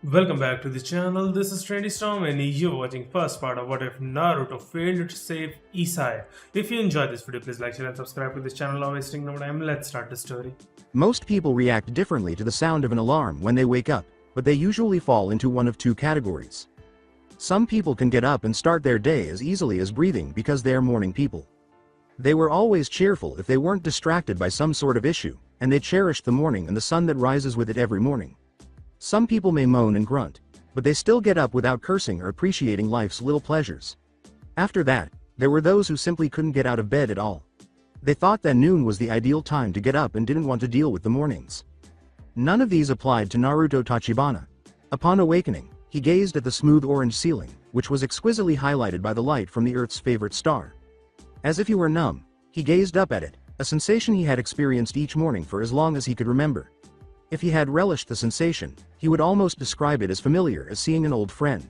Welcome back to the channel. This is Trendy Storm and you're watching first part of What If Naruto Failed to Save Issei. If you enjoyed this video, please like, share and subscribe to this channel. Now wasting no time, let's start the story. Most people react differently to the sound of an alarm when they wake up, but they usually fall into one of two categories. Some people can get up and start their day as easily as breathing because they are morning people. They were always cheerful if they weren't distracted by some sort of issue, and they cherished the morning and the sun that rises with it every morning. Some people may moan and grunt, but they still get up without cursing or appreciating life's little pleasures. After that, there were those who simply couldn't get out of bed at all. They thought that noon was the ideal time to get up and didn't want to deal with the mornings. None of these applied to Naruto Tachibana. Upon awakening, he gazed at the smooth orange ceiling, which was exquisitely highlighted by the light from the Earth's favorite star. As if he were numb, he gazed up at it, a sensation he had experienced each morning for as long as he could remember. If he had relished the sensation, he would almost describe it as familiar as seeing an old friend.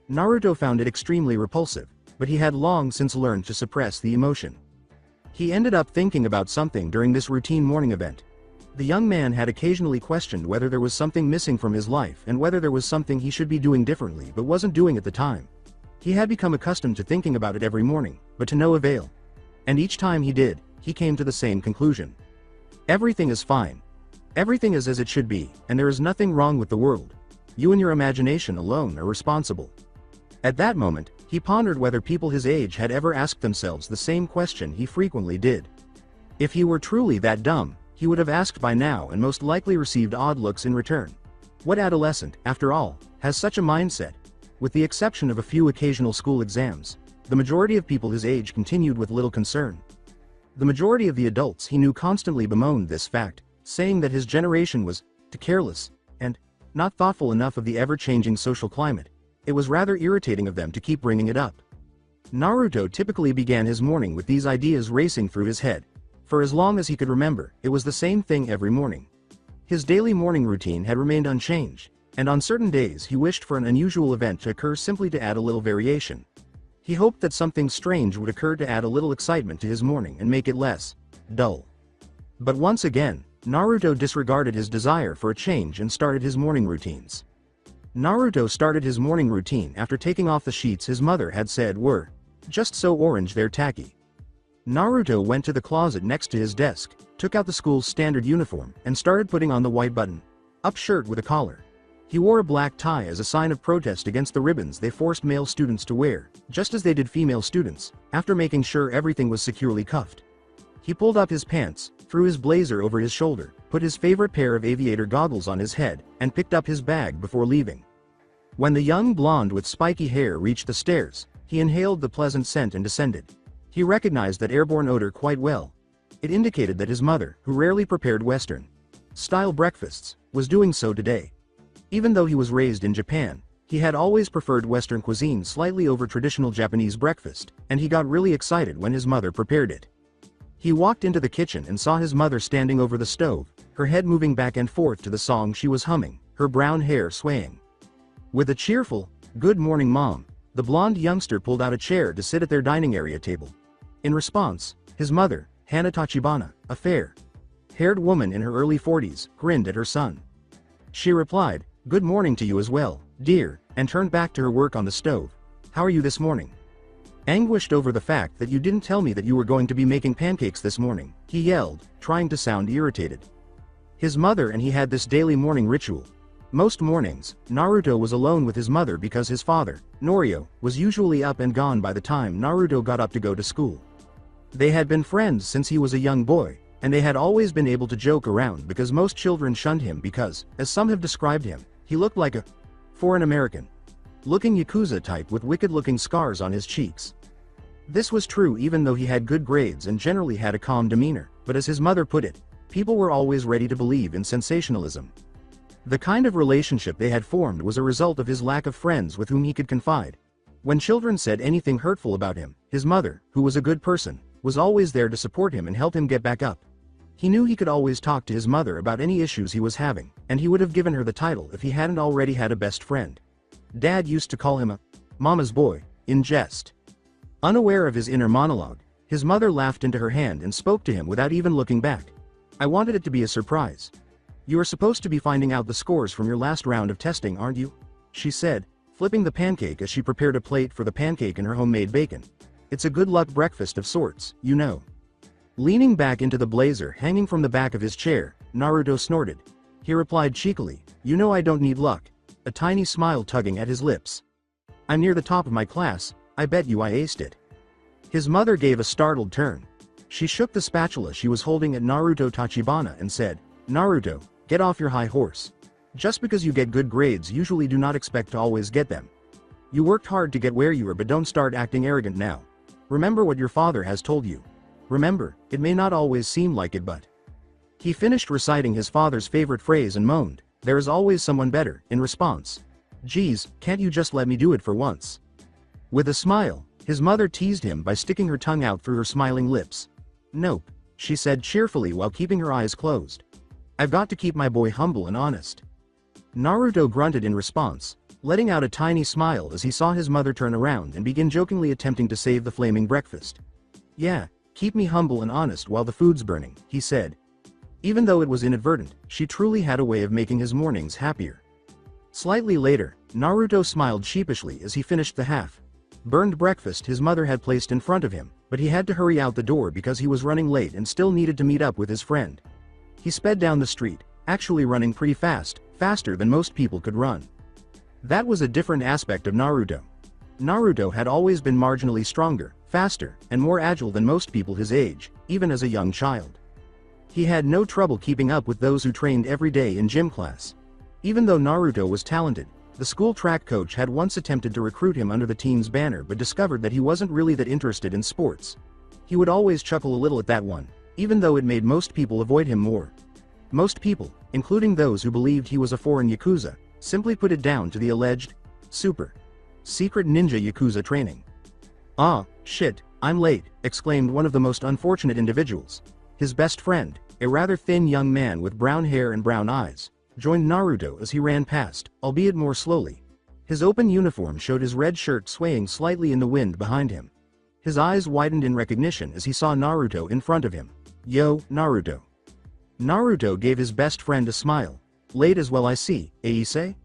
Naruto found it extremely repulsive, but he had long since learned to suppress the emotion. He ended up thinking about something during this routine morning event. The young man had occasionally questioned whether there was something missing from his life and whether there was something he should be doing differently but wasn't doing at the time. He had become accustomed to thinking about it every morning, but to no avail. And each time he did, he came to the same conclusion. Everything is fine. Everything is as it should be, and there is nothing wrong with the world. You and your imagination alone are responsible. At that moment, he pondered whether people his age had ever asked themselves the same question he frequently did. If he were truly that dumb, he would have asked by now and most likely received odd looks in return. What adolescent, after all, has such a mindset? With the exception of a few occasional school exams, the majority of people his age continued with little concern. The majority of the adults he knew constantly bemoaned this fact, saying that his generation was too careless and not thoughtful enough of the ever-changing social climate. It was rather irritating of them to keep bringing it up. Naruto typically began his morning with these ideas racing through his head. For as long as he could remember, it was the same thing every morning. His daily morning routine had remained unchanged, and on certain days he wished for an unusual event to occur simply to add a little variation. He hoped that something strange would occur to add a little excitement to his morning and make it less dull. But once again, Naruto disregarded his desire for a change and started his morning routines. Naruto started his morning routine after taking off the sheets his mother had said were just so orange they're tacky. Naruto went to the closet next to his desk, took out the school's standard uniform, and started putting on the white button-up shirt with a collar. He wore a black tie as a sign of protest against the ribbons they forced male students to wear, just as they did female students, after making sure everything was securely cuffed. He pulled up his pants, threw his blazer over his shoulder, put his favorite pair of aviator goggles on his head, and picked up his bag before leaving. When the young blonde with spiky hair reached the stairs, he inhaled the pleasant scent and descended. He recognized that airborne odor quite well. It indicated that his mother, who rarely prepared Western-style breakfasts, was doing so today. Even though he was raised in Japan, he had always preferred Western cuisine slightly over traditional Japanese breakfast, and he got really excited when his mother prepared it. He walked into the kitchen and saw his mother standing over the stove, her head moving back and forth to the song she was humming, her brown hair swaying. With a cheerful, "Good morning, Mom," the blonde youngster pulled out a chair to sit at their dining area table. In response, his mother, Hana Tachibana, a fair-haired woman in her early 40s, grinned at her son. She replied, "Good morning to you as well, dear," and turned back to her work on the stove. "How are you this morning?" Anguished over the fact that you didn't tell me that you were going to be making pancakes this morning, he yelled, trying to sound irritated. His mother and he had this daily morning ritual. Most mornings, Naruto was alone with his mother because his father, Norio, was usually up and gone by the time Naruto got up to go to school. They had been friends since he was a young boy, and they had always been able to joke around because most children shunned him because, as some have described him, he looked like a foreign American-looking Yakuza type with wicked-looking scars on his cheeks. This was true even though he had good grades and generally had a calm demeanor, but as his mother put it, people were always ready to believe in sensationalism. The kind of relationship they had formed was a result of his lack of friends with whom he could confide. When children said anything hurtful about him, his mother, who was a good person, was always there to support him and help him get back up. He knew he could always talk to his mother about any issues he was having, and he would have given her the title if he hadn't already had a best friend. Dad used to call him a mama's boy, in jest. Unaware of his inner monologue, his mother laughed into her hand and spoke to him without even looking back. "I wanted it to be a surprise." You are supposed to be finding out the scores from your last round of testing, aren't you? She said, flipping the pancake as she prepared a plate for the pancake and her homemade bacon. It's a good luck breakfast of sorts, you know. Leaning back into the blazer hanging from the back of his chair, Naruto snorted. He replied cheekily, you know I don't need luck, a tiny smile tugging at his lips. I'm near the top of my class, I bet you I aced it. His mother gave a startled turn. She shook the spatula she was holding at Naruto Tachibana and said, Naruto, get off your high horse. Just because you get good grades usually do not expect to always get them. You worked hard to get where you are, but don't start acting arrogant now. Remember what your father has told you. Remember, it may not always seem like it, but... He finished reciting his father's favorite phrase and moaned, there is always someone better, in response. Geez, can't you just let me do it for once? With a smile, his mother teased him by sticking her tongue out through her smiling lips. Nope, she said cheerfully while keeping her eyes closed. I've got to keep my boy humble and honest. Naruto grunted in response, letting out a tiny smile as he saw his mother turn around and begin jokingly attempting to save the flaming breakfast. Yeah, keep me humble and honest while the food's burning, he said. Even though it was inadvertent, she truly had a way of making his mornings happier. Slightly later, Naruto smiled sheepishly as he finished the half-burned breakfast his mother had placed in front of him, but he had to hurry out the door because he was running late and still needed to meet up with his friend. He sped down the street, actually running pretty fast, faster than most people could run. That was a different aspect of Naruto. Naruto had always been marginally stronger, faster, and more agile than most people his age, even as a young child. He had no trouble keeping up with those who trained every day in gym class. Even though Naruto was talented, the school track coach had once attempted to recruit him under the team's banner but discovered that he wasn't really that interested in sports. He would always chuckle a little at that one, even though it made most people avoid him more. Most people, including those who believed he was a foreign yakuza, simply put it down to the alleged super secret ninja yakuza training. Ah, shit, I'm late, exclaimed one of the most unfortunate individuals. His best friend, a rather thin young man with brown hair and brown eyes, joined Naruto as he ran past, albeit more slowly. His open uniform showed his red shirt swaying slightly in the wind behind him. His eyes widened in recognition as he saw Naruto in front of him. Yo, Naruto. Naruto gave his best friend a smile. Late as well I see, Issei?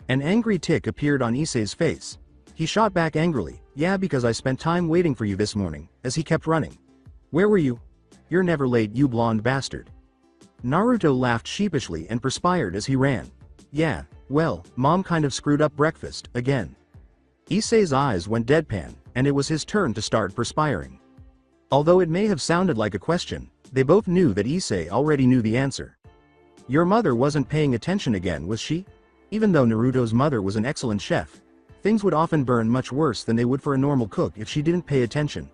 An angry tick appeared on Issei's face. He shot back angrily, yeah, because I spent time waiting for you this morning, as he kept running. Where were you? You're never late, you blonde bastard. Naruto laughed sheepishly and perspired as he ran. Yeah, well, mom kind of screwed up breakfast, again. Issei's eyes went deadpan, and it was his turn to start perspiring. Although it may have sounded like a question, they both knew that Issei already knew the answer. Your mother wasn't paying attention again, was she? Even though Naruto's mother was an excellent chef, things would often burn much worse than they would for a normal cook if she didn't pay attention.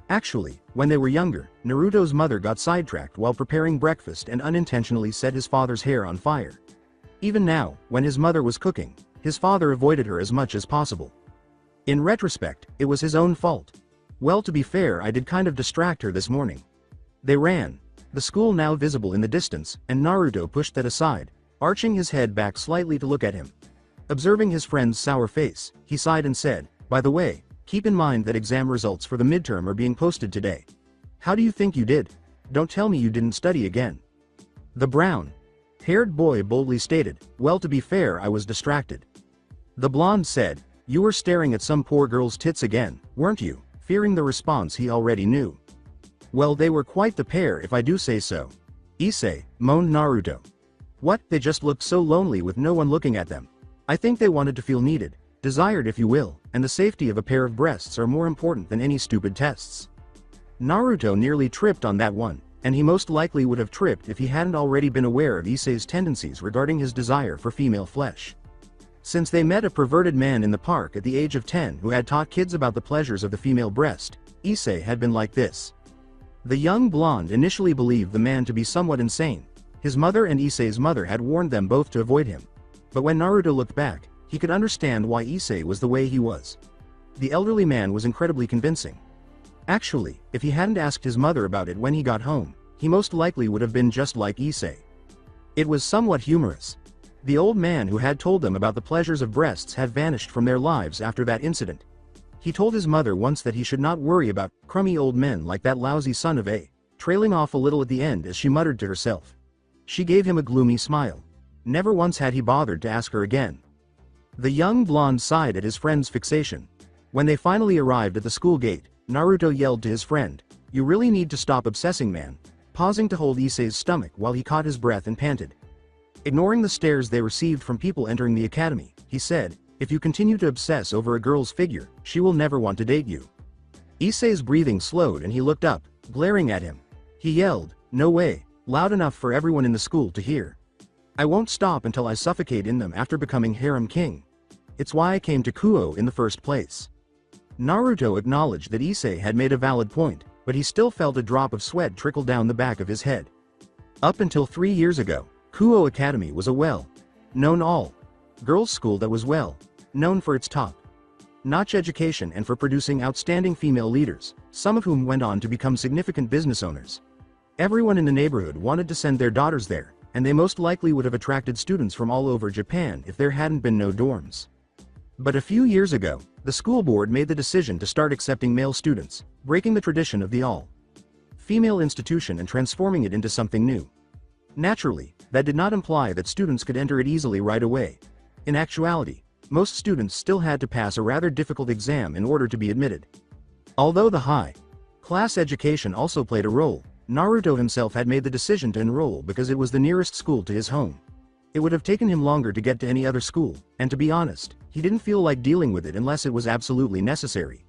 Actually, when they were younger, Naruto's mother got sidetracked while preparing breakfast and unintentionally set his father's hair on fire. Even now, when his mother was cooking, his father avoided her as much as possible. In retrospect, it was his own fault. Well, to be fair, I did kind of distract her this morning. They ran, the school now visible in the distance, and Naruto pushed that aside, arching his head back slightly to look at him. Observing his friend's sour face, he sighed and said, by the way, keep in mind that exam results for the midterm are being posted today. How do you think you did? Don't tell me you didn't study again. The brown-haired boy boldly stated, well, to be fair, I was distracted. The blonde said, you were staring at some poor girl's tits again, weren't you? Fearing the response he already knew. Well, they were quite the pair if I do say so. Issei, moaned Naruto. What, they just looked so lonely with no one looking at them. I think they wanted to feel needed, desired if you will, and the safety of a pair of breasts are more important than any stupid tests. Naruto nearly tripped on that one, and he most likely would have tripped if he hadn't already been aware of Issei's tendencies regarding his desire for female flesh. Since they met a perverted man in the park at the age of 10 who had taught kids about the pleasures of the female breast, Issei had been like this. The young blonde initially believed the man to be somewhat insane. His mother and Issei's mother had warned them both to avoid him. But when Naruto looked back, he could understand why Issei was the way he was. The elderly man was incredibly convincing. Actually, if he hadn't asked his mother about it when he got home, he most likely would have been just like Issei. It was somewhat humorous. The old man who had told them about the pleasures of breasts had vanished from their lives after that incident. He told his mother once that he should not worry about crummy old men like that lousy son of a, trailing off a little at the end as she muttered to herself. She gave him a gloomy smile. Never once had he bothered to ask her again. The young blonde sighed at his friend's fixation. When they finally arrived at the school gate, Naruto yelled to his friend, "You really need to stop obsessing, man," pausing to hold Issei's stomach while he caught his breath and panted. Ignoring the stares they received from people entering the academy, he said, "If you continue to obsess over a girl's figure, she will never want to date you." Issei's breathing slowed and he looked up, glaring at him. He yelled, "No way," loud enough for everyone in the school to hear. "I won't stop until I suffocate in them after becoming harem king. It's why I came to Kuo in the first place." Naruto acknowledged that Issei had made a valid point, but he still felt a drop of sweat trickle down the back of his head. Up until 3 years ago, Kuo Academy was a well-known all-girls school that was well-known for its top-notch education and for producing outstanding female leaders, some of whom went on to become significant business owners. Everyone in the neighborhood wanted to send their daughters there, and they most likely would have attracted students from all over Japan if there hadn't been no dorms. But a few years ago, the school board made the decision to start accepting male students, breaking the tradition of the all-female institution and transforming it into something new. Naturally, that did not imply that students could enter it easily right away. In actuality, most students still had to pass a rather difficult exam in order to be admitted. Although the high-class education also played a role, Naruto himself had made the decision to enroll because it was the nearest school to his home. It would have taken him longer to get to any other school, and to be honest, he didn't feel like dealing with it unless it was absolutely necessary.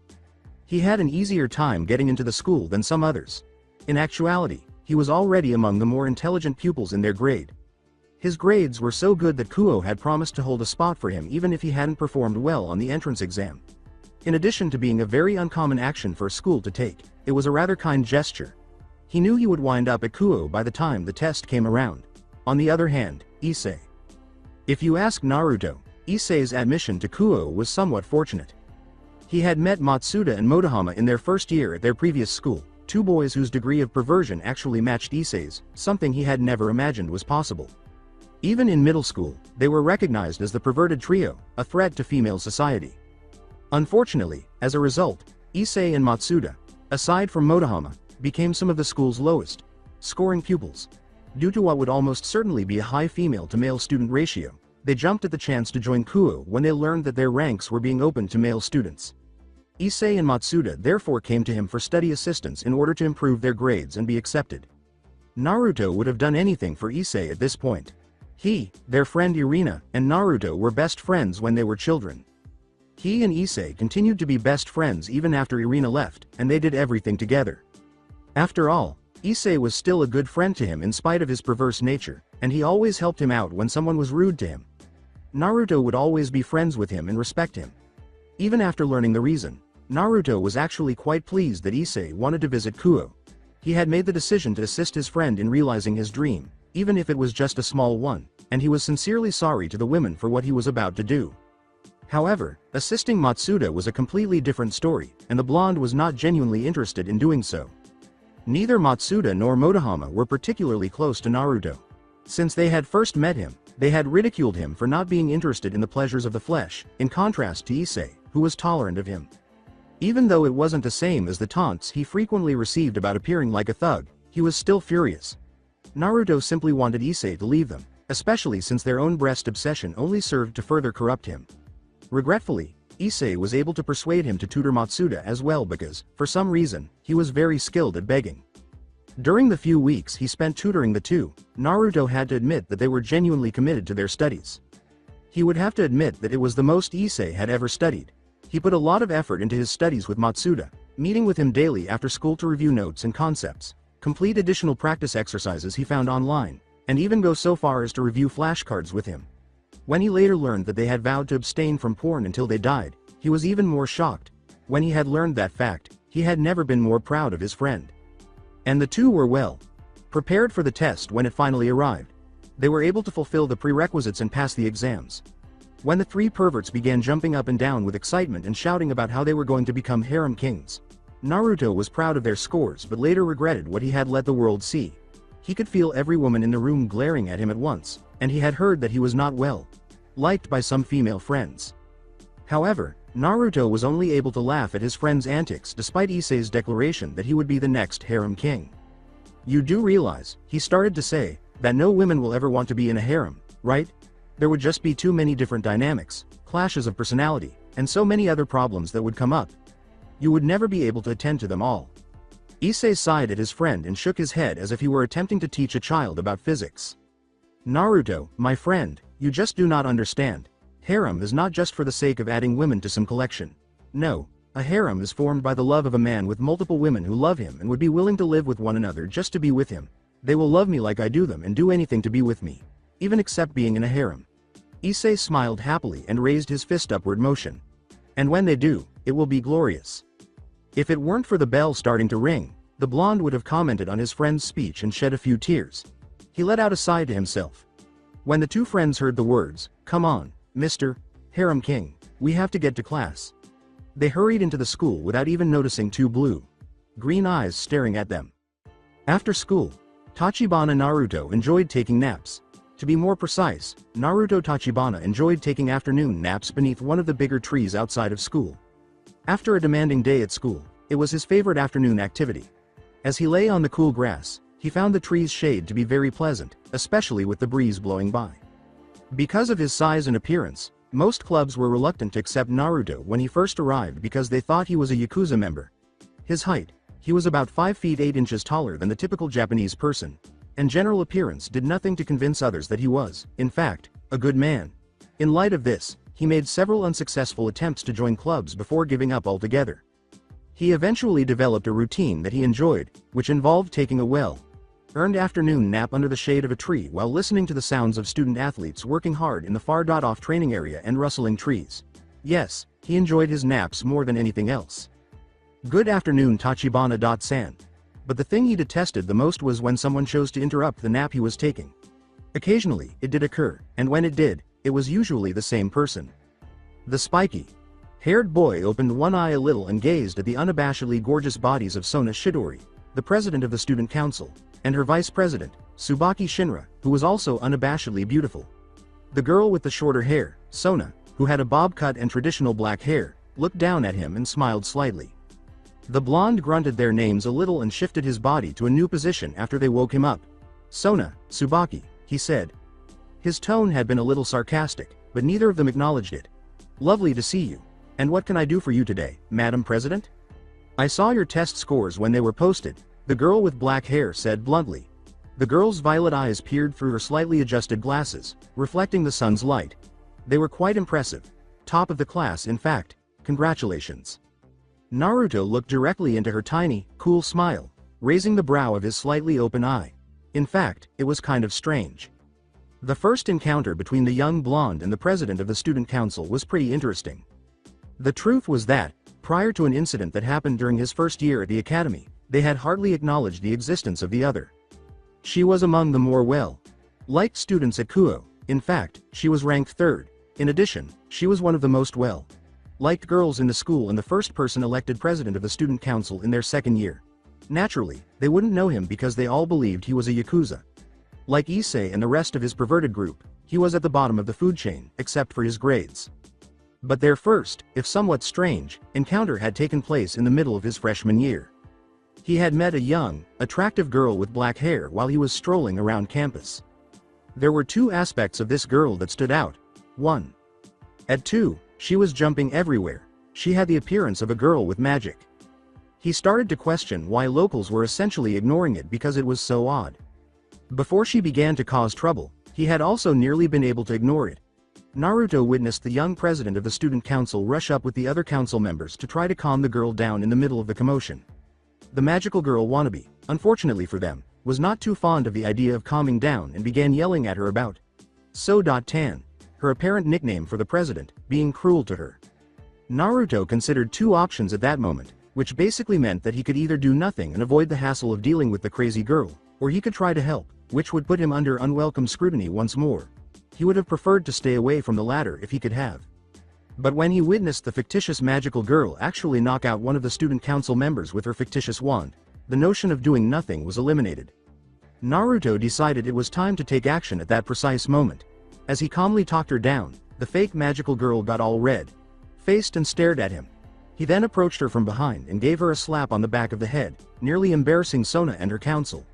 He had an easier time getting into the school than some others. In actuality, he was already among the more intelligent pupils in their grade. His grades were so good that Kuo had promised to hold a spot for him even if he hadn't performed well on the entrance exam. In addition to being a very uncommon action for a school to take, it was a rather kind gesture. He knew he would wind up at Kuo by the time the test came around. On the other hand, Issei. If you ask Naruto, Issei's admission to Kuo was somewhat fortunate. He had met Matsuda and Motohama in their first year at their previous school, two boys whose degree of perversion actually matched Issei's, something he had never imagined was possible. Even in middle school, they were recognized as the perverted trio, a threat to female society. Unfortunately, as a result, Issei and Matsuda, aside from Motohama, became some of the school's lowest-scoring pupils. Due to what would almost certainly be a high female-to-male student ratio, they jumped at the chance to join Kuo when they learned that their ranks were being opened to male students. Issei and Matsuda therefore came to him for study assistance in order to improve their grades and be accepted. Naruto would have done anything for Issei at this point. He, their friend Irina, and Naruto were best friends when they were children. He and Issei continued to be best friends even after Irina left, and they did everything together. After all, Issei was still a good friend to him in spite of his perverse nature, and he always helped him out when someone was rude to him. Naruto would always be friends with him and respect him. Even after learning the reason, Naruto was actually quite pleased that Issei wanted to visit Kuo. He had made the decision to assist his friend in realizing his dream, even if it was just a small one, and he was sincerely sorry to the women for what he was about to do. However, assisting Matsuda was a completely different story, and the blonde was not genuinely interested in doing so. Neither Matsuda nor Motohama were particularly close to Naruto. Since they had first met him, they had ridiculed him for not being interested in the pleasures of the flesh, in contrast to Issei, who was tolerant of him. Even though it wasn't the same as the taunts he frequently received about appearing like a thug, he was still furious. Naruto simply wanted Issei to leave them, especially since their own breast obsession only served to further corrupt him. Regretfully, Issei was able to persuade him to tutor Matsuda as well because, for some reason, he was very skilled at begging. During the few weeks he spent tutoring the two, Naruto had to admit that they were genuinely committed to their studies. He would have to admit that it was the most Issei had ever studied. He put a lot of effort into his studies with Matsuda, meeting with him daily after school to review notes and concepts, complete additional practice exercises he found online, and even go so far as to review flashcards with him. When he later learned that they had vowed to abstain from porn until they died, he was even more shocked. When he had learned that fact, he had never been more proud of his friend. And the two were well prepared for the test when it finally arrived. They were able to fulfill the prerequisites and pass the exams. When the three perverts began jumping up and down with excitement and shouting about how they were going to become harem kings, Naruto was proud of their scores but later regretted what he had let the world see. He could feel every woman in the room glaring at him at once, and he had heard that he was not well liked by some female friends. However, Naruto was only able to laugh at his friend's antics despite Issei's declaration that he would be the next harem king. "You do realize," he started to say, that no women will ever want to be in a harem, right? There would just be too many different dynamics, clashes of personality, and so many other problems that would come up. You would never be able to attend to them all. Issei sighed at his friend and shook his head as if he were attempting to teach a child about physics. Naruto, my friend, you just do not understand. Harem is not just for the sake of adding women to some collection. No, a harem is formed by the love of a man with multiple women who love him and would be willing to live with one another just to be with him. They will love me like I do them and do anything to be with me, even except being in a harem. Issei smiled happily and raised his fist upward motion. And when they do, it will be glorious. If it weren't for the bell starting to ring, the blonde would have commented on his friend's speech and shed a few tears. He let out a sigh to himself. When the two friends heard the words, "Come on, Mr. Harem King, we have to get to class," they hurried into the school without even noticing two blue-green eyes staring at them. After school, Tachibana Naruto enjoyed taking naps. To be more precise, Naruto Tachibana enjoyed taking afternoon naps beneath one of the bigger trees outside of school. After a demanding day at school, it was his favorite afternoon activity. As he lay on the cool grass, he found the tree's shade to be very pleasant, especially with the breeze blowing by. Because of his size and appearance, most clubs were reluctant to accept Naruto when he first arrived because they thought he was a Yakuza member. His height, he was about 5 feet 8 inches taller than the typical Japanese person, and general appearance did nothing to convince others that he was, in fact, a good man. In light of this, he made several unsuccessful attempts to join clubs before giving up altogether. He eventually developed a routine that he enjoyed, which involved taking a well-earned afternoon nap under the shade of a tree while listening to the sounds of student athletes working hard in the far-off training area and rustling trees. Yes, he enjoyed his naps more than anything else. Good afternoon, Tachibana-san. But the thing he detested the most was when someone chose to interrupt the nap he was taking. Occasionally, it did occur, and when it did, it was usually the same person. The spiky-haired boy opened one eye a little and gazed at the unabashedly gorgeous bodies of Sona Shidori, the president of the student council, and her vice president, Tsubaki Shinra, who was also unabashedly beautiful. The girl with the shorter hair, Sona, who had a bob cut and traditional black hair, looked down at him and smiled slightly. The blonde grunted their names a little and shifted his body to a new position after they woke him up. "Sona, Tsubaki," he said. His tone had been a little sarcastic, but neither of them acknowledged it. "Lovely to see you. And what can I do for you today, Madam President?" "I saw your test scores when they were posted," the girl with black hair said bluntly. The girl's violet eyes peered through her slightly adjusted glasses, reflecting the sun's light. They were quite impressive. Top of the class, in fact. Congratulations. Naruto looked directly into her tiny, cool smile, raising the brow of his slightly open eye. In fact, it was kind of strange. The first encounter between the young blonde and the president of the student council was pretty interesting. The truth was that, prior to an incident that happened during his first year at the academy, they had hardly acknowledged the existence of the other. She was among the more well-liked students at Kuo. In fact, she was ranked third. In addition, she was one of the most well-liked girls in the school and the first person elected president of the student council in their second year. Naturally, they wouldn't know him because they all believed he was a Yakuza. Like Issei and the rest of his perverted group, he was at the bottom of the food chain, except for his grades. But their first, if somewhat strange, encounter had taken place in the middle of his freshman year. He had met a young, attractive girl with black hair while he was strolling around campus. There were two aspects of this girl that stood out. 1. At 2, she was jumping everywhere. She had the appearance of a girl with magic. He started to question why locals were essentially ignoring it because it was so odd. Before she began to cause trouble, he had also nearly been able to ignore it. Naruto witnessed the young president of the student council rush up with the other council members to try to calm the girl down in the middle of the commotion. The magical girl wannabe, unfortunately for them, was not too fond of the idea of calming down and began yelling at her about So-tan, her apparent nickname for the president, being cruel to her. Naruto considered two options at that moment, which basically meant that he could either do nothing and avoid the hassle of dealing with the crazy girl, or he could try to help, which would put him under unwelcome scrutiny once more. He would have preferred to stay away from the latter if he could have. But when he witnessed the fictitious magical girl actually knock out one of the student council members with her fictitious wand, the notion of doing nothing was eliminated. Naruto decided it was time to take action at that precise moment. As he calmly talked her down, the fake magical girl got all red-faced and stared at him. He then approached her from behind and gave her a slap on the back of the head, nearly embarrassing Sona and her council.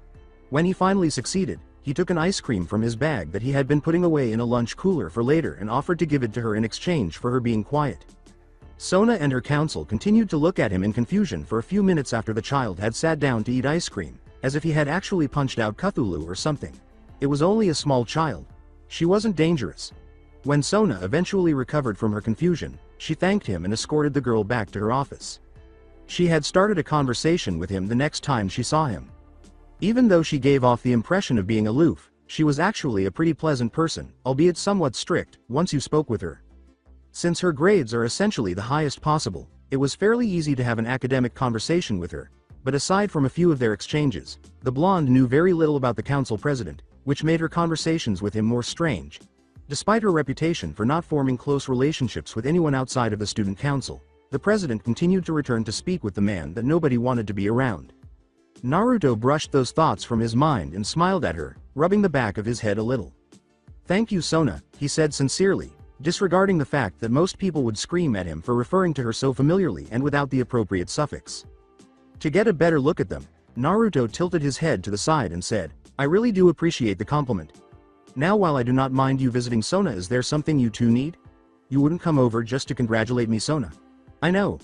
When he finally succeeded, he took an ice cream from his bag that he had been putting away in a lunch cooler for later and offered to give it to her in exchange for her being quiet. Sona and her counsel continued to look at him in confusion for a few minutes after the child had sat down to eat ice cream, as if he had actually punched out Cthulhu or something. It was only a small child. She wasn't dangerous. When Sona eventually recovered from her confusion, she thanked him and escorted the girl back to her office. She had started a conversation with him the next time she saw him. Even though she gave off the impression of being aloof, she was actually a pretty pleasant person, albeit somewhat strict, once you spoke with her. Since her grades are essentially the highest possible, it was fairly easy to have an academic conversation with her, but aside from a few of their exchanges, the blonde knew very little about the council president, which made her conversations with him more strange. Despite her reputation for not forming close relationships with anyone outside of the student council, the president continued to return to speak with the man that nobody wanted to be around. Naruto brushed those thoughts from his mind and smiled at her, rubbing the back of his head a little. "Thank you, Sona," he said sincerely, disregarding the fact that most people would scream at him for referring to her so familiarly and without the appropriate suffix. To get a better look at them, Naruto tilted his head to the side and said, "I really do appreciate the compliment. Now while I do not mind you visiting Sona, is there something you two need? You wouldn't come over just to congratulate me, Sona. I know.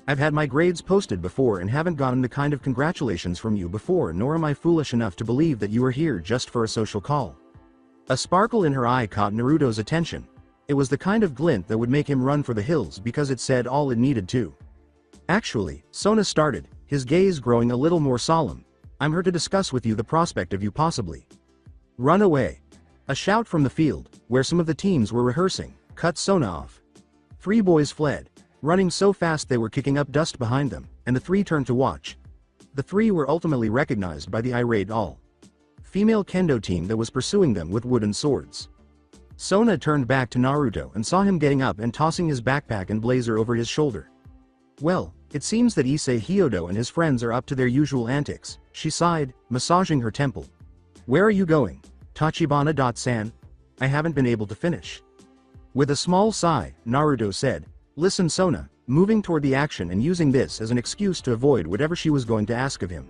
I've had my grades posted before and haven't gotten the kind of congratulations from you before, nor am I foolish enough to believe that you are here just for a social call." A sparkle in her eye caught Naruto's attention. It was the kind of glint that would make him run for the hills because it said all it needed to. "Actually," Sona started, his gaze growing a little more solemn, "I'm here to discuss with you the prospect of you possibly." "Run away." A shout from the field, where some of the teams were rehearsing, cut Sona off. 3 boys fled, running so fast they were kicking up dust behind them, and the 3 turned to watch. The 3 were ultimately recognized by the irate all-female kendo team that was pursuing them with wooden swords. Sona turned back to Naruto and saw him getting up and tossing his backpack and blazer over his shoulder. "Well, it seems that Issei Hyodo and his friends are up to their usual antics," she sighed, massaging her temple. "Where are you going, Tachibana-san? I haven't been able to finish." With a small sigh, Naruto said, "Listen, Sona," moving toward the action and using this as an excuse to avoid whatever she was going to ask of him.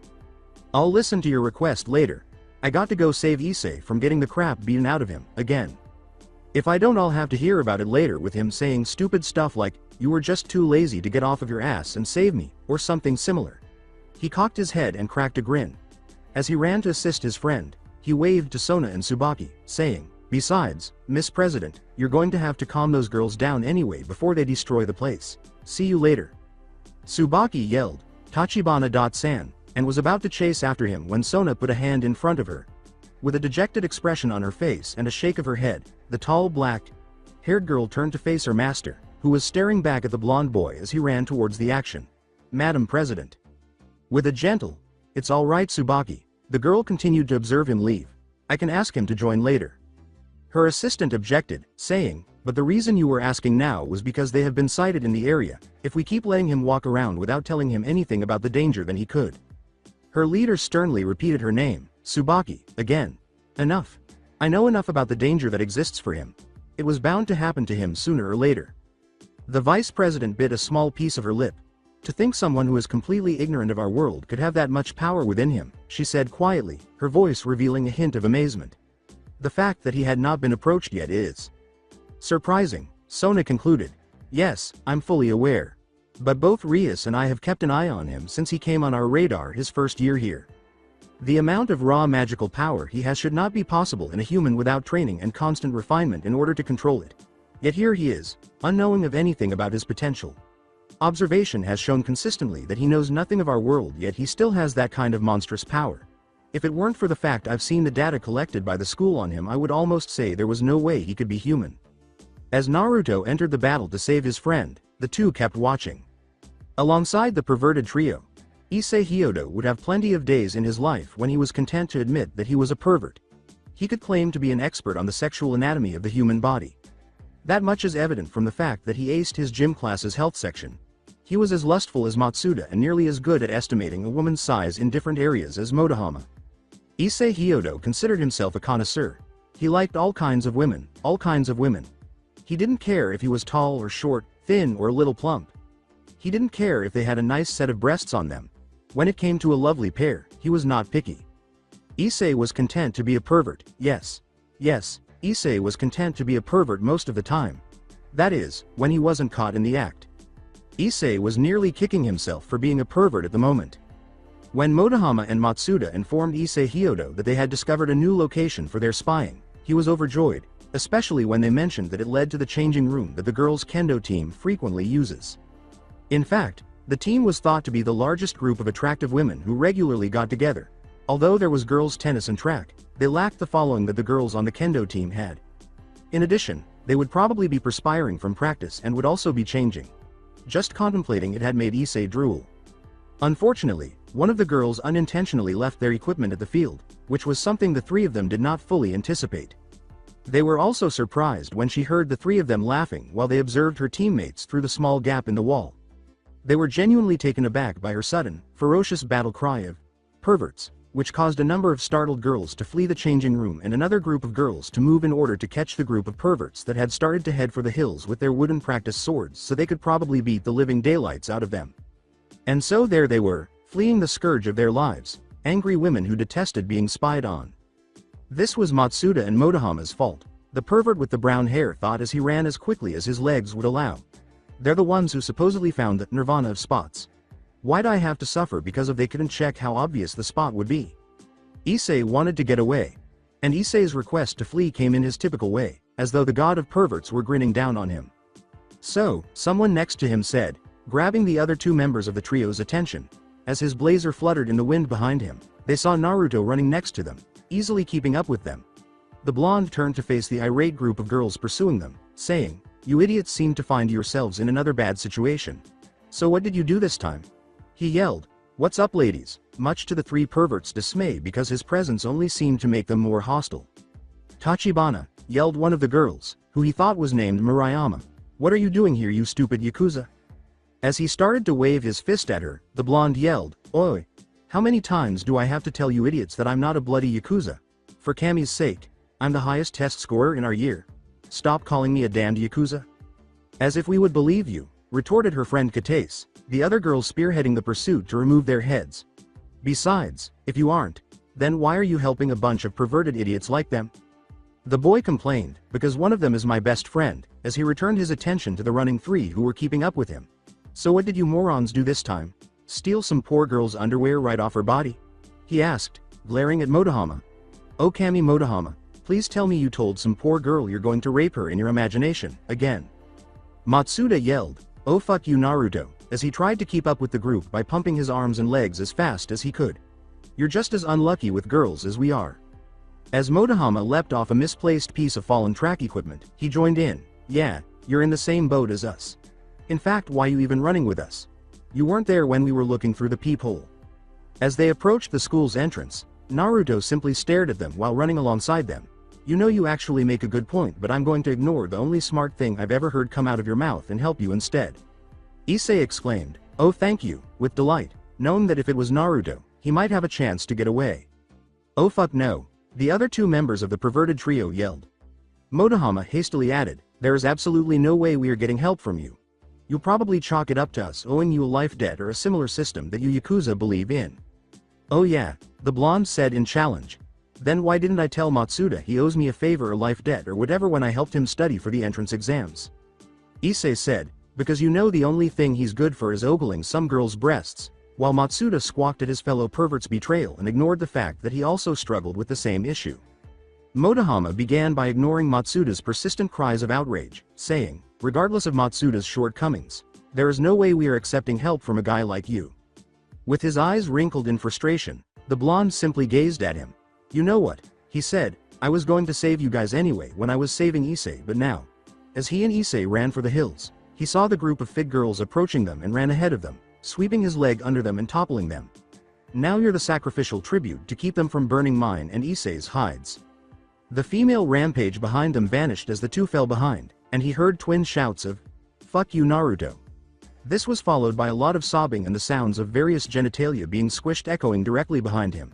"I'll listen to your request later. I got to go save Issei from getting the crap beaten out of him, again. If I don't, I'll have to hear about it later with him saying stupid stuff like, 'You were just too lazy to get off of your ass and save me,' or something similar." He cocked his head and cracked a grin. As he ran to assist his friend, he waved to Sona and Tsubaki, saying, "Besides, Miss President, you're going to have to calm those girls down anyway before they destroy the place. See you later." Tsubaki yelled, "Tachibana-san," and was about to chase after him when Sona put a hand in front of her. With a dejected expression on her face and a shake of her head, the tall black-haired girl turned to face her master, who was staring back at the blonde boy as he ran towards the action. "Madam President." With a gentle, "It's all right, Tsubaki," the girl continued to observe him leave. "I can ask him to join later." Her assistant objected, saying, "But the reason you were asking now was because they have been sighted in the area. If we keep letting him walk around without telling him anything about the danger, then he could." Her leader sternly repeated her name, "Tsubaki," again. "Enough. I know enough about the danger that exists for him. It was bound to happen to him sooner or later." The vice president bit a small piece of her lip. "To think someone who is completely ignorant of our world could have that much power within him," she said quietly, her voice revealing a hint of amazement. "The fact that he had not been approached yet is surprising," Sona concluded. "Yes, I'm fully aware. But both Rias and I have kept an eye on him since he came on our radar his first year here. The amount of raw magical power he has should not be possible in a human without training and constant refinement in order to control it. Yet here he is, unknowing of anything about his potential. Observation has shown consistently that he knows nothing of our world, yet he still has that kind of monstrous power. If it weren't for the fact I've seen the data collected by the school on him, I would almost say there was no way he could be human." As Naruto entered the battle to save his friend, the two kept watching. Alongside the perverted trio, Issei Hyodo would have plenty of days in his life when he was content to admit that he was a pervert. He could claim to be an expert on the sexual anatomy of the human body. That much is evident from the fact that he aced his gym class's health section. He was as lustful as Matsuda and nearly as good at estimating a woman's size in different areas as Motohama. Issei Hyodo considered himself a connoisseur. He liked all kinds of women, all kinds of women. He didn't care if he was tall or short, thin or a little plump. He didn't care if they had a nice set of breasts on them. When it came to a lovely pair, he was not picky. Issei was content to be a pervert, yes. Yes, Issei was content to be a pervert most of the time. That is, when he wasn't caught in the act. Issei was nearly kicking himself for being a pervert at the moment. When Motohama and Matsuda informed Issei Hyodo that they had discovered a new location for their spying, he was overjoyed, especially when they mentioned that it led to the changing room that the girls' kendo team frequently uses. In fact, the team was thought to be the largest group of attractive women who regularly got together. Although there was girls' tennis and track, they lacked the following that the girls on the kendo team had. In addition, they would probably be perspiring from practice and would also be changing. Just contemplating it had made Issei drool. Unfortunately, one of the girls unintentionally left their equipment at the field, which was something the three of them did not fully anticipate. They were also surprised when she heard the three of them laughing while they observed her teammates through the small gap in the wall. They were genuinely taken aback by her sudden, ferocious battle cry of perverts, which caused a number of startled girls to flee the changing room and another group of girls to move in order to catch the group of perverts that had started to head for the hills with their wooden practice swords so they could probably beat the living daylights out of them. And so there they were, fleeing the scourge of their lives, angry women who detested being spied on. This was Matsuda and Motohama's fault. The pervert with the brown hair thought as he ran as quickly as his legs would allow. They're the ones who supposedly found the nirvana of spots. Why'd I have to suffer because of they couldn't check how obvious the spot would be? Issei wanted to get away. And Issei's request to flee came in his typical way, as though the god of perverts were grinning down on him. So, someone next to him said, grabbing the other two members of the trio's attention. As his blazer fluttered in the wind behind him, they saw Naruto running next to them, easily keeping up with them. The blonde turned to face the irate group of girls pursuing them, saying, "You idiots seem to find yourselves in another bad situation. So what did you do this time?" He yelled, "What's up, ladies?" much to the three perverts' dismay because his presence only seemed to make them more hostile. "Tachibana," yelled one of the girls, who he thought was named Murayama. "What are you doing here, you stupid Yakuza?" As he started to wave his fist at her, the blonde yelled, "Oi! How many times do I have to tell you idiots that I'm not a bloody Yakuza? For Kami's sake, I'm the highest test scorer in our year. Stop calling me a damned Yakuza." "As if we would believe you," retorted her friend Katase, the other girls spearheading the pursuit to remove their heads. "Besides, if you aren't, then why are you helping a bunch of perverted idiots like them?" The boy complained, "Because one of them is my best friend," as he returned his attention to the running three who were keeping up with him. "So what did you morons do this time? Steal some poor girl's underwear right off her body?" he asked, glaring at Motohama. "Oh Kami Motohama, please tell me you told some poor girl you're going to rape her in your imagination, again." Matsuda yelled, "Oh fuck you Naruto," as he tried to keep up with the group by pumping his arms and legs as fast as he could. "You're just as unlucky with girls as we are." As Motohama leapt off a misplaced piece of fallen track equipment, he joined in. "Yeah, you're in the same boat as us. In fact, why you even running with us? You weren't there when we were looking through the peephole." As they approached the school's entrance, Naruto simply stared at them while running alongside them. "You know you actually make a good point, but I'm going to ignore the only smart thing I've ever heard come out of your mouth and help you instead." Issei exclaimed, "Oh thank you," with delight, knowing that if it was Naruto, he might have a chance to get away. "Oh fuck no," the other two members of the perverted trio yelled. Motohama hastily added, "There is absolutely no way we are getting help from you. You'll probably chalk it up to us owing you a life debt or a similar system that you Yakuza believe in." "Oh yeah," the blonde said in challenge. "Then why didn't I tell Matsuda he owes me a favor or life debt or whatever when I helped him study for the entrance exams?" Issei said, "Because you know the only thing he's good for is ogling some girl's breasts," while Matsuda squawked at his fellow pervert's betrayal and ignored the fact that he also struggled with the same issue. Motohama began by ignoring Matsuda's persistent cries of outrage, saying, "Regardless of Matsuda's shortcomings, there is no way we are accepting help from a guy like you." With his eyes wrinkled in frustration, the blonde simply gazed at him. "You know what?" he said, "I was going to save you guys anyway when I was saving Issei, but now." As he and Issei ran for the hills, he saw the group of fit girls approaching them and ran ahead of them, sweeping his leg under them and toppling them. "Now you're the sacrificial tribute to keep them from burning mine and Issei's hides." The female rampage behind them vanished as the two fell behind, and he heard twin shouts of, "Fuck you Naruto." This was followed by a lot of sobbing and the sounds of various genitalia being squished echoing directly behind him.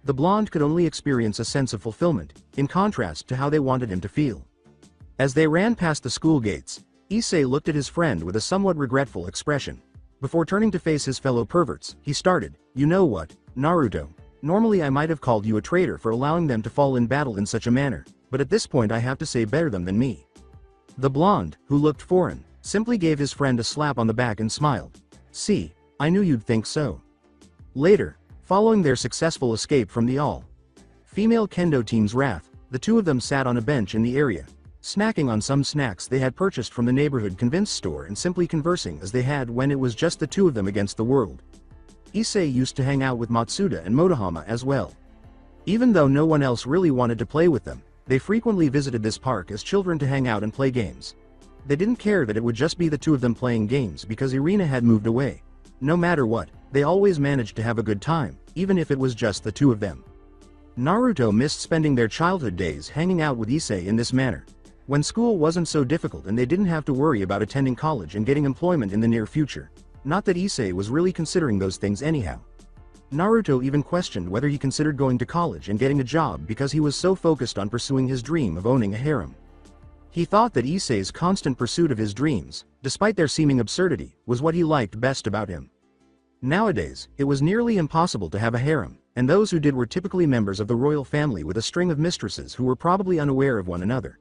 The blonde could only experience a sense of fulfillment, in contrast to how they wanted him to feel. As they ran past the school gates, Issei looked at his friend with a somewhat regretful expression. Before turning to face his fellow perverts, he started, "You know what, Naruto, Normally I might have called you a traitor for allowing them to fall in battle in such a manner, but at this point I have to say better them than me. The blonde, who looked foreign, simply gave his friend a slap on the back and smiled. See, I knew you'd think so. Later, following their successful escape from the all-female kendo team's wrath, the two of them sat on a bench in the area, snacking on some snacks they had purchased from the neighborhood convenience store and simply conversing as they had when it was just the two of them against the world. Issei used to hang out with Matsuda and Motohama as well. Even though no one else really wanted to play with them, they frequently visited this park as children to hang out and play games. They didn't care that it would just be the two of them playing games because Irina had moved away. No matter what, they always managed to have a good time, even if it was just the two of them. Naruto missed spending their childhood days hanging out with Issei in this manner. When school wasn't so difficult and they didn't have to worry about attending college and getting employment in the near future. Not that Issei was really considering those things anyhow. Naruto even questioned whether he considered going to college and getting a job because he was so focused on pursuing his dream of owning a harem. He thought that Issei's constant pursuit of his dreams, despite their seeming absurdity, was what he liked best about him. Nowadays, it was nearly impossible to have a harem, and those who did were typically members of the royal family with a string of mistresses who were probably unaware of one another.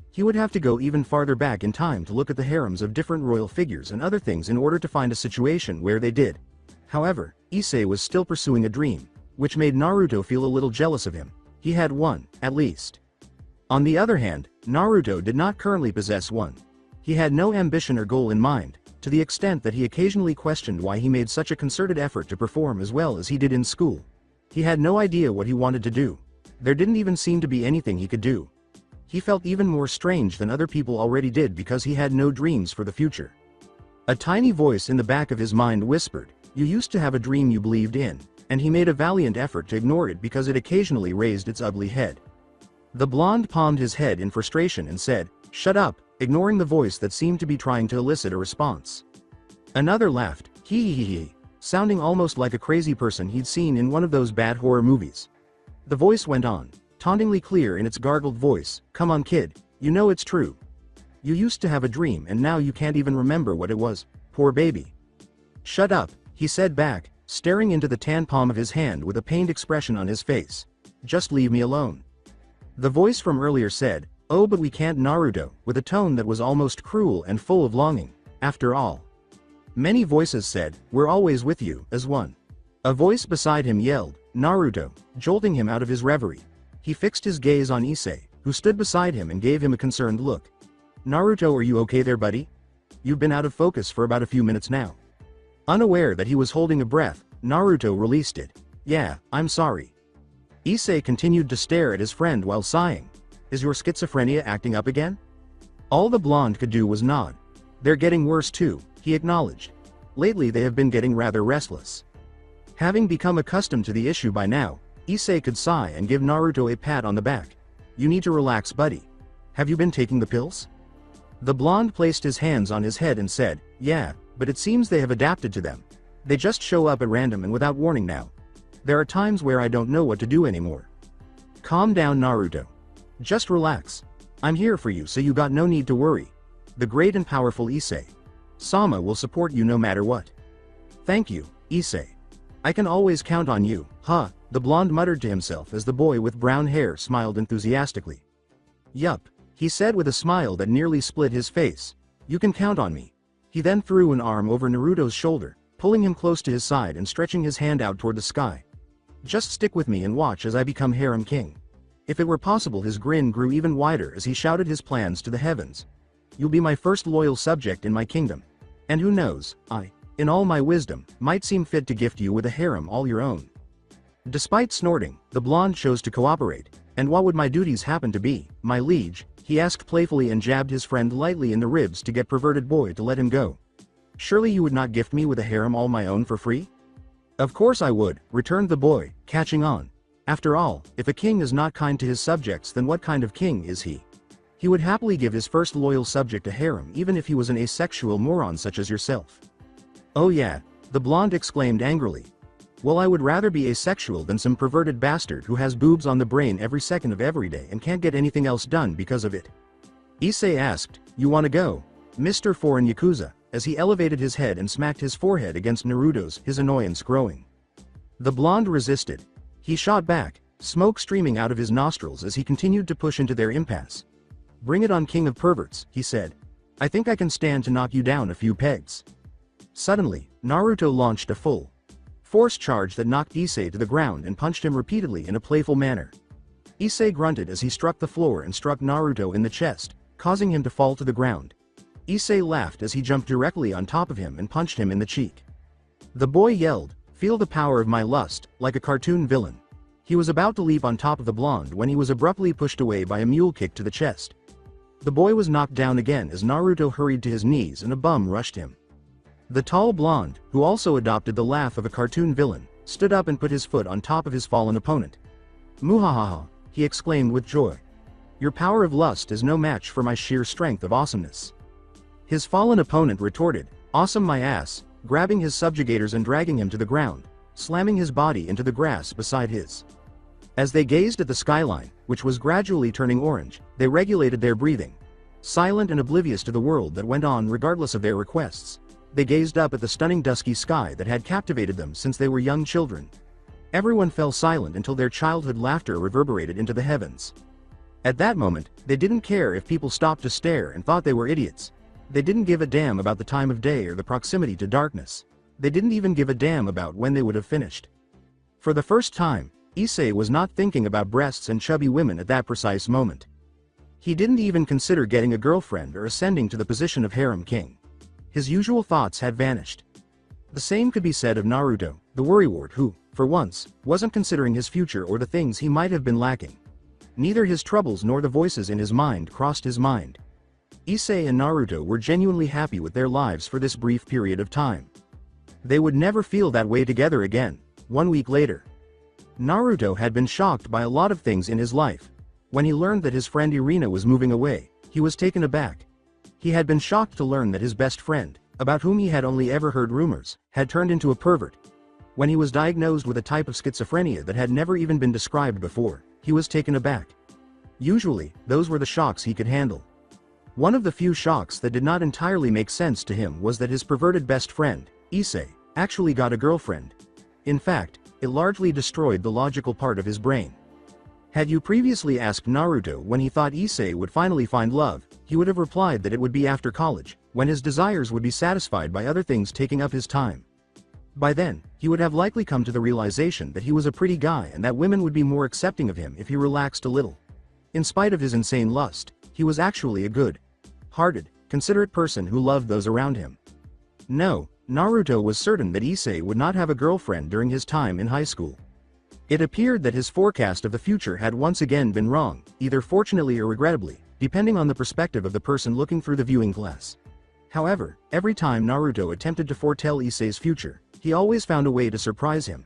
He would have to go even farther back in time to look at the harems of different royal figures and other things in order to find a situation where they did. However, Issei was still pursuing a dream, which made Naruto feel a little jealous of him. He had one, at least. On the other hand, Naruto did not currently possess one. He had no ambition or goal in mind, to the extent that he occasionally questioned why he made such a concerted effort to perform as well as he did in school. He had no idea what he wanted to do. There didn't even seem to be anything he could do. He felt even more strange than other people already did because he had no dreams for the future. A tiny voice in the back of his mind whispered, "You used to have a dream you believed in," and he made a valiant effort to ignore it because it occasionally raised its ugly head. The blonde palmed his head in frustration and said, "Shut up," ignoring the voice that seemed to be trying to elicit a response. Another laughed, hee hee hee, sounding almost like a crazy person he'd seen in one of those bad horror movies. The voice went on, tauntingly clear in its gargled voice, "Come on kid, you know it's true. You used to have a dream and now you can't even remember what it was, poor baby." "Shut up," he said back, staring into the tan palm of his hand with a pained expression on his face. "Just leave me alone." The voice from earlier said, "Oh but we can't Naruto," with a tone that was almost cruel and full of longing. After all. Many voices said, "We're always with you," as one. A voice beside him yelled, "Naruto," jolting him out of his reverie. He fixed his gaze on Issei, who stood beside him and gave him a concerned look. "Naruto, are you okay there, buddy? You've been out of focus for about a few minutes now." Unaware that he was holding a breath, Naruto released it. "Yeah, I'm sorry." Issei continued to stare at his friend while sighing. "Is your schizophrenia acting up again?" All the blonde could do was nod. "They're getting worse too," he acknowledged. "Lately they have been getting rather restless." Having become accustomed to the issue by now, Issei could sigh and give Naruto a pat on the back. "You need to relax, buddy. Have you been taking the pills?" The blonde placed his hands on his head and said, "Yeah, but it seems they have adapted to them. They just show up at random and without warning now. There are times where I don't know what to do anymore." "Calm down, Naruto. Just relax. I'm here for you, so you got no need to worry. The great and powerful Issei-sama will support you no matter what." "Thank you, Issei. I can always count on you, huh?" the blonde muttered to himself as the boy with brown hair smiled enthusiastically. "Yup," he said with a smile that nearly split his face. "You can count on me." He then threw an arm over Naruto's shoulder, pulling him close to his side and stretching his hand out toward the sky. "Just stick with me and watch as I become harem king." If it were possible, his grin grew even wider as he shouted his plans to the heavens. "You'll be my first loyal subject in my kingdom. And who knows, I, in all my wisdom, might seem fit to gift you with a harem all your own." Despite snorting, the blonde chose to cooperate. "And what would my duties happen to be, my liege?" he asked playfully and jabbed his friend lightly in the ribs to get perverted boy to let him go. "Surely you would not gift me with a harem all my own for free?" "Of course I would," returned the boy, catching on. "After all, if a king is not kind to his subjects, then what kind of king is he? He would happily give his first loyal subject a harem even if he was an asexual moron such as yourself." "Oh yeah," the blonde exclaimed angrily. "Well, I would rather be asexual than some perverted bastard who has boobs on the brain every second of every day and can't get anything else done because of it." Issei asked, "You wanna go, Mr. Foreign Yakuza?" as he elevated his head and smacked his forehead against Naruto's, his annoyance growing. The blonde resisted. He shot back, smoke streaming out of his nostrils as he continued to push into their impasse. "Bring it on, king of perverts," he said. "I think I can stand to knock you down a few pegs." Suddenly, Naruto launched a full force charge that knocked Issei to the ground and punched him repeatedly in a playful manner. Issei grunted as he struck the floor and struck Naruto in the chest, causing him to fall to the ground. Issei laughed as he jumped directly on top of him and punched him in the cheek. The boy yelled, "Feel the power of my lust," like a cartoon villain. He was about to leap on top of the blonde when he was abruptly pushed away by a mule kick to the chest. The boy was knocked down again as Naruto hurried to his knees and a bum rushed him. The tall blonde, who also adopted the laugh of a cartoon villain, stood up and put his foot on top of his fallen opponent. "Muhahaha," he exclaimed with joy. "Your power of lust is no match for my sheer strength of awesomeness." His fallen opponent retorted, "Awesome my ass," grabbing his subjugators and dragging him to the ground, slamming his body into the grass beside his. As they gazed at the skyline, which was gradually turning orange, they regulated their breathing. Silent and oblivious to the world that went on regardless of their requests, they gazed up at the stunning dusky sky that had captivated them since they were young children. Everyone fell silent until their childhood laughter reverberated into the heavens. At that moment, they didn't care if people stopped to stare and thought they were idiots. They didn't give a damn about the time of day or the proximity to darkness. They didn't even give a damn about when they would have finished. For the first time, Issei was not thinking about breasts and chubby women at that precise moment. He didn't even consider getting a girlfriend or ascending to the position of harem king. His usual thoughts had vanished. The same could be said of Naruto, the worrywart who, for once, wasn't considering his future or the things he might have been lacking. Neither his troubles nor the voices in his mind crossed his mind. Issei and Naruto were genuinely happy with their lives for this brief period of time. They would never feel that way together again. 1 week later, Naruto had been shocked by a lot of things in his life. When he learned that his friend Irina was moving away, he was taken aback. He had been shocked to learn that his best friend, about whom he had only ever heard rumors, had turned into a pervert. When he was diagnosed with a type of schizophrenia that had never even been described before, he was taken aback. Usually, those were the shocks he could handle. One of the few shocks that did not entirely make sense to him was that his perverted best friend, Issei, actually got a girlfriend. In fact, it largely destroyed the logical part of his brain. Had you previously asked Naruto when he thought Issei would finally find love, he would have replied that it would be after college, when his desires would be satisfied by other things taking up his time. By then, he would have likely come to the realization that he was a pretty guy and that women would be more accepting of him if he relaxed a little. In spite of his insane lust, he was actually a good-hearted, considerate person who loved those around him. No, Naruto was certain that Issei would not have a girlfriend during his time in high school. It appeared that his forecast of the future had once again been wrong, either fortunately or regrettably, depending on the perspective of the person looking through the viewing glass. However, every time Naruto attempted to foretell Issei's future, he always found a way to surprise him.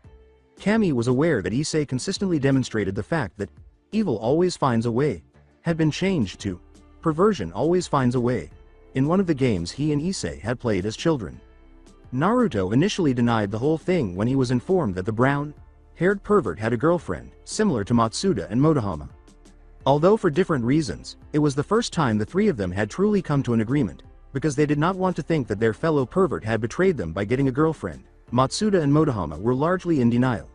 Kami was aware that Issei consistently demonstrated the fact that evil always finds a way had been changed to perversion always finds a way in one of the games he and Issei had played as children. Naruto initially denied the whole thing when he was informed that the brown-haired pervert had a girlfriend, similar to Matsuda and Motohama. Although for different reasons, it was the first time the three of them had truly come to an agreement, because they did not want to think that their fellow pervert had betrayed them by getting a girlfriend. Matsuda and Motohama were largely in denial.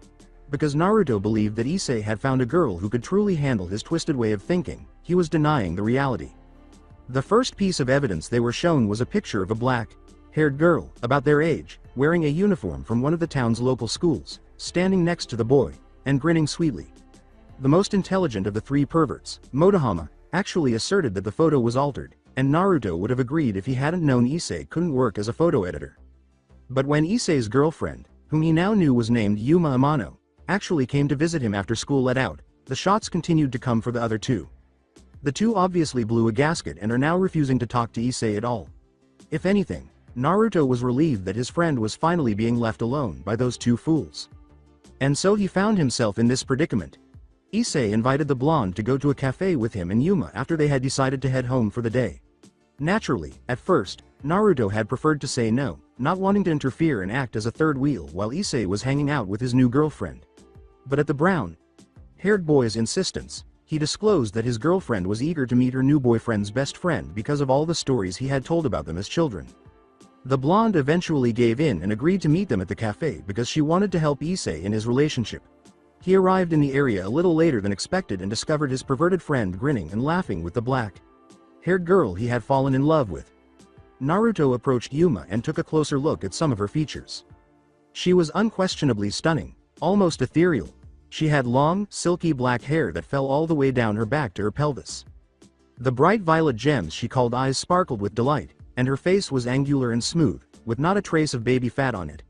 Because Naruto believed that Issei had found a girl who could truly handle his twisted way of thinking, he was denying the reality. The first piece of evidence they were shown was a picture of a black-haired girl, about their age, wearing a uniform from one of the town's local schools, standing next to the boy, and grinning sweetly. The most intelligent of the three perverts, Motohama, actually asserted that the photo was altered, and Naruto would have agreed if he hadn't known Issei couldn't work as a photo editor. But when Issei's girlfriend, whom he now knew was named Yuma Amano, actually came to visit him after school let out, the shots continued to come for the other two. The two obviously blew a gasket and are now refusing to talk to Issei at all. If anything, Naruto was relieved that his friend was finally being left alone by those two fools. And so he found himself in this predicament. Issei invited the blonde to go to a cafe with him and Yuma after they had decided to head home for the day. Naturally, at first, Naruto had preferred to say no, not wanting to interfere and act as a third wheel while Issei was hanging out with his new girlfriend. But at the brown-haired boy's insistence, he disclosed that his girlfriend was eager to meet her new boyfriend's best friend because of all the stories he had told about them as children. The blonde eventually gave in and agreed to meet them at the cafe because she wanted to help Issei in his relationship. He arrived in the area a little later than expected and discovered his perverted friend grinning and laughing with the black-haired girl he had fallen in love with. Naruto approached Yuma and took a closer look at some of her features. She was unquestionably stunning, almost ethereal. She had long, silky black hair that fell all the way down her back to her pelvis. The bright violet gems she called eyes sparkled with delight, and her face was angular and smooth, with not a trace of baby fat on it.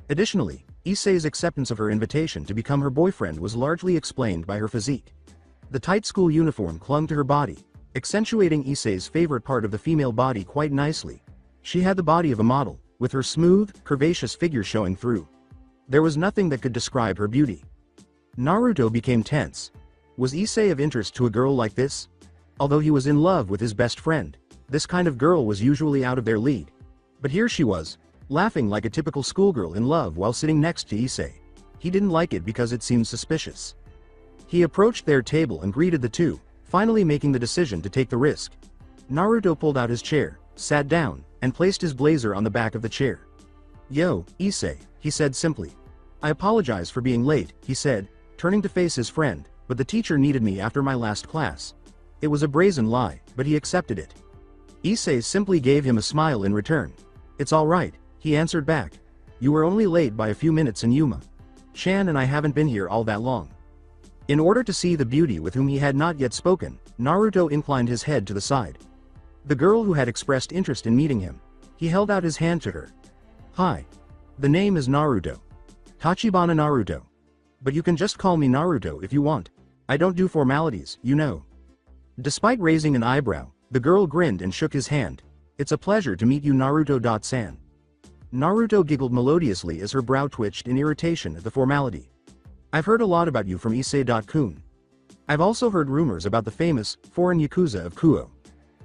Additionally, Issei's acceptance of her invitation to become her boyfriend was largely explained by her physique. The tight school uniform clung to her body, accentuating Issei's favorite part of the female body quite nicely. She had the body of a model, with her smooth, curvaceous figure showing through. There was nothing that could describe her beauty. Naruto became tense. Was Issei of interest to a girl like this? Although he was in love with his best friend, this kind of girl was usually out of their league. But here she was, laughing like a typical schoolgirl in love while sitting next to Issei. He didn't like it because it seemed suspicious. He approached their table and greeted the two, finally making the decision to take the risk. Naruto pulled out his chair, sat down, and placed his blazer on the back of the chair. "Yo, Issei," he said simply. "I apologize for being late," he said, turning to face his friend, "but the teacher needed me after my last class." It was a brazen lie, but he accepted it. Issei simply gave him a smile in return. "It's all right," he answered back. "You were only late by a few minutes and Yuma-chan and I haven't been here all that long." In order to see the beauty with whom he had not yet spoken, Naruto inclined his head to the side. The girl who had expressed interest in meeting him. He held out his hand to her. "Hi. The name is Naruto. Tachibana Naruto. But you can just call me Naruto if you want. I don't do formalities, you know." Despite raising an eyebrow, the girl grinned and shook his hand. "It's a pleasure to meet you, Naruto-san." Naruto giggled melodiously as her brow twitched in irritation at the formality. "I've heard a lot about you from Issei-kun. I've also heard rumors about the famous, foreign Yakuza of Kuo."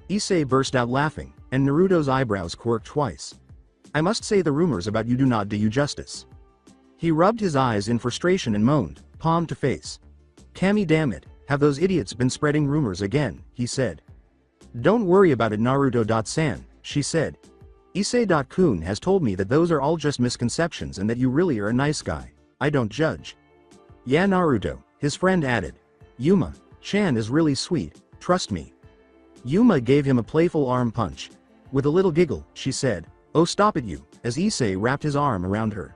Issei burst out laughing, and Naruto's eyebrows quirked twice. "I must say the rumors about you do not do you justice." He rubbed his eyes in frustration and moaned, palm to face. "Kami, damn it, have those idiots been spreading rumors again," he said. "Don't worry about it, Naruto-san," she said. "Issei-kun has told me that those are all just misconceptions and that you really are a nice guy. I don't judge." "Yeah, Naruto," his friend added. "Yuma-chan is really sweet, trust me." Yuma gave him a playful arm punch. With a little giggle, she said, "Oh, stop it, you," as Issei wrapped his arm around her.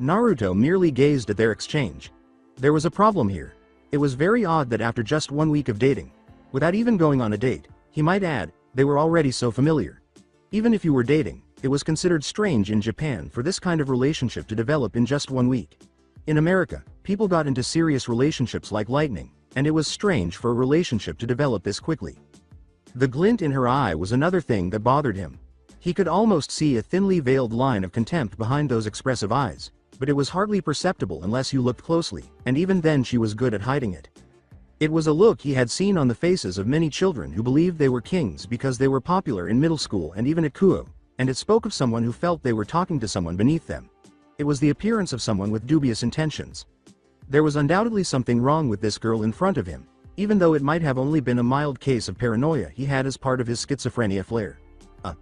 Naruto merely gazed at their exchange. There was a problem here. It was very odd that after just 1 week of dating, without even going on a date, he might add, they were already so familiar. Even if you were dating, it was considered strange in Japan for this kind of relationship to develop in just 1 week. In America, people got into serious relationships like lightning, and it was strange for a relationship to develop this quickly. The glint in her eye was another thing that bothered him. He could almost see a thinly veiled line of contempt behind those expressive eyes, but it was hardly perceptible unless you looked closely, and even then she was good at hiding it. It was a look he had seen on the faces of many children who believed they were kings because they were popular in middle school and even at Kuo, and it spoke of someone who felt they were talking to someone beneath them. It was the appearance of someone with dubious intentions. There was undoubtedly something wrong with this girl in front of him, even though it might have only been a mild case of paranoia he had as part of his schizophrenia flare. Up.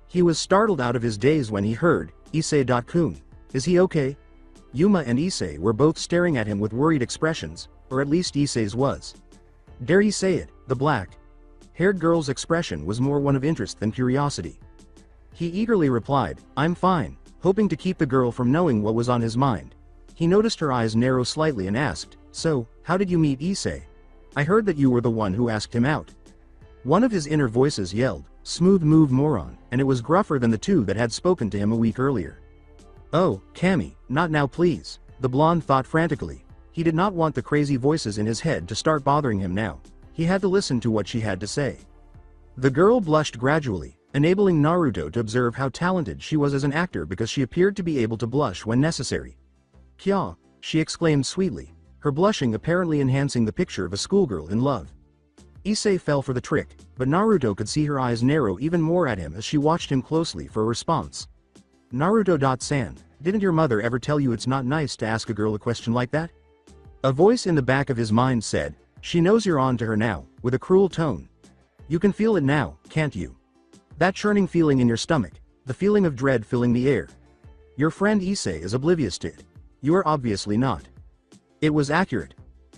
He was startled out of his daze when he heard, "Issei-kun. Is he okay?" Yuma and Issei were both staring at him with worried expressions, or at least Issei's was. Dare he say it, the black-haired girl's expression was more one of interest than curiosity. He eagerly replied, "I'm fine," hoping to keep the girl from knowing what was on his mind. He noticed her eyes narrow slightly and asked, "So, how did you meet Issei? I heard that you were the one who asked him out." One of his inner voices yelled, "Smooth move, moron," and it was gruffer than the two that had spoken to him a week earlier. "Oh, Kami, not now please," the blonde thought frantically. He did not want the crazy voices in his head to start bothering him now. He had to listen to what she had to say. The girl blushed gradually, enabling Naruto to observe how talented she was as an actor because she appeared to be able to blush when necessary. "Kya," she exclaimed sweetly, her blushing apparently enhancing the picture of a schoolgirl in love. Issei fell for the trick, but Naruto could see her eyes narrow even more at him as she watched him closely for a response. "Naruto-san, didn't your mother ever tell you it's not nice to ask a girl a question like that?" A voice in the back of his mind said, "She knows you're on to her now," with a cruel tone. "You can feel it now, can't you? That churning feeling in your stomach, the feeling of dread filling the air. Your friend Issei is oblivious to it. You are obviously not." It was accurate.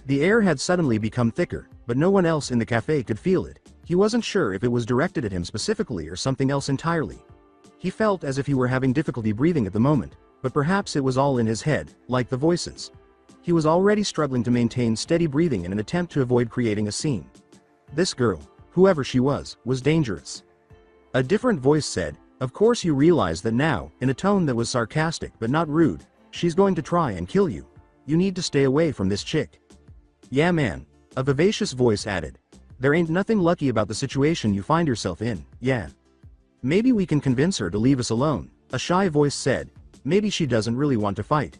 The air had suddenly become thicker, but no one else in the cafe could feel it. He wasn't sure if it was directed at him specifically or something else entirely. He felt as if he were having difficulty breathing at the moment, but perhaps it was all in his head, like the voices. He was already struggling to maintain steady breathing in an attempt to avoid creating a scene. This girl, whoever she was dangerous. A different voice said, "Of course you realize that now," in a tone that was sarcastic but not rude. "She's going to try and kill you. You need to stay away from this chick." "Yeah man," a vivacious voice added. "There ain't nothing lucky about the situation you find yourself in, yeah. Maybe we can convince her to leave us alone," a shy voice said. "Maybe she doesn't really want to fight."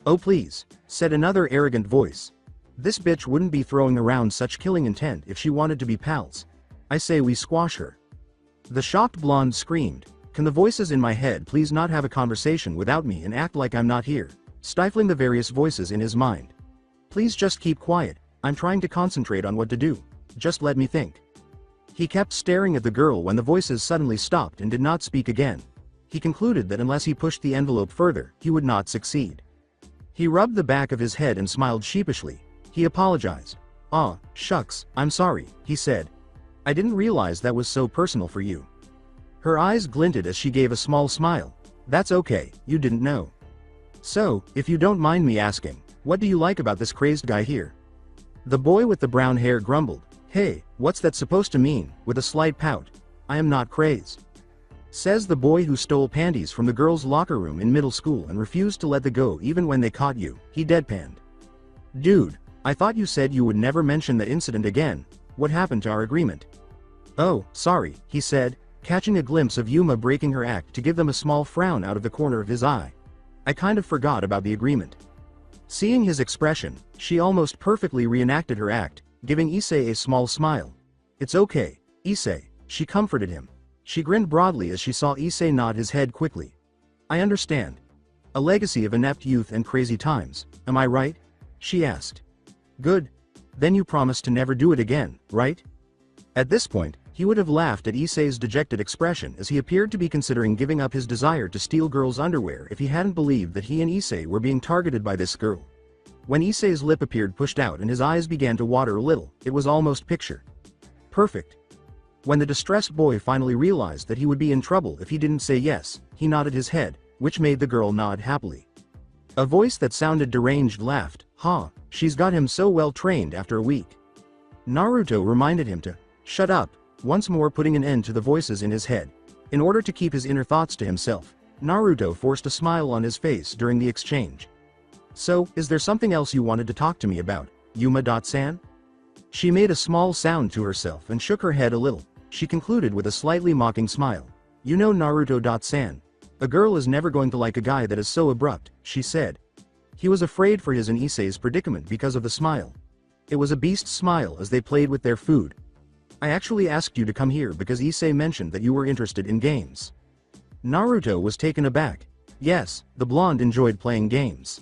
"Oh please," said another arrogant voice. "This bitch wouldn't be throwing around such killing intent if she wanted to be pals. I say we squash her." The shocked blonde screamed, "Can the voices in my head please not have a conversation without me and act like I'm not here?" Stifling the various voices in his mind. "Please just keep quiet, I'm trying to concentrate on what to do. Just let me think." He kept staring at the girl when the voices suddenly stopped and did not speak again. He concluded that unless he pushed the envelope further, he would not succeed. He rubbed the back of his head and smiled sheepishly. He apologized. "Aw, shucks, I'm sorry," he said. "I didn't realize that was so personal for you." Her eyes glinted as she gave a small smile. "That's okay, you didn't know. So, if you don't mind me asking, what do you like about this crazed guy here?" The boy with the brown hair grumbled, "Hey, what's that supposed to mean?" with a slight pout. "I am not crazed. Says the boy who stole panties from the girls' locker room in middle school and refused to let them go even when they caught you," he deadpanned. "Dude, I thought you said you would never mention that incident again. What happened to our agreement?" "Oh, sorry," he said, catching a glimpse of Yuma breaking her act to give them a small frown out of the corner of his eye. "I kind of forgot about the agreement." Seeing his expression, she almost perfectly reenacted her act, giving Issei a small smile. "It's okay, Issei," she comforted him. She grinned broadly as she saw Issei nod his head quickly. "I understand. A legacy of inept youth and crazy times, am I right?" she asked. "Good. Then you promise to never do it again, right?" At this point, he would have laughed at Issei's dejected expression as he appeared to be considering giving up his desire to steal girls' underwear if he hadn't believed that he and Issei were being targeted by this girl. When Issei's lip appeared pushed out and his eyes began to water a little, it was almost picture perfect. When the distressed boy finally realized that he would be in trouble if he didn't say yes, he nodded his head, which made the girl nod happily. A voice that sounded deranged laughed, "Ha, she's got him so well trained after a week." Naruto reminded him to shut up, once more putting an end to the voices in his head. In order to keep his inner thoughts to himself, Naruto forced a smile on his face during the exchange. "So, is there something else you wanted to talk to me about, Yuma-san?" She made a small sound to herself and shook her head a little. She concluded with a slightly mocking smile. "You know Naruto-san. A girl is never going to like a guy that is so abrupt," she said. He was afraid for his and Issei's predicament because of the smile. It was a beast smile as they played with their food. "I actually asked you to come here because Issei mentioned that you were interested in games." Naruto was taken aback. Yes, the blonde enjoyed playing games.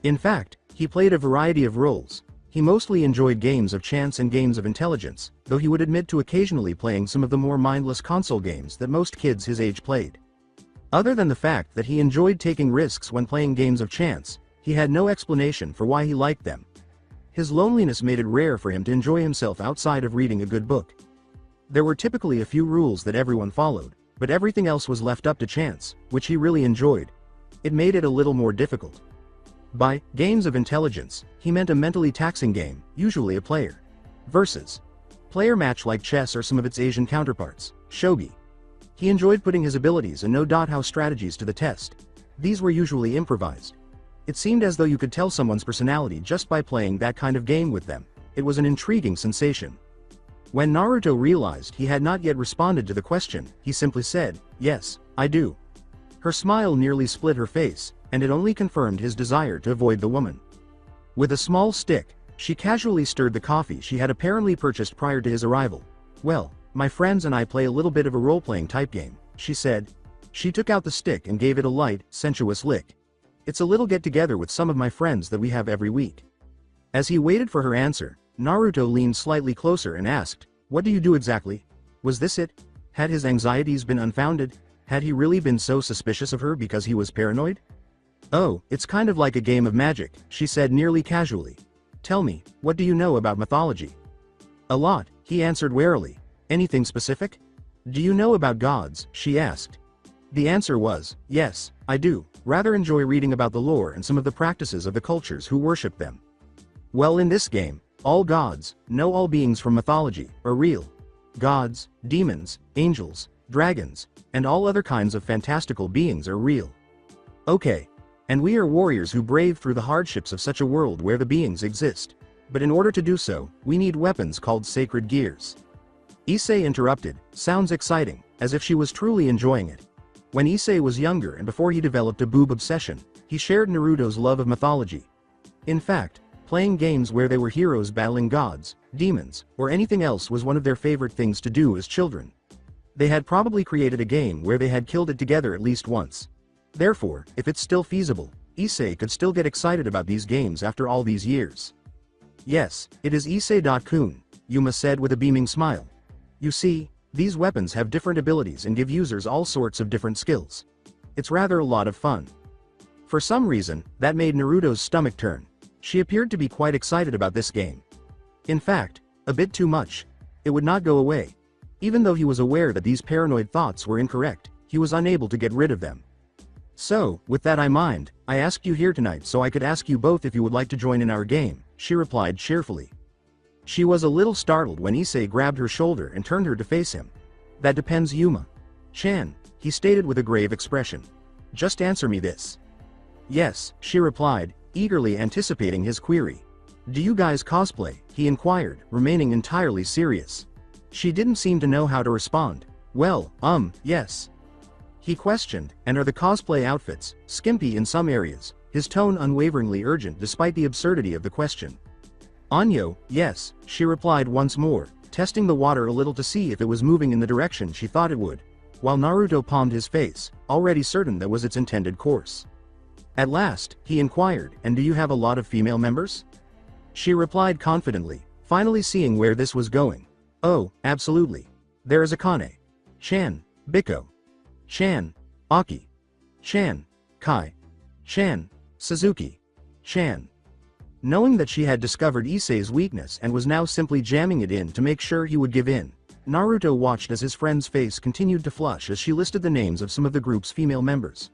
In fact, he played a variety of roles. He mostly enjoyed games of chance and games of intelligence, though he would admit to occasionally playing some of the more mindless console games that most kids his age played. Other than the fact that he enjoyed taking risks when playing games of chance, he had no explanation for why he liked them. His loneliness made it rare for him to enjoy himself outside of reading a good book. There were typically a few rules that everyone followed, but everything else was left up to chance, which he really enjoyed. It made it a little more difficult. By games of intelligence, he meant a mentally taxing game, usually a player versus player match like chess or some of its Asian counterparts, shogi. He enjoyed putting his abilities and no-how strategies to the test. These were usually improvised. It seemed as though you could tell someone's personality just by playing that kind of game with them. It was an intriguing sensation. When Naruto realized he had not yet responded to the question, he simply said, "Yes, I do." Her smile nearly split her face, and it only confirmed his desire to avoid the woman. With a small stick, she casually stirred the coffee she had apparently purchased prior to his arrival. "Well, my friends and I play a little bit of a role-playing type game," she said. She took out the stick and gave it a light, sensuous lick. "It's a little get-together with some of my friends that we have every week." As he waited for her answer, Naruto leaned slightly closer and asked, "What do you do exactly?" Was this it? Had his anxieties been unfounded? Had he really been so suspicious of her because he was paranoid? Oh, it's kind of like a game of magic, she said nearly casually. Tell me, what do you know about mythology? A lot, he answered warily. Anything specific? Do you know about gods, she asked. The answer was, yes, I do, rather enjoy reading about the lore and some of the practices of the cultures who worship them. Well, in this game, all gods, no all beings from mythology, are real. Gods, demons, angels, dragons, and all other kinds of fantastical beings are real. Okay. And we are warriors who brave through the hardships of such a world where the beings exist. But in order to do so, we need weapons called sacred gears. Issei interrupted, sounds exciting, as if she was truly enjoying it. When Issei was younger and before he developed a boob obsession, he shared Naruto's love of mythology. In fact, playing games where they were heroes battling gods, demons, or anything else was one of their favorite things to do as children. They had probably created a game where they had killed it together at least once. Therefore, if it's still feasible, Issei could still get excited about these games after all these years. Yes, it is Issei.kun, Yuma said with a beaming smile. You see, these weapons have different abilities and give users all sorts of different skills. It's rather a lot of fun. For some reason, that made Naruto's stomach turn. She appeared to be quite excited about this game. In fact, a bit too much. It would not go away. Even though he was aware that these paranoid thoughts were incorrect, he was unable to get rid of them. So, with that in mind, I asked you here tonight so I could ask you both if you would like to join in our game, she replied cheerfully. She was a little startled when Issei grabbed her shoulder and turned her to face him. That depends, Yuma-chan, he stated with a grave expression. Just answer me this. Yes, she replied, eagerly anticipating his query. Do you guys cosplay? He inquired, remaining entirely serious. She didn't seem to know how to respond. Well, yes. He questioned, and are the cosplay outfits skimpy in some areas, his tone unwaveringly urgent despite the absurdity of the question. Anyo, yes, she replied once more, testing the water a little to see if it was moving in the direction she thought it would, while Naruto palmed his face, already certain that was its intended course. At last, he inquired, and do you have a lot of female members? She replied confidently, finally seeing where this was going. Oh, absolutely. There is Akane. Chan, Biko. Chan, Aki. Chan, Kai. Chan, Suzuki. Chan. Knowing that she had discovered Issei's weakness and was now simply jamming it in to make sure he would give in, Naruto watched as his friend's face continued to flush as she listed the names of some of the group's female members.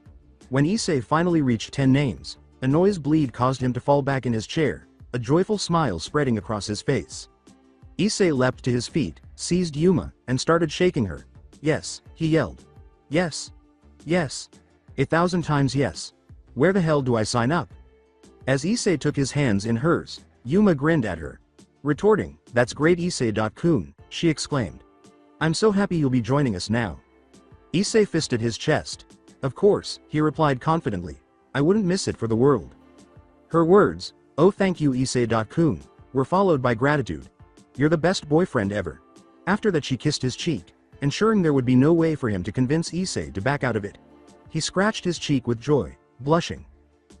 When Issei finally reached 10 names, a noise bleed caused him to fall back in his chair, a joyful smile spreading across his face. Issei leapt to his feet, seized Yuma, and started shaking her. Yes, he yelled. Yes. Yes. 1,000 times yes. Where the hell do I sign up? As Issei took his hands in hers, Yuma grinned at her. Retorting, that's great Issei.kun, she exclaimed. I'm so happy you'll be joining us now. Issei fisted his chest. Of course, he replied confidently. I wouldn't miss it for the world. Her words, oh thank you Issei.kun, were followed by gratitude. You're the best boyfriend ever. After that she kissed his cheek, ensuring there would be no way for him to convince Issei to back out of it. He scratched his cheek with joy, blushing.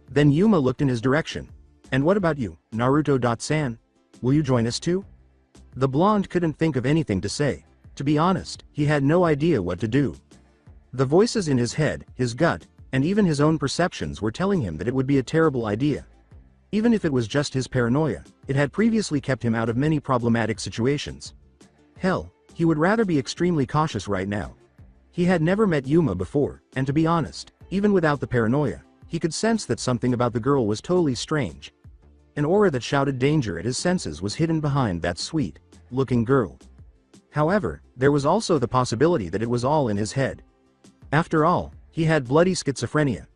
Then Yuma looked in his direction. And what about you, Naruto-san? Will you join us too? The blonde couldn't think of anything to say. To be honest, he had no idea what to do. The voices in his head, his gut, and even his own perceptions were telling him that it would be a terrible idea. Even if it was just his paranoia, it had previously kept him out of many problematic situations. Hell, he would rather be extremely cautious right now. He had never met Yuma before, and to be honest, even without the paranoia, he could sense that something about the girl was totally strange. An aura that shouted danger at his senses was hidden behind that sweet-looking girl. However, there was also the possibility that it was all in his head. After all, he had bloody schizophrenia.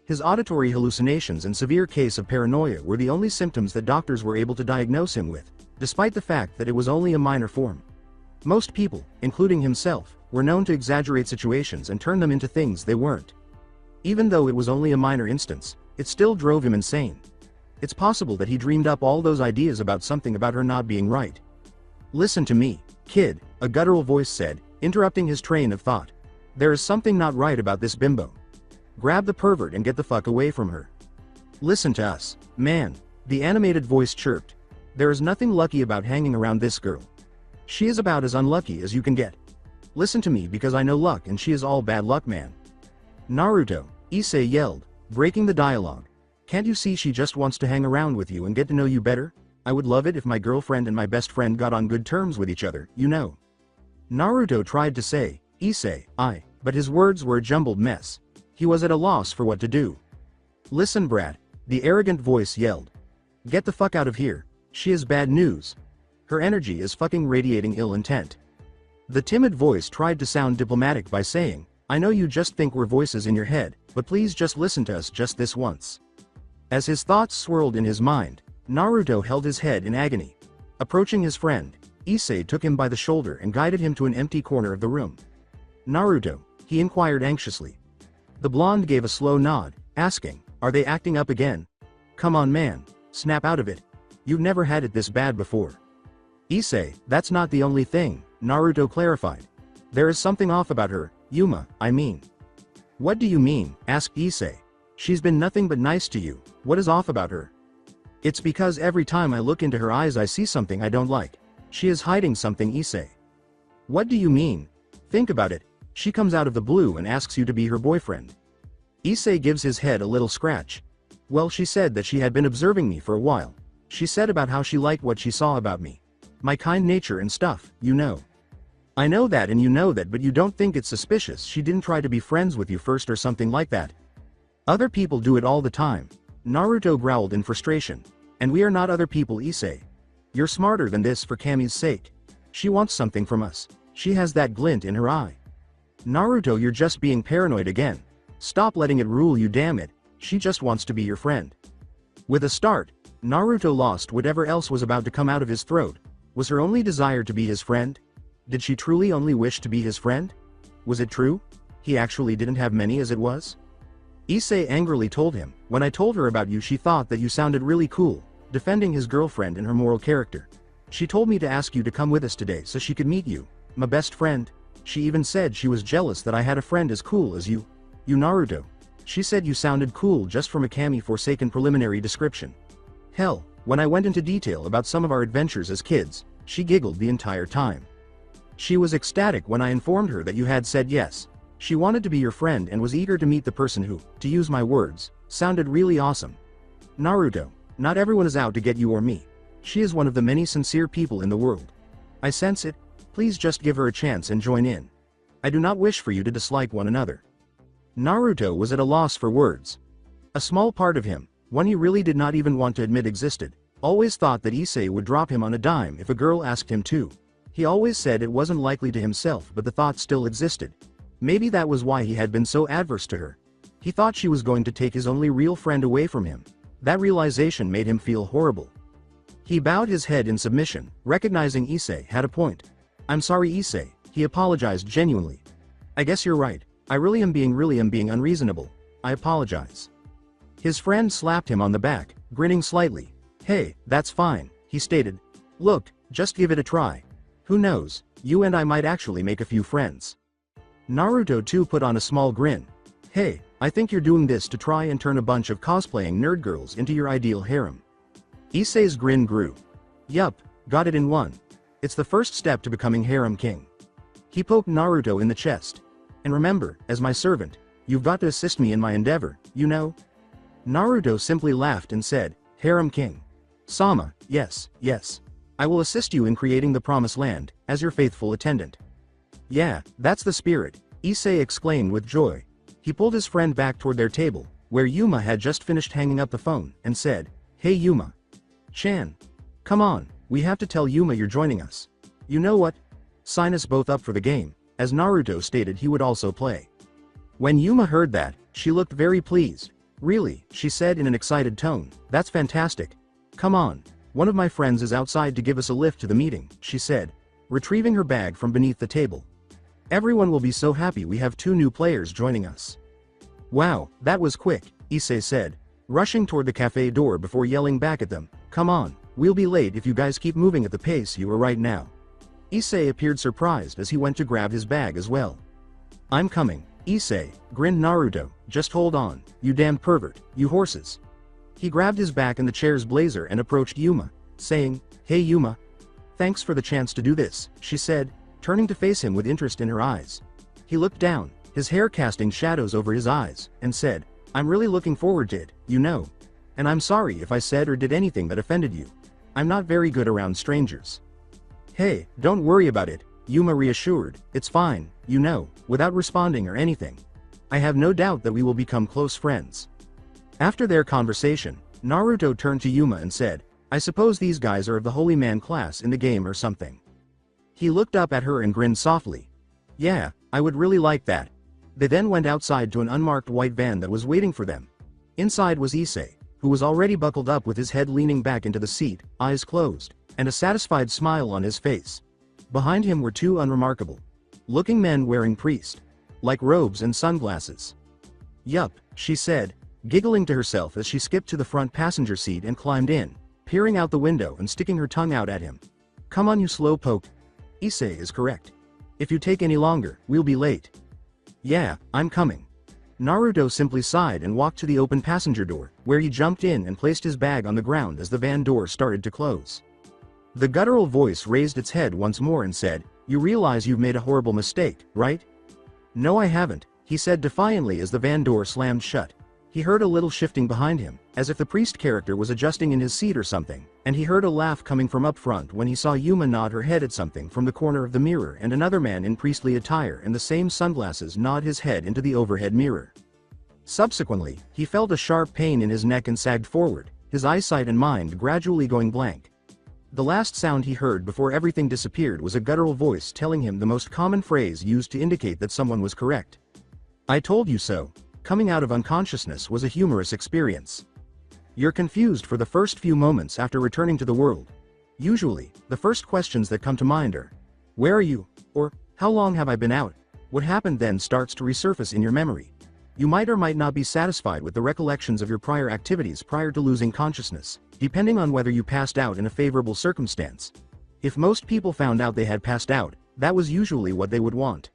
His auditory hallucinations and severe case of paranoia were the only symptoms that doctors were able to diagnose him with, despite the fact that it was only a minor form. Most people, including himself, were known to exaggerate situations and turn them into things they weren't. Even though it was only a minor instance, it still drove him insane. It's possible that he dreamed up all those ideas about something about her not being right. Listen to me, kid, a guttural voice said, interrupting his train of thought. There is something not right about this bimbo. Grab the pervert and get the fuck away from her. Listen to us, man, the animated voice chirped. There is nothing lucky about hanging around this girl. She is about as unlucky as you can get. Listen to me because I know luck and she is all bad luck, man. Naruto, Issei yelled, breaking the dialogue. Can't you see she just wants to hang around with you and get to know you better? I would love it if my girlfriend and my best friend got on good terms with each other, you know. Naruto tried to say, Issei, but his words were a jumbled mess. He was at a loss for what to do. Listen, brat, the arrogant voice yelled. Get the fuck out of here. She is bad news. Her energy is fucking radiating ill intent. The timid voice tried to sound diplomatic by saying, I know you just think we're voices in your head, but please just listen to us just this once. As his thoughts swirled in his mind, Naruto held his head in agony. Approaching his friend, Issei took him by the shoulder and guided him to an empty corner of the room. Naruto, he inquired anxiously. The blonde gave a slow nod, asking, are they acting up again? Come on man, snap out of it. You've never had it this bad before. Issei, that's not the only thing, Naruto clarified. There is something off about her, Yuma, I mean. What do you mean? Asked Issei. She's been nothing but nice to you, what is off about her? It's because every time I look into her eyes I see something I don't like. She is hiding something, Issei. What do you mean? Think about it, she comes out of the blue and asks you to be her boyfriend. Issei gives his head a little scratch. Well, she said that she had been observing me for a while. She said about how she liked what she saw about me. My kind nature and stuff, you know. I know that and you know that, but you don't think it's suspicious she didn't try to be friends with you first or something like that? Other people do it all the time. Naruto growled in frustration. And we are not other people, Issei. You're smarter than this for Kami's sake. She wants something from us. She has that glint in her eye. Naruto, you're just being paranoid again. Stop letting it rule you, damn it. She just wants to be your friend. With a start, Naruto lost whatever else was about to come out of his throat. Was her only desire to be his friend? Did she truly only wish to be his friend? Was it true? He actually didn't have many as it was? Issei angrily told him, when I told her about you she thought that you sounded really cool, defending his girlfriend and her moral character. She told me to ask you to come with us today so she could meet you, my best friend. She even said she was jealous that I had a friend as cool as you. You Naruto. She said you sounded cool just from a Kami-forsaken preliminary description. Hell, when I went into detail about some of our adventures as kids, she giggled the entire time. She was ecstatic when I informed her that you had said yes. She wanted to be your friend and was eager to meet the person who, to use my words, sounded really awesome. Naruto, not everyone is out to get you or me. She is one of the many sincere people in the world. I sense it, please just give her a chance and join in. I do not wish for you to dislike one another. Naruto was at a loss for words. A small part of him, one he really did not even want to admit existed, always thought that Issei would drop him on a dime if a girl asked him to. He always said it wasn't likely to himself, but the thought still existed. Maybe that was why he had been so adverse to her. He thought she was going to take his only real friend away from him. That realization made him feel horrible. He bowed his head in submission, recognizing Issei had a point. I'm sorry Issei, he apologized genuinely. I guess you're right, I really am being unreasonable. I apologize. His friend slapped him on the back, grinning slightly. Hey, that's fine, he stated. Look, just give it a try. Who knows, you and I might actually make a few friends. Naruto too put on a small grin. Hey, I think you're doing this to try and turn a bunch of cosplaying nerd girls into your ideal harem. Issei's grin grew. Yup, got it in one. It's the first step to becoming harem king. He poked Naruto in the chest. And remember, as my servant, you've got to assist me in my endeavor, you know? Naruto simply laughed and said, Harem king. Sama, yes. I will assist you in creating the promised land, as your faithful attendant. Yeah, that's the spirit, Issei exclaimed with joy. He pulled his friend back toward their table, where Yuma had just finished hanging up the phone, and said, Hey Yuma. Chan. Come on, we have to tell Yuma you're joining us. You know what? Sign us both up for the game, as Naruto stated he would also play. When Yuma heard that, she looked very pleased. Really, she said in an excited tone, that's fantastic. Come on, one of my friends is outside to give us a lift to the meeting, she said, retrieving her bag from beneath the table. Everyone will be so happy we have 2 new players joining us. Wow, that was quick, Issei said, rushing toward the cafe door before yelling back at them, come on, we'll be late if you guys keep moving at the pace you are right now. Issei appeared surprised as he went to grab his bag as well. I'm coming, Issei, grinned Naruto, just hold on, you damned pervert, you horses. He grabbed his back in the chair's blazer and approached Yuma, saying, Hey Yuma. Thanks for the chance to do this, she said, turning to face him with interest in her eyes. He looked down, his hair casting shadows over his eyes, and said, I'm really looking forward to it, you know. And I'm sorry if I said or did anything that offended you. I'm not very good around strangers. Hey, don't worry about it, Yuma reassured, it's fine, you know, without responding or anything. I have no doubt that we will become close friends. After their conversation, Naruto turned to Yuma and said, I suppose these guys are of the Holy Man class in the game or something. He looked up at her and grinned softly. Yeah, I would really like that. They then went outside to an unmarked white van that was waiting for them. Inside was Issei, who was already buckled up with his head leaning back into the seat, eyes closed, and a satisfied smile on his face. Behind him were two unremarkable-looking men wearing priest-like robes and sunglasses. Yup, she said, giggling to herself as she skipped to the front passenger seat and climbed in, peering out the window and sticking her tongue out at him. Come on, you slowpoke. Issei is correct. If you take any longer, we'll be late. Yeah, I'm coming. Naruto simply sighed and walked to the open passenger door, where he jumped in and placed his bag on the ground as the van door started to close. The guttural voice raised its head once more and said, You realize you've made a horrible mistake, right? No, I haven't, he said defiantly as the van door slammed shut. He heard a little shifting behind him, as if the priest character was adjusting in his seat or something, and he heard a laugh coming from up front when he saw Yuma nod her head at something from the corner of the mirror and another man in priestly attire and the same sunglasses nod his head into the overhead mirror. Subsequently, he felt a sharp pain in his neck and sagged forward, his eyesight and mind gradually going blank. The last sound he heard before everything disappeared was a guttural voice telling him the most common phrase used to indicate that someone was correct. I told you so. Coming out of unconsciousness was a humorous experience. You're confused for the first few moments after returning to the world. Usually, the first questions that come to mind are, where are you? Or, how long have I been out? What happened then starts to resurface in your memory. You might or might not be satisfied with the recollections of your prior activities prior to losing consciousness, depending on whether you passed out in a favorable circumstance. If most people found out they had passed out, that was usually what they would want.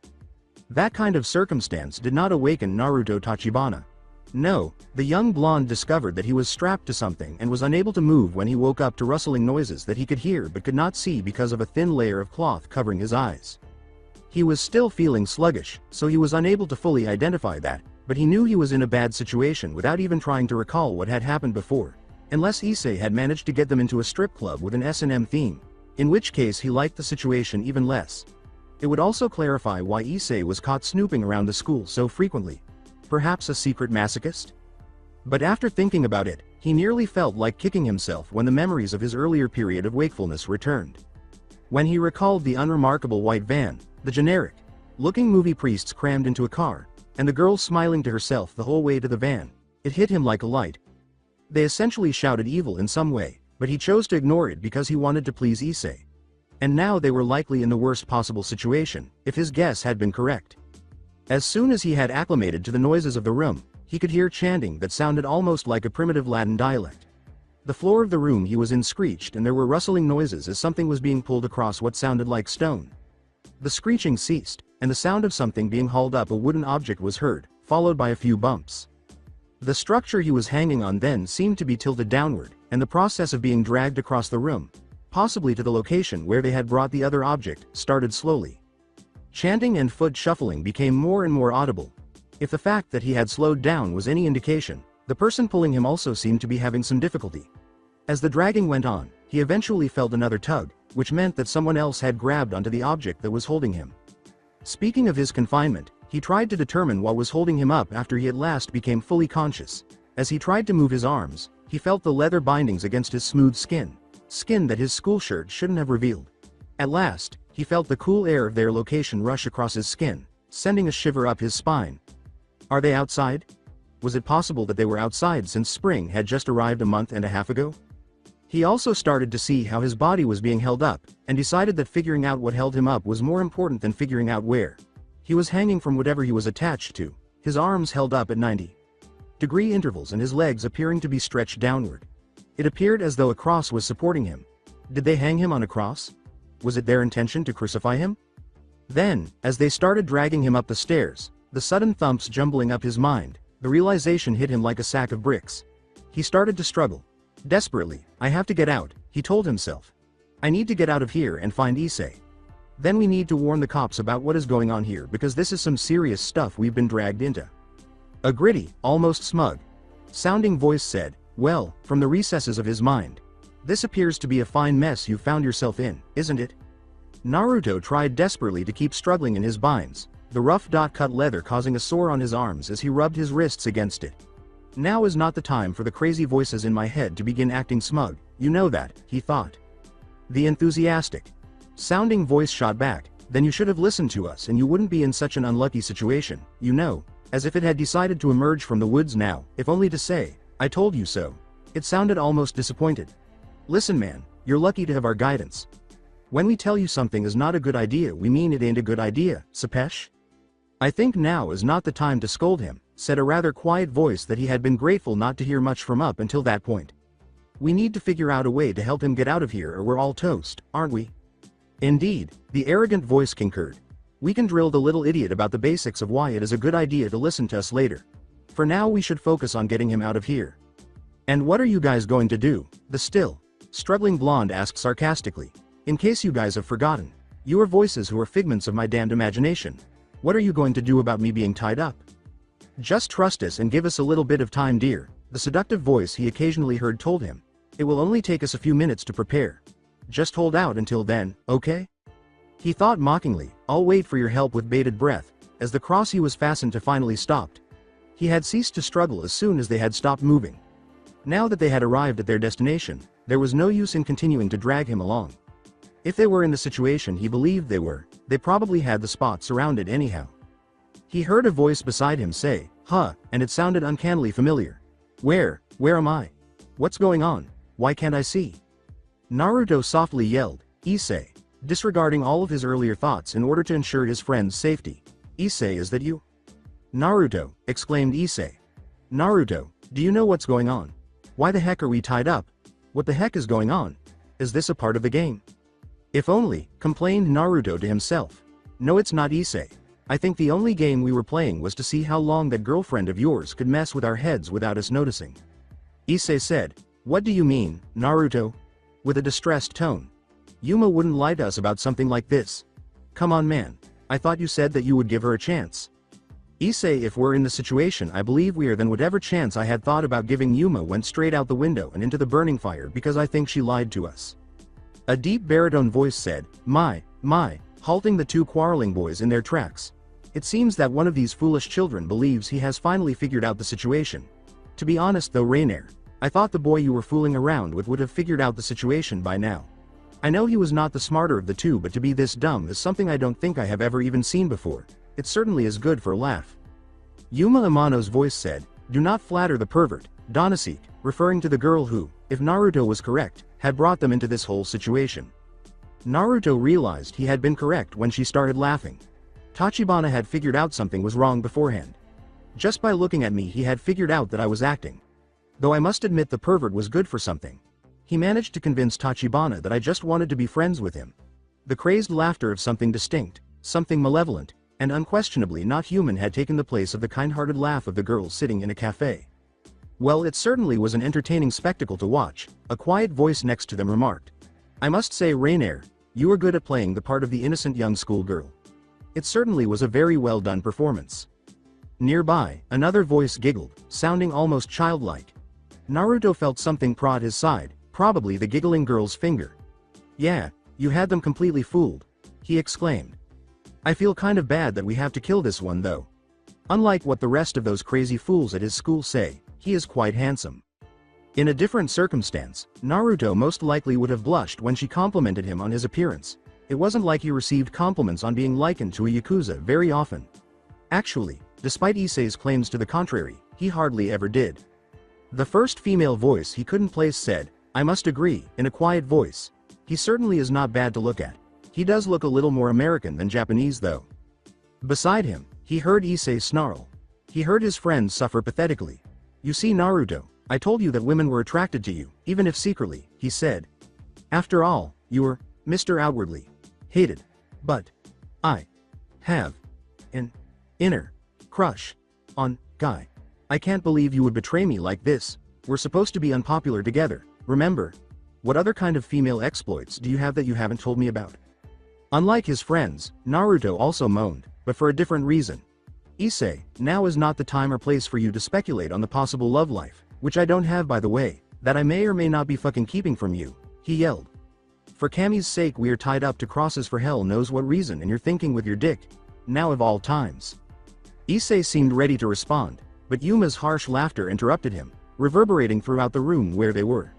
That kind of circumstance did not awaken Naruto Tachibana. No, the young blonde discovered that he was strapped to something and was unable to move when he woke up to rustling noises that he could hear but could not see because of a thin layer of cloth covering his eyes. He was still feeling sluggish, so he was unable to fully identify that, but he knew he was in a bad situation without even trying to recall what had happened before, unless Issei had managed to get them into a strip club with an S&M theme, in which case he liked the situation even less. It would also clarify why Issei was caught snooping around the school so frequently. Perhaps a secret masochist? But after thinking about it, he nearly felt like kicking himself when the memories of his earlier period of wakefulness returned. When he recalled the unremarkable white van, the generic-looking movie priests crammed into a car, and the girl smiling to herself the whole way to the van, it hit him like a light. They essentially shouted evil in some way, but he chose to ignore it because he wanted to please Issei. And now they were likely in the worst possible situation, if his guess had been correct. As soon as he had acclimated to the noises of the room, he could hear chanting that sounded almost like a primitive Latin dialect. The floor of the room he was in screeched and there were rustling noises as something was being pulled across what sounded like stone. The screeching ceased, and the sound of something being hauled up a wooden object was heard, followed by a few bumps. The structure he was hanging on then seemed to be tilted downward, and the process of being dragged across the room, possibly to the location where they had brought the other object, started slowly. Chanting and foot shuffling became more and more audible. If the fact that he had slowed down was any indication, the person pulling him also seemed to be having some difficulty. As the dragging went on, he eventually felt another tug, which meant that someone else had grabbed onto the object that was holding him. Speaking of his confinement, he tried to determine what was holding him up after he at last became fully conscious. As he tried to move his arms, he felt the leather bindings against his smooth skin that his school shirt shouldn't have revealed. At last, he felt the cool air of their location rush across his skin, sending a shiver up his spine. Are they outside? Was it possible that they were outside since spring had just arrived a month and a half ago? He also started to see how his body was being held up, and decided that figuring out what held him up was more important than figuring out where. He was hanging from whatever he was attached to, his arms held up at 90-degree intervals and his legs appearing to be stretched downward. It appeared as though a cross was supporting him. Did they hang him on a cross? Was it their intention to crucify him? Then, as they started dragging him up the stairs, the sudden thumps jumbling up his mind, the realization hit him like a sack of bricks. He started to struggle. Desperately, I have to get out, he told himself. I need to get out of here and find Issei. Then we need to warn the cops about what is going on here because this is some serious stuff we've been dragged into. A gritty, almost smug sounding voice said, "Well, from the recesses of his mind. This appears to be a fine mess you found yourself in, isn't it?" Naruto tried desperately to keep struggling in his binds, the rough cut leather causing a sore on his arms as he rubbed his wrists against it. Now is not the time for the crazy voices in my head to begin acting smug, you know that, he thought. The enthusiastic sounding voice shot back, "Then you should have listened to us and you wouldn't be in such an unlucky situation, you know," as if it had decided to emerge from the woods now, if only to say, "I told you so." It sounded almost disappointed. "Listen man, you're lucky to have our guidance. When we tell you something is not a good idea we mean it ain't a good idea, Sepesh." "I think now is not the time to scold him," said a rather quiet voice that he had been grateful not to hear much from up until that point. "We need to figure out a way to help him get out of here or we're all toast, aren't we?" "Indeed," the arrogant voice concurred. "We can drill the little idiot about the basics of why it is a good idea to listen to us later. For now we should focus on getting him out of here." "And what are you guys going to do?" the still struggling blonde asked sarcastically. "In case you guys have forgotten, you are voices who are figments of my damned imagination. What are you going to do about me being tied up?" "Just trust us and give us a little bit of time dear," the seductive voice he occasionally heard told him. "It will only take us a few minutes to prepare. Just hold out until then, okay?" He thought mockingly, "I'll wait for your help," with bated breath, as the cross he was fastened to finally stopped. He had ceased to struggle as soon as they had stopped moving. Now that they had arrived at their destination, there was no use in continuing to drag him along. If they were in the situation he believed they were, they probably had the spot surrounded anyhow. He heard a voice beside him say, "Huh," and it sounded uncannily familiar. Where am I? What's going on? Why can't I see?" Naruto softly yelled, "Issei," disregarding all of his earlier thoughts in order to ensure his friend's safety. "Issei, is that you?" "Naruto," exclaimed Issei. "Naruto, do you know what's going on? Why the heck are we tied up? What the heck is going on? Is this a part of the game?" "If only," complained Naruto to himself. "No, it's not, Issei. I think the only game we were playing was to see how long that girlfriend of yours could mess with our heads without us noticing." Issei said, "What do you mean, Naruto?" with a distressed tone. "Yuma wouldn't lie to us about something like this. Come on man, I thought you said that you would give her a chance." "Issei, if we're in the situation I believe we are, then whatever chance I had thought about giving Yuma went straight out the window and into the burning fire because I think she lied to us." A deep baritone voice said, my, halting the two quarreling boys in their tracks. "It seems that one of these foolish children believes he has finally figured out the situation. To be honest though, Rainier, I thought the boy you were fooling around with would have figured out the situation by now. I know he was not the smarter of the two, but to be this dumb is something I don't think I have ever even seen before. It certainly is good for a laugh." Yuma Amano's voice said, "Do not flatter the pervert, Donasek," referring to the girl who, if Naruto was correct, had brought them into this whole situation. Naruto realized he had been correct when she started laughing. Tachibana had figured out something was wrong beforehand. Just by looking at me he had figured out that I was acting. Though I must admit the pervert was good for something. He managed to convince Tachibana that I just wanted to be friends with him. The crazed laughter of something distinct, something malevolent, and unquestionably not human had taken the place of the kind-hearted laugh of the girls sitting in a cafe. "Well, it certainly was an entertaining spectacle to watch," a quiet voice next to them remarked. "I must say, Rainier, you were good at playing the part of the innocent young schoolgirl. It certainly was a very well done performance." Nearby, another voice giggled, sounding almost childlike. Naruto felt something prod his side, probably the giggling girl's finger. "Yeah, you had them completely fooled," he exclaimed. "I feel kind of bad that we have to kill this one though. Unlike what the rest of those crazy fools at his school say, he is quite handsome." In a different circumstance, Naruto most likely would have blushed when she complimented him on his appearance. It wasn't like he received compliments on being likened to a yakuza very often. Actually, despite Issei's claims to the contrary, he hardly ever did. The first female voice he couldn't place said, "I must agree," in a quiet voice. "He certainly is not bad to look at. He does look a little more American than Japanese though." Beside him, he heard Issei snarl. He heard his friend suffer pathetically. "You see, Naruto, I told you that women were attracted to you, even if secretly," he said. "After all, you were Mr. Outwardly hated. But I have an inner crush on Guy. I can't believe you would betray me like this. We're supposed to be unpopular together, remember? What other kind of female exploits do you have that you haven't told me about?" Unlike his friends, Naruto also moaned, but for a different reason. Issei, now is not the time or place for you to speculate on the possible love life, which I don't have by the way, that I may or may not be fucking keeping from you, he yelled. For Cammy's sake we are tied up to crosses for hell knows what reason and you're thinking with your dick. Now of all times. Issei seemed ready to respond, but Yuma's harsh laughter interrupted him, reverberating throughout the room where they were.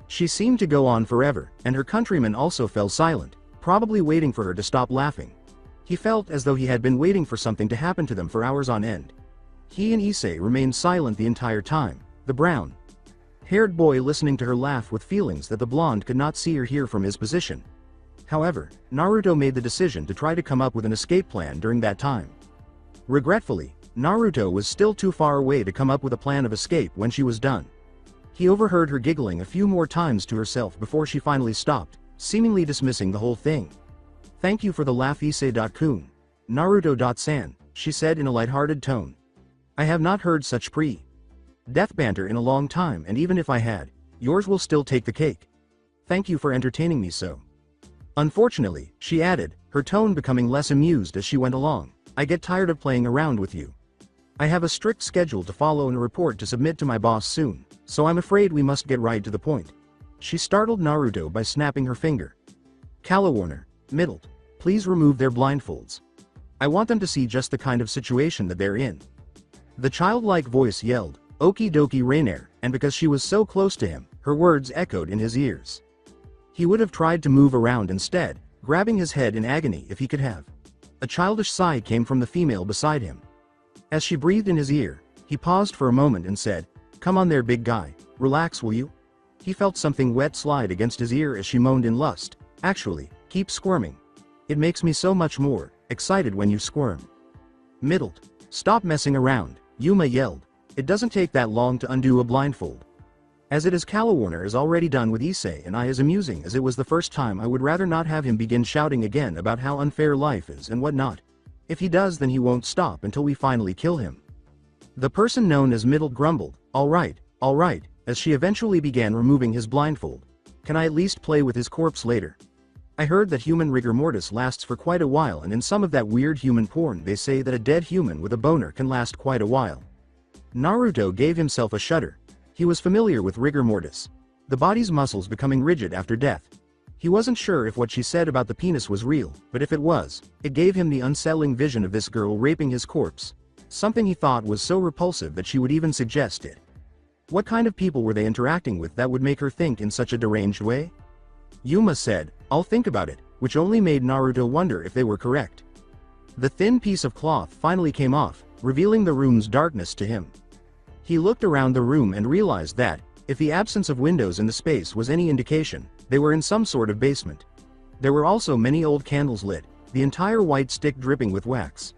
She seemed to go on forever, and her countrymen also fell silent, probably waiting for her to stop laughing. He felt as though he had been waiting for something to happen to them for hours on end. He and Issei remained silent the entire time, the brown-haired boy listening to her laugh with feelings that the blonde could not see or hear from his position. However, Naruto made the decision to try to come up with an escape plan during that time. Regretfully, Naruto was still too far away to come up with a plan of escape when she was done. He overheard her giggling a few more times to herself before she finally stopped, seemingly dismissing the whole thing. Thank you for the laugh Issei-kun. Naruto-san, she said in a lighthearted tone. I have not heard such pre-death banter in a long time and even if I had, yours will still take the cake. Thank you for entertaining me so. Unfortunately, she added, her tone becoming less amused as she went along, I get tired of playing around with you. I have a strict schedule to follow and a report to submit to my boss soon, so I'm afraid we must get right to the point. She startled Naruto by snapping her finger. Calawarner, Middled, please remove their blindfolds. I want them to see just the kind of situation that they're in. The childlike voice yelled, Okie dokie Rainier, and because she was so close to him, her words echoed in his ears. He would have tried to move around instead, grabbing his head in agony if he could have. A childish sigh came from the female beside him. As she breathed in his ear, he paused for a moment and said, Come on there big guy, relax will you? He felt something wet slide against his ear as she moaned in lust, actually, keep squirming. It makes me so much more excited when you squirm. Middled, stop messing around, Yuma yelled. It doesn't take that long to undo a blindfold. As it is Calawarner is already done with Issei and I as amusing as it was the first time I would rather not have him begin shouting again about how unfair life is and whatnot. If he does then he won't stop until we finally kill him. The person known as Middle grumbled, alright, as she eventually began removing his blindfold. Can I at least play with his corpse later? I heard that human rigor mortis lasts for quite a while and in some of that weird human porn they say that a dead human with a boner can last quite a while. Naruto gave himself a shudder. He was familiar with rigor mortis. The body's muscles becoming rigid after death. He wasn't sure if what she said about the penis was real, but if it was, it gave him the unsettling vision of this girl raping his corpse. Something he thought was so repulsive that she would even suggest it. What kind of people were they interacting with that would make her think in such a deranged way? Yuma said, I'll think about it, which only made Naruto wonder if they were correct. The thin piece of cloth finally came off, revealing the room's darkness to him. He looked around the room and realized that, if the absence of windows in the space was any indication, they were in some sort of basement. There were also many old candles lit, the entire white stick dripping with wax.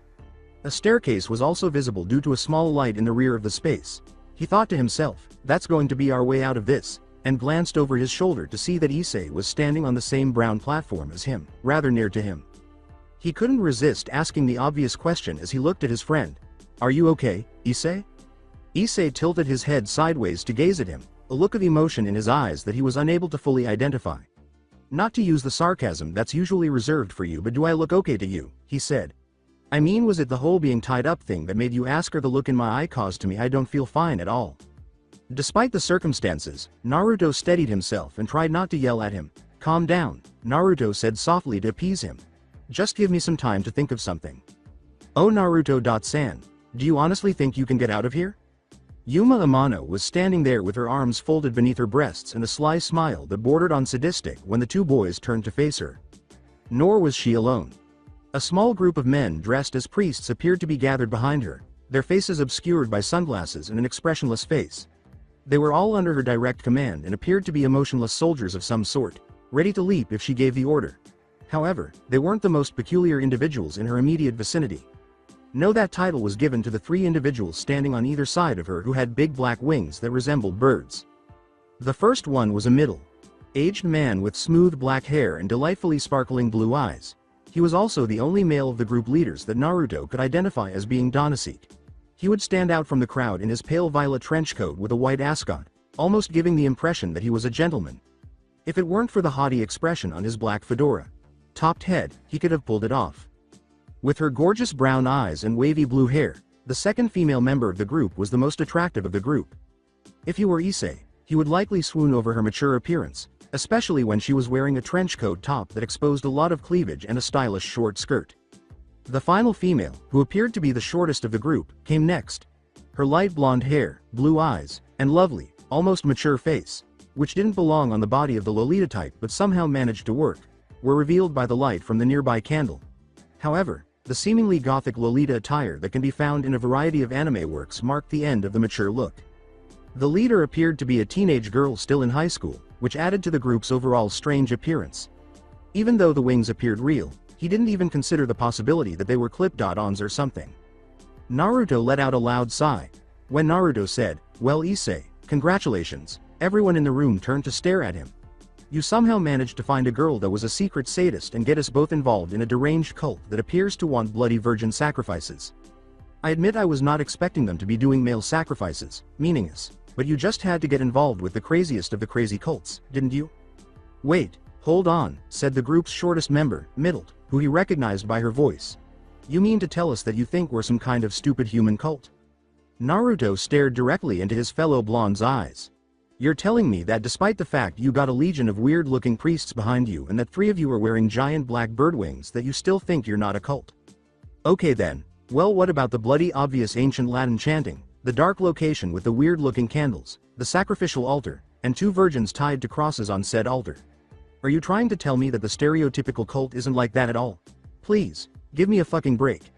A staircase was also visible due to a small light in the rear of the space. He thought to himself, that's going to be our way out of this, and glanced over his shoulder to see that Issei was standing on the same brown platform as him, rather near to him. He couldn't resist asking the obvious question as he looked at his friend. Are you okay, Issei? Issei tilted his head sideways to gaze at him, a look of emotion in his eyes that he was unable to fully identify. Not to use the sarcasm that's usually reserved for you, but do I look okay to you, he said. I mean, was it the whole being tied up thing that made you ask, or the look in my eye caused to me I don't feel fine at all? Despite the circumstances, Naruto steadied himself and tried not to yell at him. Calm down, Naruto said softly to appease him. Just give me some time to think of something. Oh Naruto-san, do you honestly think you can get out of here? Yuma Amano was standing there with her arms folded beneath her breasts and a sly smile that bordered on sadistic when the two boys turned to face her. Nor was she alone. A small group of men dressed as priests appeared to be gathered behind her, their faces obscured by sunglasses and an expressionless face. They were all under her direct command and appeared to be emotionless soldiers of some sort, ready to leap if she gave the order. However, they weren't the most peculiar individuals in her immediate vicinity. No, that title was given to the three individuals standing on either side of her who had big black wings that resembled birds. The first one was a middle-aged man with smooth black hair and delightfully sparkling blue eyes. He was also the only male of the group leaders that Naruto could identify as being Danaseek. He would stand out from the crowd in his pale violet trench coat with a white ascot, almost giving the impression that he was a gentleman. If it weren't for the haughty expression on his black fedora-topped head, he could have pulled it off. With her gorgeous brown eyes and wavy blue hair, the second female member of the group was the most attractive of the group. If you were Issei, you would likely swoon over her mature appearance, especially when she was wearing a trench coat top that exposed a lot of cleavage and a stylish short skirt. The final female, who appeared to be the shortest of the group, came next. Her light blonde hair, blue eyes, and lovely, almost mature face, which didn't belong on the body of the Lolita type but somehow managed to work, were revealed by the light from the nearby candle. However, the seemingly gothic Lolita attire that can be found in a variety of anime works marked the end of the mature look. The leader appeared to be a teenage girl still in high school, which added to the group's overall strange appearance. Even though the wings appeared real, he didn't even consider the possibility that they were clip-ons or something. Naruto let out a loud sigh. When Naruto said, "Well, Issei, congratulations," everyone in the room turned to stare at him. "You somehow managed to find a girl that was a secret sadist and get us both involved in a deranged cult that appears to want bloody virgin sacrifices. I admit I was not expecting them to be doing male sacrifices, meaningless, but you just had to get involved with the craziest of the crazy cults, didn't you?" "Wait, hold on," said the group's shortest member, Middled, who he recognized by her voice. "You mean to tell us that you think we're some kind of stupid human cult?" Naruto stared directly into his fellow blonde's eyes. "You're telling me that despite the fact you got a legion of weird-looking priests behind you and that 3 of you are wearing giant black bird wings that you still think you're not a cult? Okay then, well, what about the bloody obvious ancient Latin chanting, the dark location with the weird-looking candles, the sacrificial altar, and 2 virgins tied to crosses on said altar? Are you trying to tell me that the stereotypical cult isn't like that at all? Please, give me a fucking break."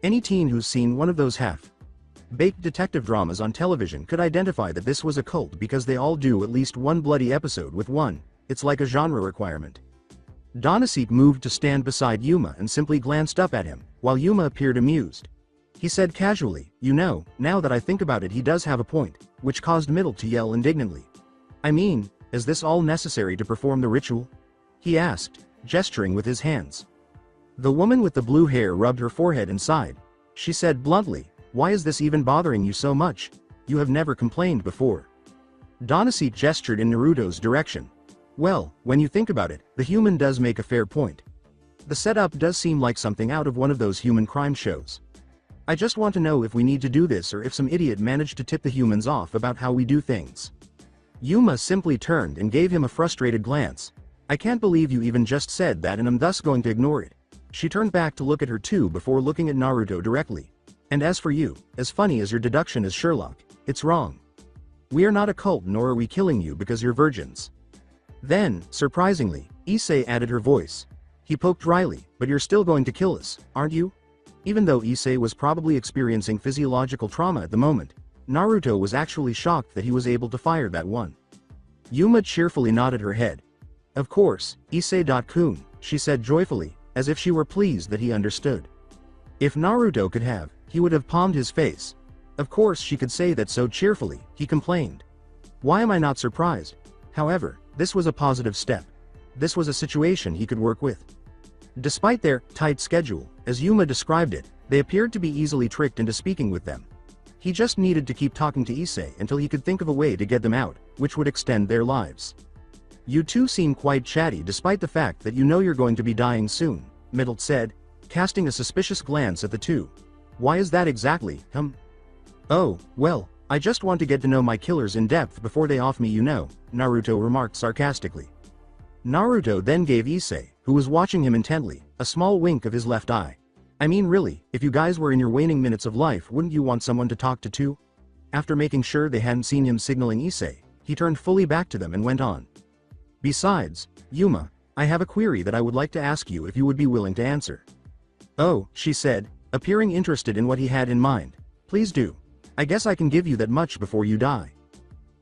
Any teen who's seen one of those half-baked detective dramas on television could identify that this was a cult because they all do at least one bloody episode with one. It's like a genre requirement. Donaseek moved to stand beside Yuma and simply glanced up at him, while Yuma appeared amused. He said casually, "You know, now that I think about it, he does have a point," which caused Middle to yell indignantly. "I mean, is this all necessary to perform the ritual?" he asked, gesturing with his hands. The woman with the blue hair rubbed her forehead and sighed. She said bluntly, "Why is this even bothering you so much? You have never complained before." Donaseek gestured in Naruto's direction. "Well, when you think about it, the human does make a fair point. The setup does seem like something out of one of those human crime shows. I just want to know if we need to do this or if some idiot managed to tip the humans off about how we do things." Yuma simply turned and gave him a frustrated glance. "I can't believe you even just said that and I'm thus going to ignore it." She turned back to look at her too before looking at Naruto directly. "And as for you, as funny as your deduction is, Sherlock, it's wrong. We are not a cult nor are we killing you because you're virgins." Then, surprisingly, Issei added her voice. He poked dryly, "But you're still going to kill us, aren't you?" Even though Issei was probably experiencing physiological trauma at the moment, Naruto was actually shocked that he was able to fire that one. Yuma cheerfully nodded her head. "Of course, Issei-kun," she said joyfully, as if she were pleased that he understood. If Naruto could have, he would have palmed his face. Of course she could say that so cheerfully, he complained. Why am I not surprised? However, this was a positive step. This was a situation he could work with. Despite their tight schedule, as Yuma described it, they appeared to be easily tricked into speaking with them. He just needed to keep talking to Issei until he could think of a way to get them out, which would extend their lives. "You two seem quite chatty despite the fact that you know you're going to be dying soon," Middle said, casting a suspicious glance at the two. "Why is that exactly, "Oh, well, I just want to get to know my killers in depth before they off me, you know," Naruto remarked sarcastically. Naruto then gave Issei, who was watching him intently, a small wink of his left eye. "I mean really, if you guys were in your waning minutes of life, wouldn't you want someone to talk to too?" After making sure they hadn't seen him signaling Issei, he turned fully back to them and went on. "Besides, Yuma, I have a query that I would like to ask you if you would be willing to answer." "Oh," she said, appearing interested in what he had in mind. "Please do. I guess I can give you that much before you die."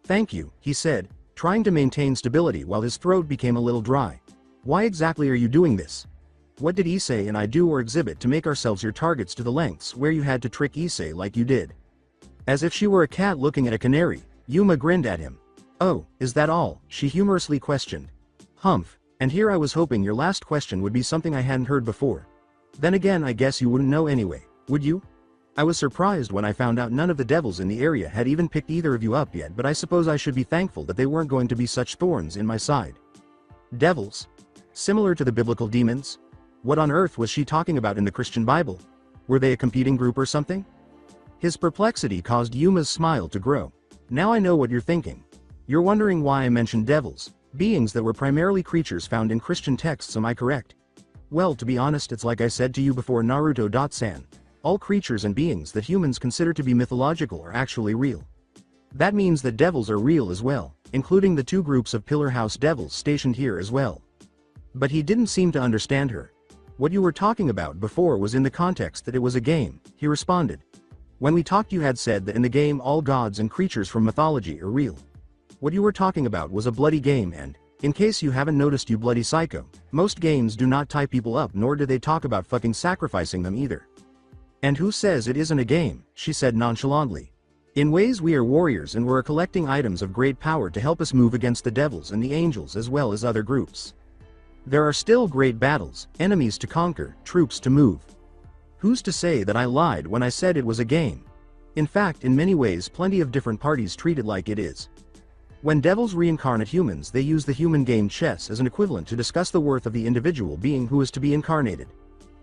"Thank you," he said, trying to maintain stability while his throat became a little dry. "Why exactly are you doing this? What did Issei and I do or exhibit to make ourselves your targets to the lengths where you had to trick Issei like you did?" As if she were a cat looking at a canary, Yuma grinned at him. "Oh, is that all?" she humorously questioned. "Humph, and here I was hoping your last question would be something I hadn't heard before. Then again, I guess you wouldn't know anyway, would you? I was surprised when I found out none of the devils in the area had even picked either of you up yet, but I suppose I should be thankful that they weren't going to be such thorns in my side." "Devils? Similar to the biblical demons? What on earth was she talking about in the Christian Bible? Were they a competing group or something? His perplexity caused Yuma's smile to grow. Now I know what you're thinking. You're wondering why I mentioned devils, beings that were primarily creatures found in Christian texts, am I correct? Well, to be honest, it's like I said to you before, Naruto-san. All creatures and beings that humans consider to be mythological are actually real. That means that devils are real as well, including the 2 groups of Pillar House devils stationed here as well. But he didn't seem to understand her. What you were talking about before was in the context that it was a game, he responded. When we talked you had said that in the game all gods and creatures from mythology are real. What you were talking about was a bloody game, and, in case you haven't noticed, you bloody psycho, most games do not tie people up, nor do they talk about fucking sacrificing them either. And who says it isn't a game, she said nonchalantly. In ways we are warriors and we're collecting items of great power to help us move against the devils and the angels as well as other groups. There are still great battles, enemies to conquer, troops to move. Who's to say that I lied when I said it was a game? In fact, in many ways plenty of different parties treat it like it is. When devils reincarnate humans, they use the human game chess as an equivalent to discuss the worth of the individual being who is to be incarnated.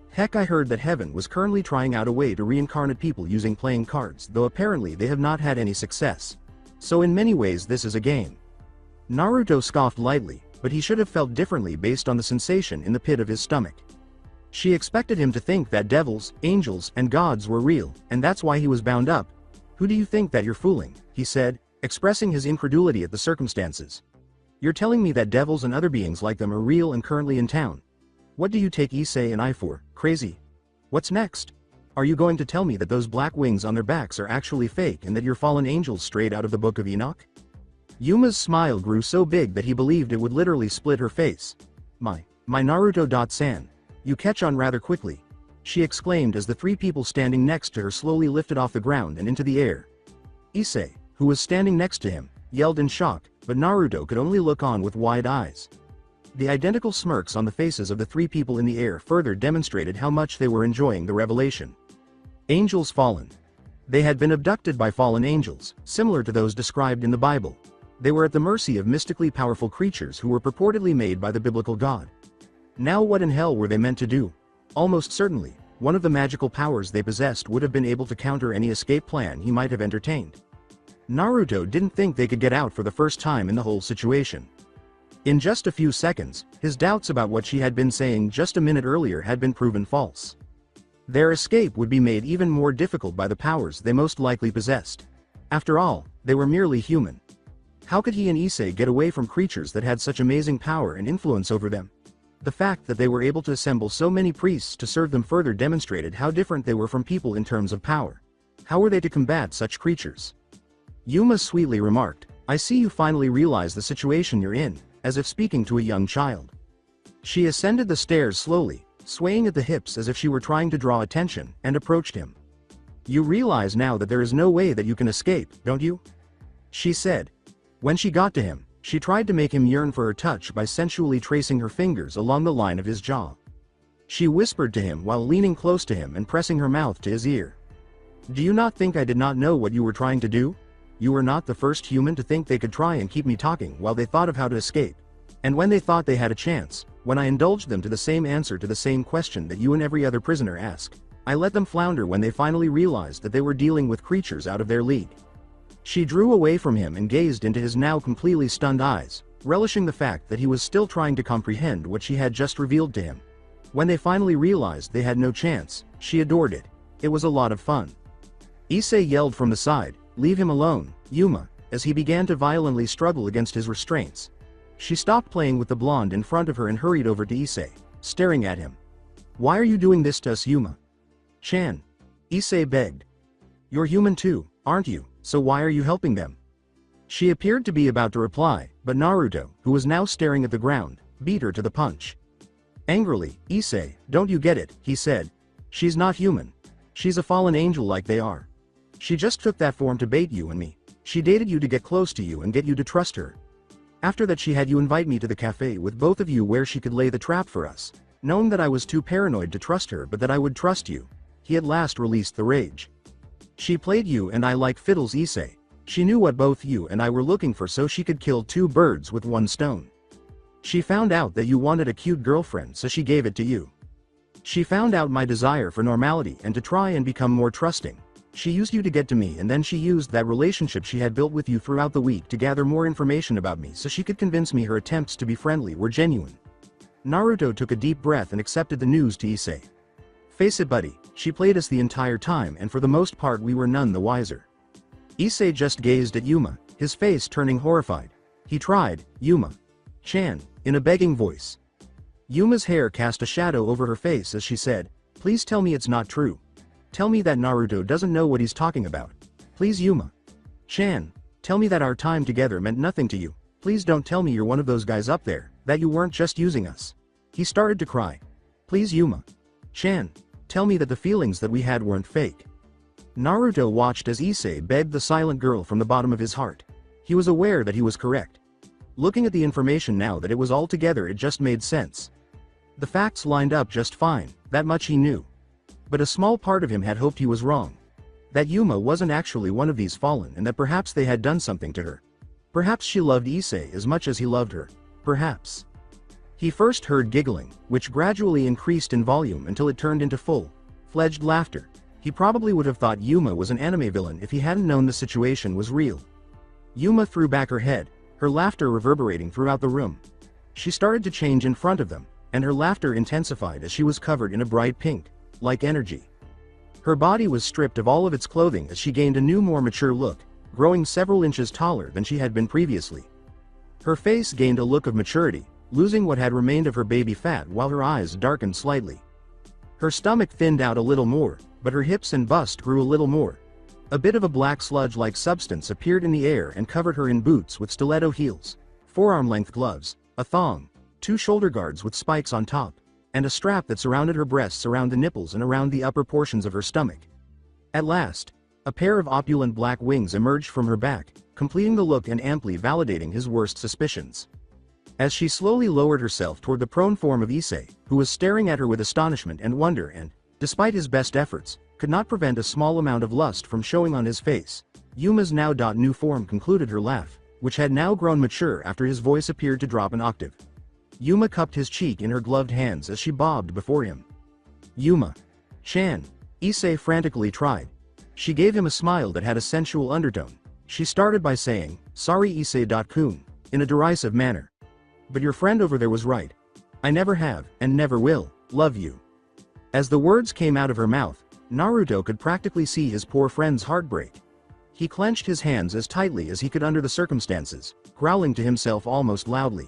Heck, I heard that heaven was currently trying out a way to reincarnate people using playing cards, though apparently they have not had any success. So in many ways this is a game. Naruto scoffed lightly, but he should have felt differently based on the sensation in the pit of his stomach. She expected him to think that devils, angels, and gods were real, and that's why he was bound up. Who do you think that you're fooling? He said, expressing his incredulity at the circumstances. You're telling me that devils and other beings like them are real and currently in town? What do you take Issei and I for, crazy? What's next? Are you going to tell me that those black wings on their backs are actually fake and that you're fallen angels straight out of the Book of Enoch? Yuma's smile grew so big that he believed it would literally split her face. My Naruto-san. You catch on rather quickly, she exclaimed as the 3 people standing next to her slowly lifted off the ground and into the air. Issei, who was standing next to him, yelled in shock, but Naruto could only look on with wide eyes. The identical smirks on the faces of the 3 people in the air further demonstrated how much they were enjoying the revelation. Angels fallen. They had been abducted by fallen angels, similar to those described in the Bible. They were at the mercy of mystically powerful creatures who were purportedly made by the biblical God. Now what in hell were they meant to do? Almost certainly, one of the magical powers they possessed would have been able to counter any escape plan he might have entertained. Naruto didn't think they could get out for the first time in the whole situation. In just a few seconds, his doubts about what she had been saying just a minute earlier had been proven false. Their escape would be made even more difficult by the powers they most likely possessed. After all, they were merely human. How could he and Issei get away from creatures that had such amazing power and influence over them? The fact that they were able to assemble so many priests to serve them further demonstrated how different they were from people in terms of power. How were they to combat such creatures? Yuma sweetly remarked, I see you finally realize the situation you're in, as if speaking to a young child. She ascended the stairs slowly, swaying at the hips as if she were trying to draw attention, and approached him. You realize now that there is no way that you can escape, don't you? She said. When she got to him, she tried to make him yearn for her touch by sensually tracing her fingers along the line of his jaw. She whispered to him while leaning close to him and pressing her mouth to his ear. Do you not think I did not know what you were trying to do? You were not the first human to think they could try and keep me talking while they thought of how to escape. And when they thought they had a chance, when I indulged them to the same answer to the same question that you and every other prisoner ask, I let them flounder when they finally realized that they were dealing with creatures out of their league. She drew away from him and gazed into his now completely stunned eyes, relishing the fact that he was still trying to comprehend what she had just revealed to him. When they finally realized they had no chance, she adored it. It was a lot of fun. Issei yelled from the side, "Leave him alone, Yuma," as he began to violently struggle against his restraints. She stopped playing with the blonde in front of her and hurried over to Issei, staring at him. "Why are you doing this to us, Yuma? Chan," Issei begged. "You're human too, aren't you? So why are you helping them?" She appeared to be about to reply, but Naruto, who was now staring at the ground, beat her to the punch. Angrily, "Issei, don't you get it?" he said. "She's not human. She's a fallen angel like they are. She just took that form to bait you and me. She dated you to get close to you and get you to trust her. After that she had you invite me to the cafe with both of you where she could lay the trap for us, knowing that I was too paranoid to trust her but that I would trust you." He at last released the rage. "She played you and I like fiddles, Issei. She knew what both you and I were looking for so she could kill 2 birds with 1 stone. She found out that you wanted a cute girlfriend so she gave it to you. She found out my desire for normality and to try and become more trusting. She used you to get to me, and then she used that relationship she had built with you throughout the week to gather more information about me so she could convince me her attempts to be friendly were genuine. Naruto took a deep breath and accepted the news to Issei. Face it, buddy, she played us the entire time, and for the most part we were none the wiser. Issei just gazed at Yuma, his face turning horrified. He tried, Yuma-chan, in a begging voice. Yuma's hair cast a shadow over her face as she said, please tell me it's not true. Tell me that Naruto doesn't know what he's talking about. Please, Yuma-chan, tell me that our time together meant nothing to you. Please don't tell me you're one of those guys up there, that you weren't just using us. He started to cry. Please, Yuma-chan, tell me that the feelings that we had weren't fake. Naruto watched as Issei begged the silent girl from the bottom of his heart. He was aware that he was correct. Looking at the information now that it was all together, it just made sense. The facts lined up just fine, that much he knew. But a small part of him had hoped he was wrong. That Yuma wasn't actually one of these fallen, and that perhaps they had done something to her. Perhaps she loved Issei as much as he loved her. Perhaps. He first heard giggling, which gradually increased in volume until it turned into full-fledged laughter. He probably would have thought Yuma was an anime villain if he hadn't known the situation was real. Yuma threw back her head, her laughter reverberating throughout the room. She started to change in front of them, and her laughter intensified as she was covered in a bright pink-like energy. Her body was stripped of all of its clothing as she gained a new, more mature look, growing several inches taller than she had been previously. Her face gained a look of maturity, losing what had remained of her baby fat while her eyes darkened slightly. Her stomach thinned out a little more, but her hips and bust grew a little more. A bit of a black sludge-like substance appeared in the air and covered her in boots with stiletto heels, forearm-length gloves, a thong, 2 shoulder guards with spikes on top, and a strap that surrounded her breasts around the nipples and around the upper portions of her stomach. At last, a pair of opulent black wings emerged from her back, completing the look and amply validating his worst suspicions. As she slowly lowered herself toward the prone form of Issei, who was staring at her with astonishment and wonder and, despite his best efforts, could not prevent a small amount of lust from showing on his face, Yuma's now new form concluded her laugh, which had now grown mature after his voice appeared to drop an octave. Yuma cupped his cheek in her gloved hands as she bobbed before him. Yuma-chan, Issei frantically tried. She gave him a smile that had a sensual undertone. She started by saying, sorry Issei-kun, in a derisive manner. But your friend over there was right. I never have, and never will, love you. As the words came out of her mouth, Naruto could practically see his poor friend's heart break. He clenched his hands as tightly as he could under the circumstances, growling to himself almost loudly.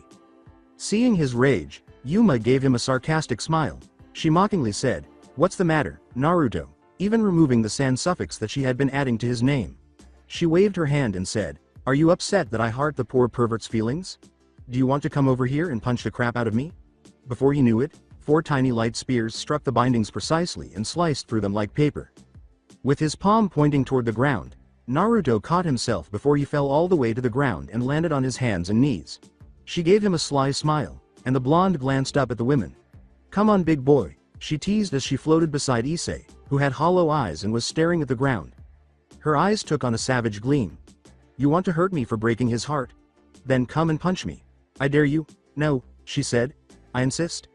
Seeing his rage, Yuma gave him a sarcastic smile. She mockingly said, what's the matter, Naruto? Even removing the san suffix that she had been adding to his name. She waved her hand and said, are you upset that I hurt the poor pervert's feelings? Do you want to come over here and punch the crap out of me? Before he knew it, 4 tiny light spears struck the bindings precisely and sliced through them like paper. With his palm pointing toward the ground, Naruto caught himself before he fell all the way to the ground and landed on his hands and knees. She gave him a sly smile, and the blonde glanced up at the women. Come on, big boy, she teased as she floated beside Issei, who had hollow eyes and was staring at the ground. Her eyes took on a savage gleam. You want to hurt me for breaking his heart? Then come and punch me. I dare you. No, she said. I insist.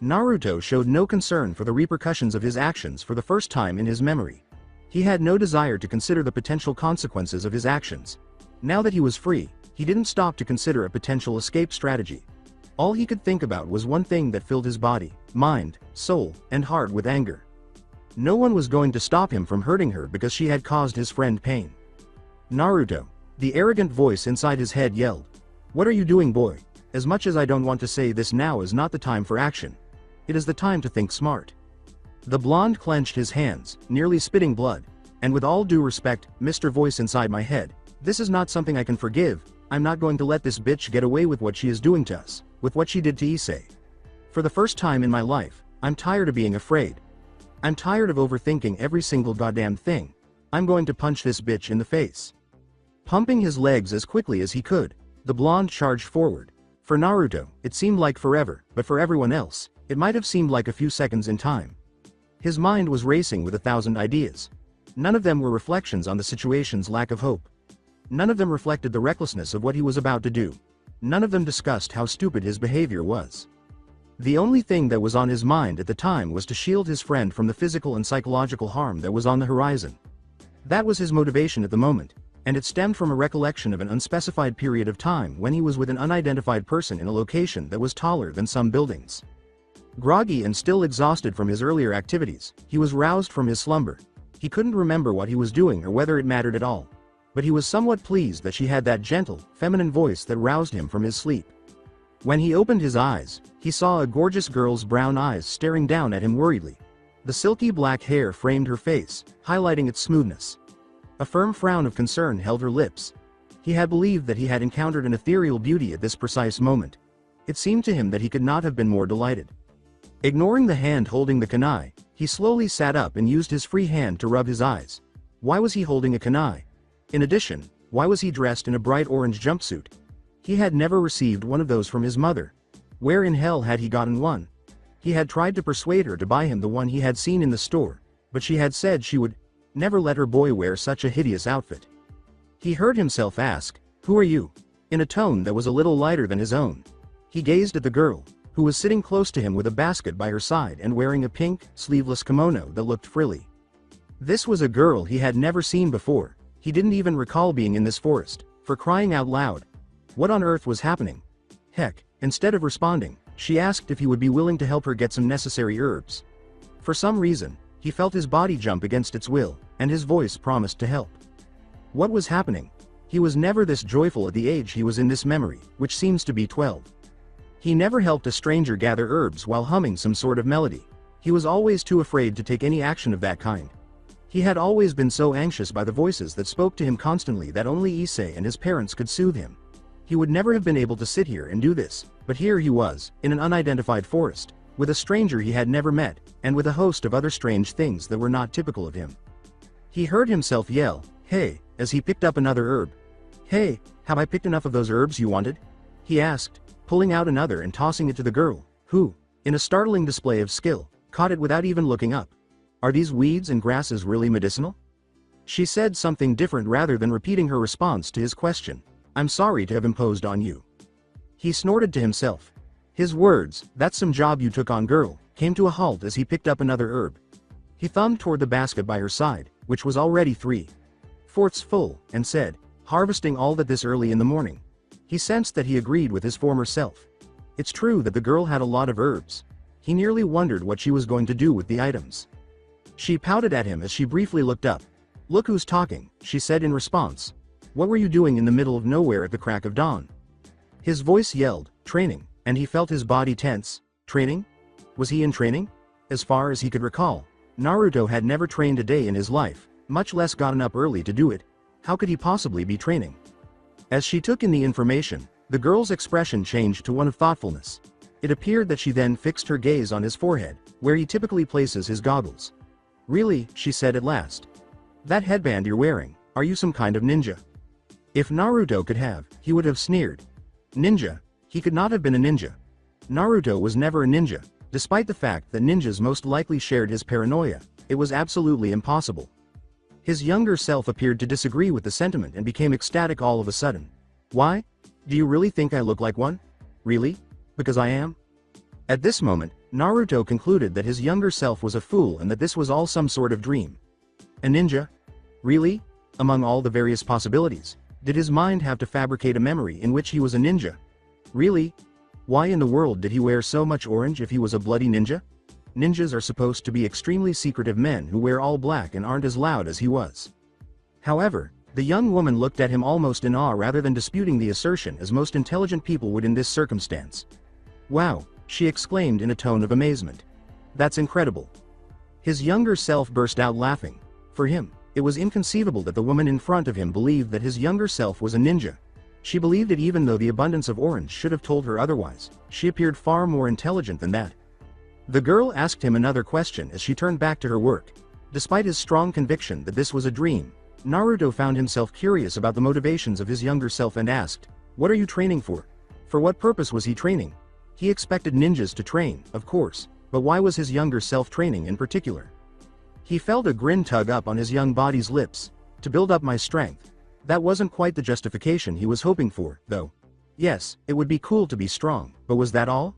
Naruto showed no concern for the repercussions of his actions for the first time in his memory. He had no desire to consider the potential consequences of his actions. Now that he was free, he didn't stop to consider a potential escape strategy. All he could think about was one thing that filled his body, mind, soul, and heart with anger. No one was going to stop him from hurting her because she had caused his friend pain. Naruto, the arrogant voice inside his head yelled. What are you doing, boy? As much as I don't want to say this, now is not the time for action. It is the time to think smart. The blonde clenched his hands, nearly spitting blood, and with all due respect, Mr. Voice inside my head, this is not something I can forgive. I'm not going to let this bitch get away with what she is doing to us, with what she did to Issei. For the first time in my life, I'm tired of being afraid. I'm tired of overthinking every single goddamn thing. I'm going to punch this bitch in the face. Pumping his legs as quickly as he could, the blonde charged forward. For Naruto, it seemed like forever, but for everyone else, it might have seemed like a few seconds in time. His mind was racing with 1,000 ideas. None of them were reflections on the situation's lack of hope. None of them reflected the recklessness of what he was about to do. None of them discussed how stupid his behavior was. The only thing that was on his mind at the time was to shield his friend from the physical and psychological harm that was on the horizon. That was his motivation at the moment, and it stemmed from a recollection of an unspecified period of time when he was with an unidentified person in a location that was taller than some buildings. Groggy and still exhausted from his earlier activities, he was roused from his slumber. He couldn't remember what he was doing or whether it mattered at all. But he was somewhat pleased that she had that gentle, feminine voice that roused him from his sleep. When he opened his eyes, he saw a gorgeous girl's brown eyes staring down at him worriedly. The silky black hair framed her face, highlighting its smoothness. A firm frown of concern held her lips. He had believed that he had encountered an ethereal beauty at this precise moment. It seemed to him that he could not have been more delighted. Ignoring the hand holding the kunai, he slowly sat up and used his free hand to rub his eyes. Why was he holding a kunai? In addition, why was he dressed in a bright orange jumpsuit? He had never received one of those from his mother. Where in hell had he gotten one? He had tried to persuade her to buy him the one he had seen in the store, but she had said she would never let her boy wear such a hideous outfit. He heard himself ask, "Who are you?" in a tone that was a little lighter than his own. He gazed at the girl, who was sitting close to him with a basket by her side and wearing a pink, sleeveless kimono that looked frilly. This was a girl he had never seen before. He didn't even recall being in this forest. For crying out loud. What on earth was happening? Heck, instead of responding, she asked if he would be willing to help her get some necessary herbs. For some reason, he felt his body jump against its will, and his voice promised to help. What was happening? He was never this joyful at the age he was in this memory, which seems to be 12. He never helped a stranger gather herbs while humming some sort of melody. He was always too afraid to take any action of that kind. He had always been so anxious by the voices that spoke to him constantly that only Issei and his parents could soothe him. He would never have been able to sit here and do this, but here he was, in an unidentified forest, with a stranger he had never met, and with a host of other strange things that were not typical of him. He heard himself yell, "Hey," as he picked up another herb. "Hey, have I picked enough of those herbs you wanted?" he asked, pulling out another and tossing it to the girl, who, in a startling display of skill, caught it without even looking up. "Are these weeds and grasses really medicinal?" She said something different rather than repeating her response to his question. "I'm sorry to have imposed on you." He snorted to himself. His words, "That's some job you took on, girl," came to a halt as he picked up another herb. He thumbed toward the basket by her side, which was already 3/4 full, and said, "Harvesting all that this early in the morning." He sensed that he agreed with his former self. It's true that the girl had a lot of herbs. He nearly wondered what she was going to do with the items. She pouted at him as she briefly looked up. "Look who's talking," she said in response. "What were you doing in the middle of nowhere at the crack of dawn?" His voice yelled, "Training," and he felt his body tense. Training? Was he in training? As far as he could recall, Naruto had never trained a day in his life, much less gotten up early to do it. How could he possibly be training? As she took in the information, the girl's expression changed to one of thoughtfulness. It appeared that she then fixed her gaze on his forehead, where he typically places his goggles. "Really?" she said at last. "That headband you're wearing, are you some kind of ninja?" If Naruto could have, he would have sneered. Ninja? He could not have been a ninja. Naruto was never a ninja. Despite the fact that ninjas most likely shared his paranoia, it was absolutely impossible. His younger self appeared to disagree with the sentiment and became ecstatic all of a sudden. "Why? Do you really think I look like one? Really? Because I am?" At this moment, Naruto concluded that his younger self was a fool and that this was all some sort of dream. A ninja? Really? Among all the various possibilities, did his mind have to fabricate a memory in which he was a ninja? Really? Why in the world did he wear so much orange if he was a bloody ninja? Ninjas are supposed to be extremely secretive men who wear all black and aren't as loud as he was. However, the young woman looked at him almost in awe rather than disputing the assertion as most intelligent people would in this circumstance. "Wow," she exclaimed in a tone of amazement. "That's incredible." His younger self burst out laughing. For him, it was inconceivable that the woman in front of him believed that his younger self was a ninja. She believed it even though the abundance of orange should have told her otherwise. She appeared far more intelligent than that. The girl asked him another question as she turned back to her work. Despite his strong conviction that this was a dream, Naruto found himself curious about the motivations of his younger self and asked, "What are you training for?" For what purpose was he training? He expected ninjas to train, of course, but why was his younger self training in particular? He felt a grin tug up on his young body's lips. "To build up my strength." That wasn't quite the justification he was hoping for, though. Yes, it would be cool to be strong, but was that all?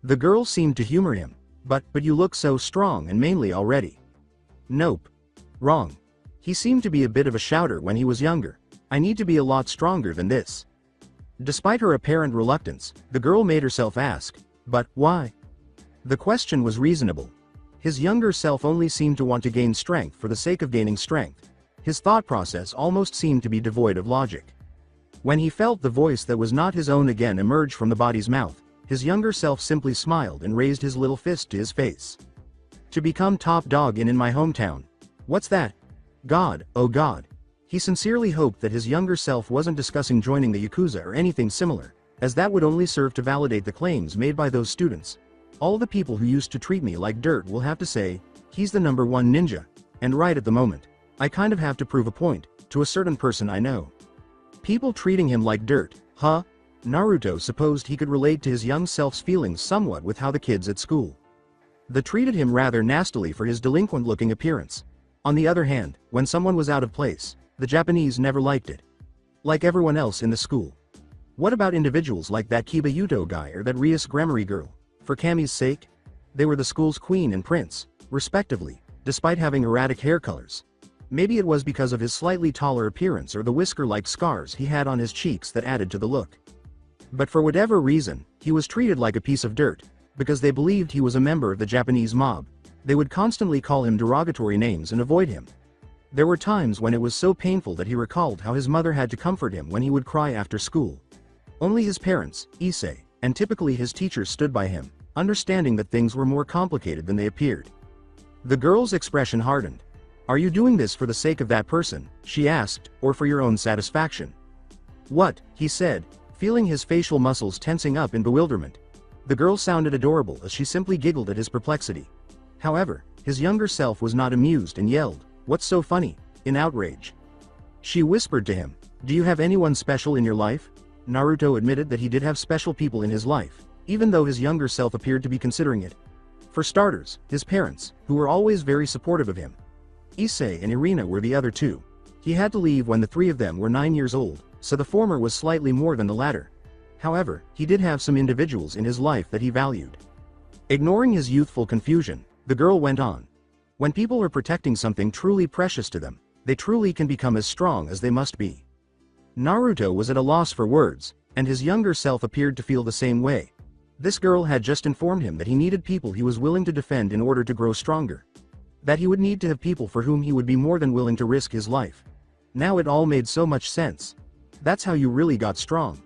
The girl seemed to humor him. But you look so strong and manly already. Nope. Wrong. He seemed to be a bit of a shouter when he was younger. I need to be a lot stronger than this. Despite her apparent reluctance, the girl made herself ask, but why? The question was reasonable. His younger self only seemed to want to gain strength for the sake of gaining strength. His thought process almost seemed to be devoid of logic. When he felt the voice that was not his own again emerge from the body's mouth, his younger self simply smiled and raised his little fist to his face. To become top dog in my hometown. What's that? God, oh God. He sincerely hoped that his younger self wasn't discussing joining the Yakuza or anything similar, as that would only serve to validate the claims made by those students. All the people who used to treat me like dirt will have to say, he's the #1 ninja, and right at the moment, I kind of have to prove a point, to a certain person I know. People treating him like dirt, huh? Naruto supposed he could relate to his young self's feelings somewhat with how the kids at school. They treated him rather nastily for his delinquent-looking appearance. On the other hand, when someone was out of place, the Japanese never liked it. Like everyone else in the school. What about individuals like that Kiba Yuto guy or that Rias Grammary girl? For Kami's sake? They were the school's queen and prince, respectively, despite having erratic hair colors. Maybe it was because of his slightly taller appearance or the whisker-like scars he had on his cheeks that added to the look. But for whatever reason, he was treated like a piece of dirt, because they believed he was a member of the Japanese mob. They would constantly call him derogatory names and avoid him. There were times when it was so painful that he recalled how his mother had to comfort him when he would cry after school. Only his parents, Issei, and typically his teachers stood by him, understanding that things were more complicated than they appeared. The girl's expression hardened. Are you doing this for the sake of that person, she asked, or for your own satisfaction? What, he said, feeling his facial muscles tensing up in bewilderment. The girl sounded adorable as she simply giggled at his perplexity. However, his younger self was not amused and yelled, "What's so funny?" in outrage. She whispered to him, "Do you have anyone special in your life?" Naruto admitted that he did have special people in his life, even though his younger self appeared to be considering it. For starters, his parents, who were always very supportive of him. Issei and Irina were the other two. He had to leave when the three of them were 9 years old, so the former was slightly more than the latter. However, he did have some individuals in his life that he valued. Ignoring his youthful confusion, the girl went on. When people are protecting something truly precious to them, they truly can become as strong as they must be. Naruto was at a loss for words, and his younger self appeared to feel the same way. This girl had just informed him that he needed people he was willing to defend in order to grow stronger. That he would need to have people for whom he would be more than willing to risk his life. Now it all made so much sense. That's how you really got strong.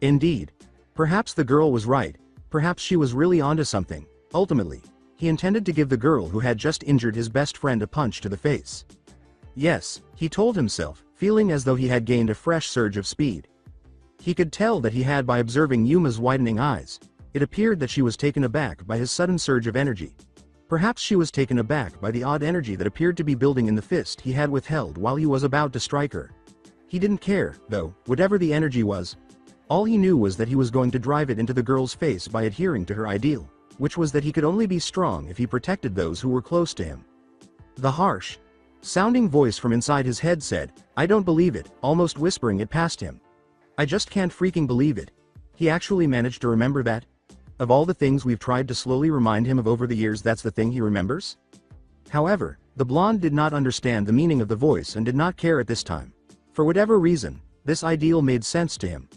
Indeed. Perhaps the girl was right, perhaps she was really onto something. Ultimately, he intended to give the girl who had just injured his best friend a punch to the face. Yes, he told himself, feeling as though he had gained a fresh surge of speed. He could tell that he had by observing Yuma's widening eyes. It appeared that she was taken aback by his sudden surge of energy. Perhaps she was taken aback by the odd energy that appeared to be building in the fist he had withheld while he was about to strike her. He didn't care, though, whatever the energy was. All he knew was that he was going to drive it into the girl's face by adhering to her ideal, which was that he could only be strong if he protected those who were close to him. The harsh, sounding voice from inside his head said, "I don't believe it," almost whispering it past him. "I just can't freaking believe it." He actually managed to remember that? Of all the things we've tried to slowly remind him of over the years, that's the thing he remembers? However, the blonde did not understand the meaning of the voice and did not care at this time. For whatever reason, this ideal made sense to him.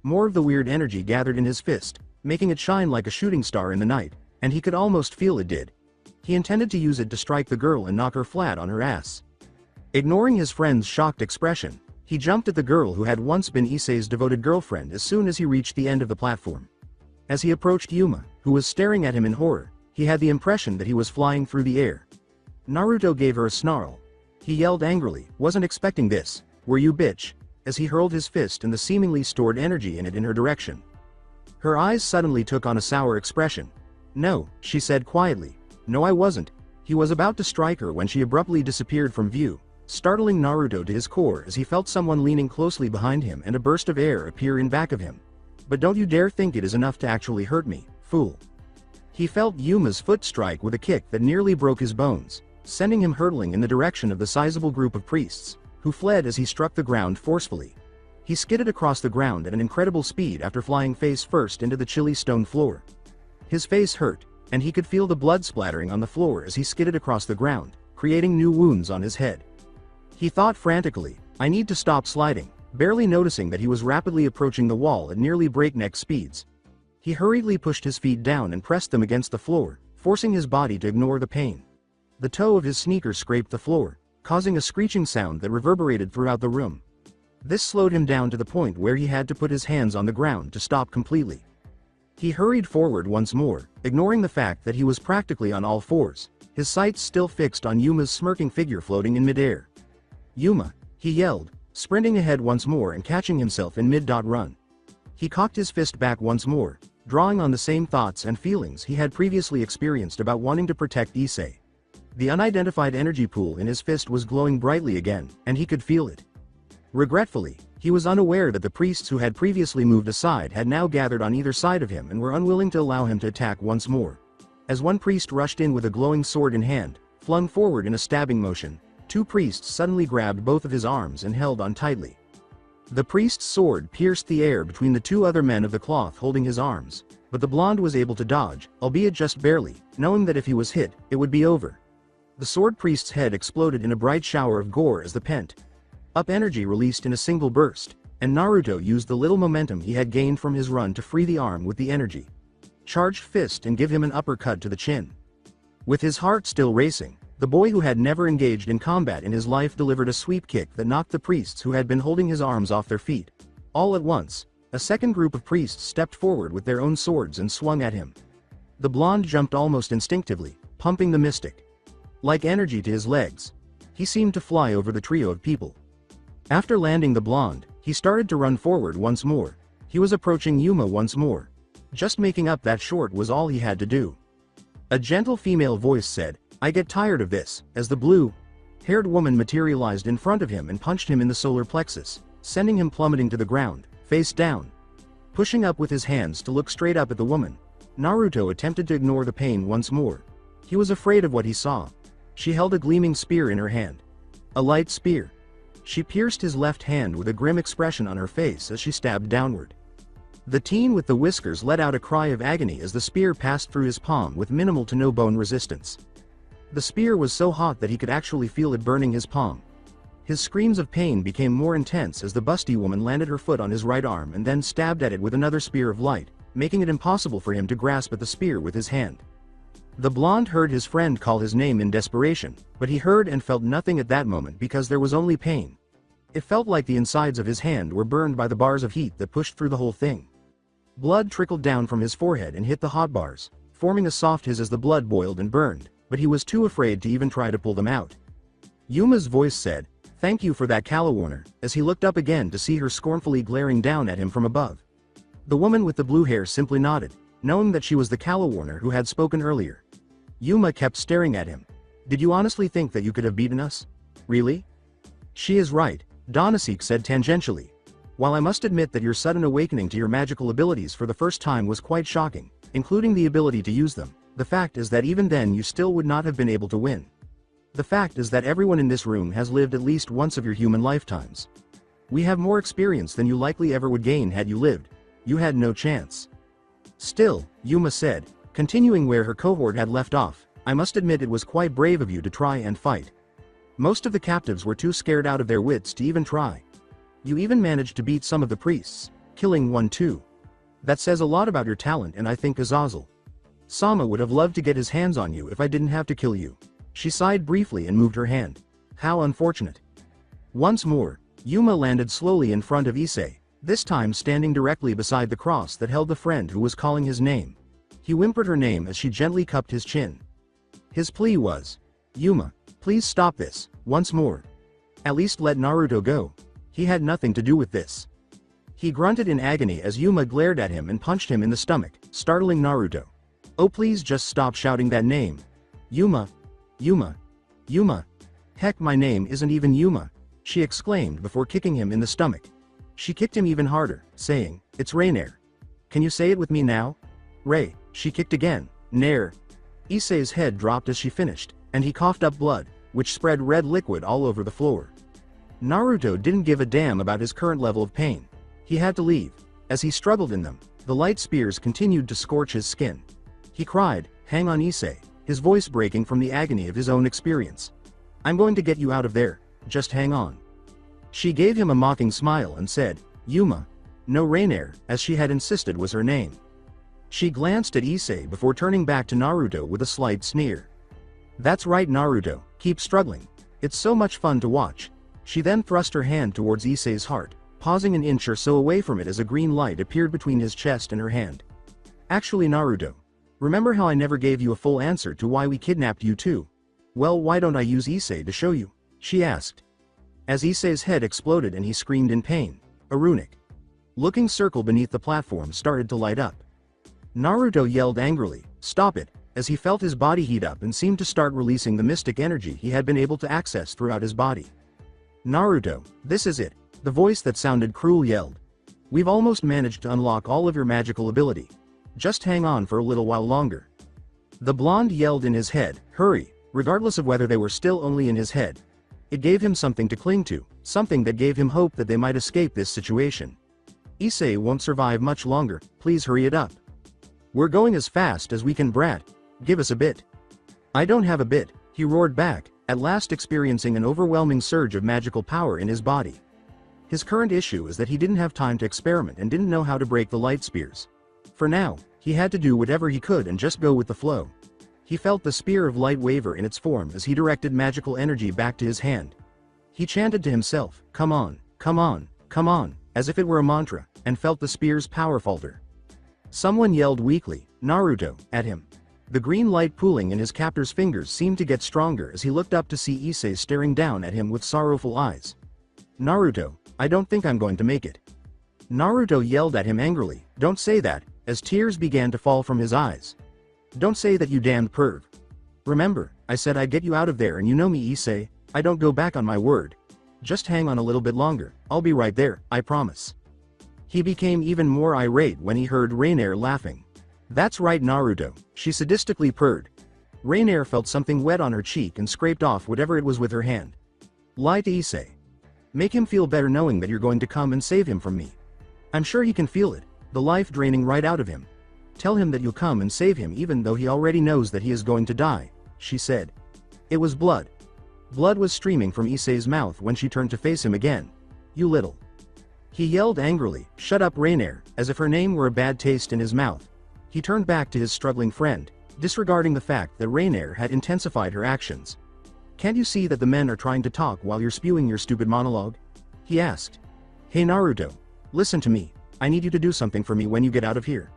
More of the weird energy gathered in his fist, making it shine like a shooting star in the night, and he could almost feel it did. He intended to use it to strike the girl and knock her flat on her ass. Ignoring his friend's shocked expression, he jumped at the girl who had once been Issei's devoted girlfriend as soon as he reached the end of the platform. As he approached Yuma, who was staring at him in horror, he had the impression that he was flying through the air. Naruto gave her a snarl. He yelled angrily, "Wasn't expecting this, were you, bitch?" as he hurled his fist and the seemingly stored energy in it in her direction. Her eyes suddenly took on a sour expression. "No," she said quietly. "No, I wasn't." He was about to strike her when she abruptly disappeared from view, startling Naruto to his core as he felt someone leaning closely behind him and a burst of air appear in back of him. "But don't you dare think it is enough to actually hurt me, fool." He felt Yuma's foot strike with a kick that nearly broke his bones, sending him hurtling in the direction of the sizable group of priests, who fled as he struck the ground forcefully. He skidded across the ground at an incredible speed after flying face first into the chilly stone floor. His face hurt, and he could feel the blood splattering on the floor as he skidded across the ground, creating new wounds on his head. He thought frantically, I need to stop sliding, barely noticing that he was rapidly approaching the wall at nearly breakneck speeds. He hurriedly pushed his feet down and pressed them against the floor, forcing his body to ignore the pain. The toe of his sneaker scraped the floor, causing a screeching sound that reverberated throughout the room. This slowed him down to the point where he had to put his hands on the ground to stop completely. He hurried forward once more, ignoring the fact that he was practically on all fours, his sights still fixed on Yuma's smirking figure floating in midair. Yuma, he yelled, sprinting ahead once more and catching himself in mid-run. He cocked his fist back once more, drawing on the same thoughts and feelings he had previously experienced about wanting to protect Issei. The unidentified energy pool in his fist was glowing brightly again, and he could feel it. Regretfully, he was unaware that the priests who had previously moved aside had now gathered on either side of him and were unwilling to allow him to attack once more. As one priest rushed in with a glowing sword in hand, flung forward in a stabbing motion, two priests suddenly grabbed both of his arms and held on tightly. The priest's sword pierced the air between the two other men of the cloth holding his arms, but the blonde was able to dodge, albeit just barely, knowing that if he was hit, it would be over. The sword priest's head exploded in a bright shower of gore as the pent-up energy released in a single burst, and Naruto used the little momentum he had gained from his run to free the arm with the energy-charged fist and give him an uppercut to the chin. With his heart still racing, the boy who had never engaged in combat in his life delivered a sweep kick that knocked the priests who had been holding his arms off their feet. All at once, a second group of priests stepped forward with their own swords and swung at him. The blonde jumped almost instinctively, pumping the mystic-like energy to his legs. He seemed to fly over the trio of people. After landing the blonde, he started to run forward once more. He was approaching Yuma once more. Just making up that short was all he had to do. A gentle female voice said, I get tired of this, as the blue-haired woman materialized in front of him and punched him in the solar plexus, sending him plummeting to the ground, face down. Pushing up with his hands to look straight up at the woman, Naruto attempted to ignore the pain once more. He was afraid of what he saw. She held a gleaming spear in her hand. A light spear. She pierced his left hand with a grim expression on her face as she stabbed downward. The teen with the whiskers let out a cry of agony as the spear passed through his palm with minimal to no bone resistance. The spear was so hot that he could actually feel it burning his palm. His screams of pain became more intense as the busty woman landed her foot on his right arm and then stabbed at it with another spear of light, making it impossible for him to grasp at the spear with his hand. The blonde heard his friend call his name in desperation, but he heard and felt nothing at that moment because there was only pain. It felt like the insides of his hand were burned by the bars of heat that pushed through the whole thing. Blood trickled down from his forehead and hit the hot bars, forming a soft hiss as the blood boiled and burned, but he was too afraid to even try to pull them out. Yuma's voice said, Thank you for that, Calawarner, as he looked up again to see her scornfully glaring down at him from above. The woman with the blue hair simply nodded, knowing that she was the Calawarner who had spoken earlier. Yuma kept staring at him. Did you honestly think that you could have beaten us? Really? She is right, Donasek said tangentially. While I must admit that your sudden awakening to your magical abilities for the first time was quite shocking, including the ability to use them, the fact is that even then you still would not have been able to win. The fact is that everyone in this room has lived at least once of your human lifetimes. We have more experience than you likely ever would gain had you lived. You had no chance. Still, Yuma said, continuing where her cohort had left off, I must admit it was quite brave of you to try and fight. Most of the captives were too scared out of their wits to even try. You even managed to beat some of the priests, killing one too. That says a lot about your talent, and I think Azazel Sama would have loved to get his hands on you if I didn't have to kill you. She sighed briefly and moved her hand. How unfortunate. Once more, Yuma landed slowly in front of Issei, this time standing directly beside the cross that held the friend who was calling his name. He whimpered her name as she gently cupped his chin. His plea was, Yuma, please stop this, once more. At least let Naruto go. He had nothing to do with this. He grunted in agony as Yuma glared at him and punched him in the stomach, startling Naruto. Oh, please just stop shouting that name. Yuma. Yuma. Yuma. Heck, my name isn't even Yuma, she exclaimed before kicking him in the stomach. She kicked him even harder, saying, It's Rainair. Can you say it with me now? Ray. She kicked again. Nair. Issei's head dropped as she finished, and he coughed up blood, which spread red liquid all over the floor. Naruto didn't give a damn about his current level of pain. He had to leave. As he struggled in them, the light spears continued to scorch his skin. He cried, "Hang on Issei," his voice breaking from the agony of his own experience. "I'm going to get you out of there, just hang on." She gave him a mocking smile and said, "Yuma." No, Rainier, as she had insisted was her name. She glanced at Issei before turning back to Naruto with a slight sneer. "That's right Naruto, keep struggling. It's so much fun to watch." She then thrust her hand towards Issei's heart, pausing an inch or so away from it as a green light appeared between his chest and her hand. "Actually Naruto, remember how I never gave you a full answer to why we kidnapped you too? Well, why don't I use Issei to show you?" she asked. As Issei's head exploded and he screamed in pain, a runic looking circle beneath the platform started to light up. Naruto yelled angrily, "Stop it," as he felt his body heat up and seemed to start releasing the mystic energy he had been able to access throughout his body. "Naruto, this is it," the voice that sounded cruel yelled. "We've almost managed to unlock all of your magical ability. Just hang on for a little while longer." The blonde yelled in his head, "Hurry," regardless of whether they were still only in his head. It gave him something to cling to, something that gave him hope that they might escape this situation. "Issei won't survive much longer, please hurry it up. We're going as fast as we can brat. Give us a bit." "I don't have a bit," he roared back, at last experiencing an overwhelming surge of magical power in his body. His current issue is that he didn't have time to experiment and didn't know how to break the light spears. For now, he had to do whatever he could and just go with the flow. He felt the spear of light waver in its form as he directed magical energy back to his hand. He chanted to himself, "Come on, come on, come on," as if it were a mantra, and felt the spear's power falter. Someone yelled weakly, "Naruto," at him. The green light pooling in his captor's fingers seemed to get stronger as he looked up to see Issei staring down at him with sorrowful eyes. "Naruto, I don't think I'm going to make it." Naruto yelled at him angrily, "Don't say that," as tears began to fall from his eyes. "Don't say that you damned perv. Remember, I said I'd get you out of there and you know me Issei, I don't go back on my word. Just hang on a little bit longer, I'll be right there, I promise." He became even more irate when he heard Rainier laughing. "That's right Naruto," she sadistically purred. Rainier felt something wet on her cheek and scraped off whatever it was with her hand. "Lie to Issei. Make him feel better knowing that you're going to come and save him from me. I'm sure he can feel it, the life draining right out of him. Tell him that you'll come and save him even though he already knows that he is going to die," she said. It was blood. Blood was streaming from Issei's mouth when she turned to face him again. "You little..." He yelled angrily, "Shut up Rainier," as if her name were a bad taste in his mouth. He turned back to his struggling friend, disregarding the fact that Rainier had intensified her actions. "Can't you see that the men are trying to talk while you're spewing your stupid monologue?" he asked. "Hey Naruto, listen to me, I need you to do something for me when you get out of here."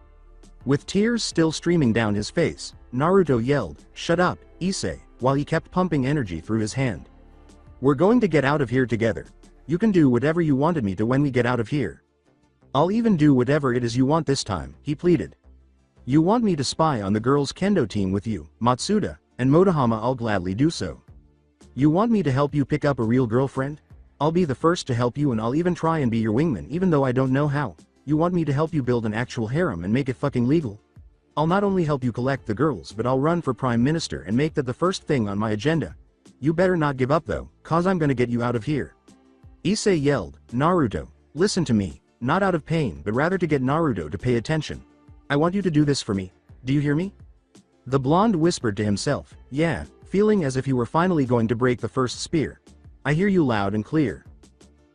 With tears still streaming down his face, Naruto yelled, "Shut up, Issei," while he kept pumping energy through his hand. "We're going to get out of here together. You can do whatever you wanted me to when we get out of here. I'll even do whatever it is you want this time," he pleaded. "You want me to spy on the girls' kendo team with you, Matsuda, and Motohama? I'll gladly do so. You want me to help you pick up a real girlfriend? I'll be the first to help you and I'll even try and be your wingman even though I don't know how. You want me to help you build an actual harem and make it fucking legal? I'll not only help you collect the girls but I'll run for prime minister and make that the first thing on my agenda. You better not give up though, cause I'm gonna get you out of here." Issei yelled, "Naruto, listen to me, not out of pain but rather to get Naruto to pay attention. I want you to do this for me, do you hear me?" The blonde whispered to himself, "Yeah," feeling as if he were finally going to break the first spear. "I hear you loud and clear.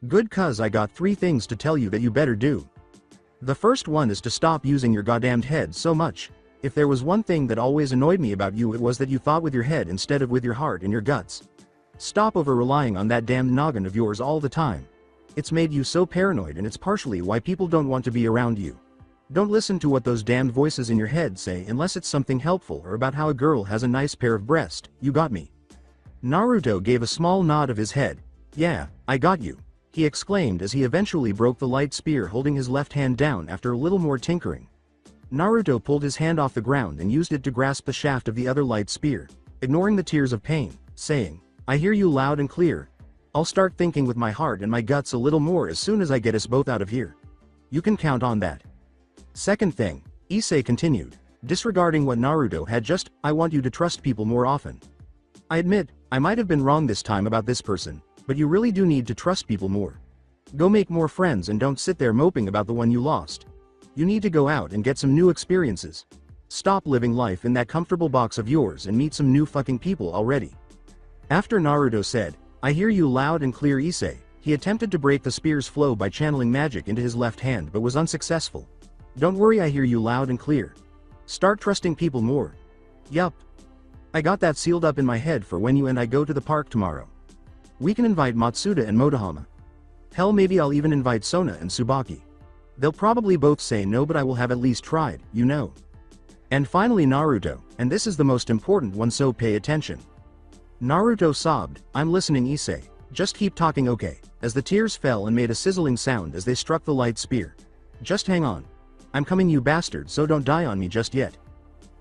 Good, cuz I got 3 things to tell you that you better do. The first one is to stop using your goddamned head so much. If there was one thing that always annoyed me about you it was that you thought with your head instead of with your heart and your guts. Stop over-relying on that damned noggin of yours all the time. It's made you so paranoid and it's partially why people don't want to be around you. Don't listen to what those damned voices in your head say unless it's something helpful or about how a girl has a nice pair of breasts, you got me?" Naruto gave a small nod of his head. "Yeah, I got you," he exclaimed as he eventually broke the light spear holding his left hand down after a little more tinkering. Naruto pulled his hand off the ground and used it to grasp the shaft of the other light spear, ignoring the tears of pain, saying, "I hear you loud and clear. I'll start thinking with my heart and my guts a little more as soon as I get us both out of here. You can count on that." "Second thing," Issei continued, disregarding what Naruto had just, "I want you to trust people more often. I admit, I might have been wrong this time about this person, but you really do need to trust people more. Go make more friends and don't sit there moping about the one you lost. You need to go out and get some new experiences. Stop living life in that comfortable box of yours and meet some new fucking people already. After Naruto said, I hear you loud and clear Issei, he attempted to break the spear's flow by channeling magic into his left hand but was unsuccessful. Don't worry, I hear you loud and clear. Start trusting people more. Yup. I got that sealed up in my head for when you and I go to the park tomorrow. We can invite Matsuda and Motohama. Hell, maybe I'll even invite Sona and Tsubaki. They'll probably both say no, but I will have at least tried, you know. And finally Naruto, and this is the most important one, so pay attention. Naruto sobbed, I'm listening Issei, just keep talking, okay, as the tears fell and made a sizzling sound as they struck the light spear. Just hang on. I'm coming, you bastard, so don't die on me just yet.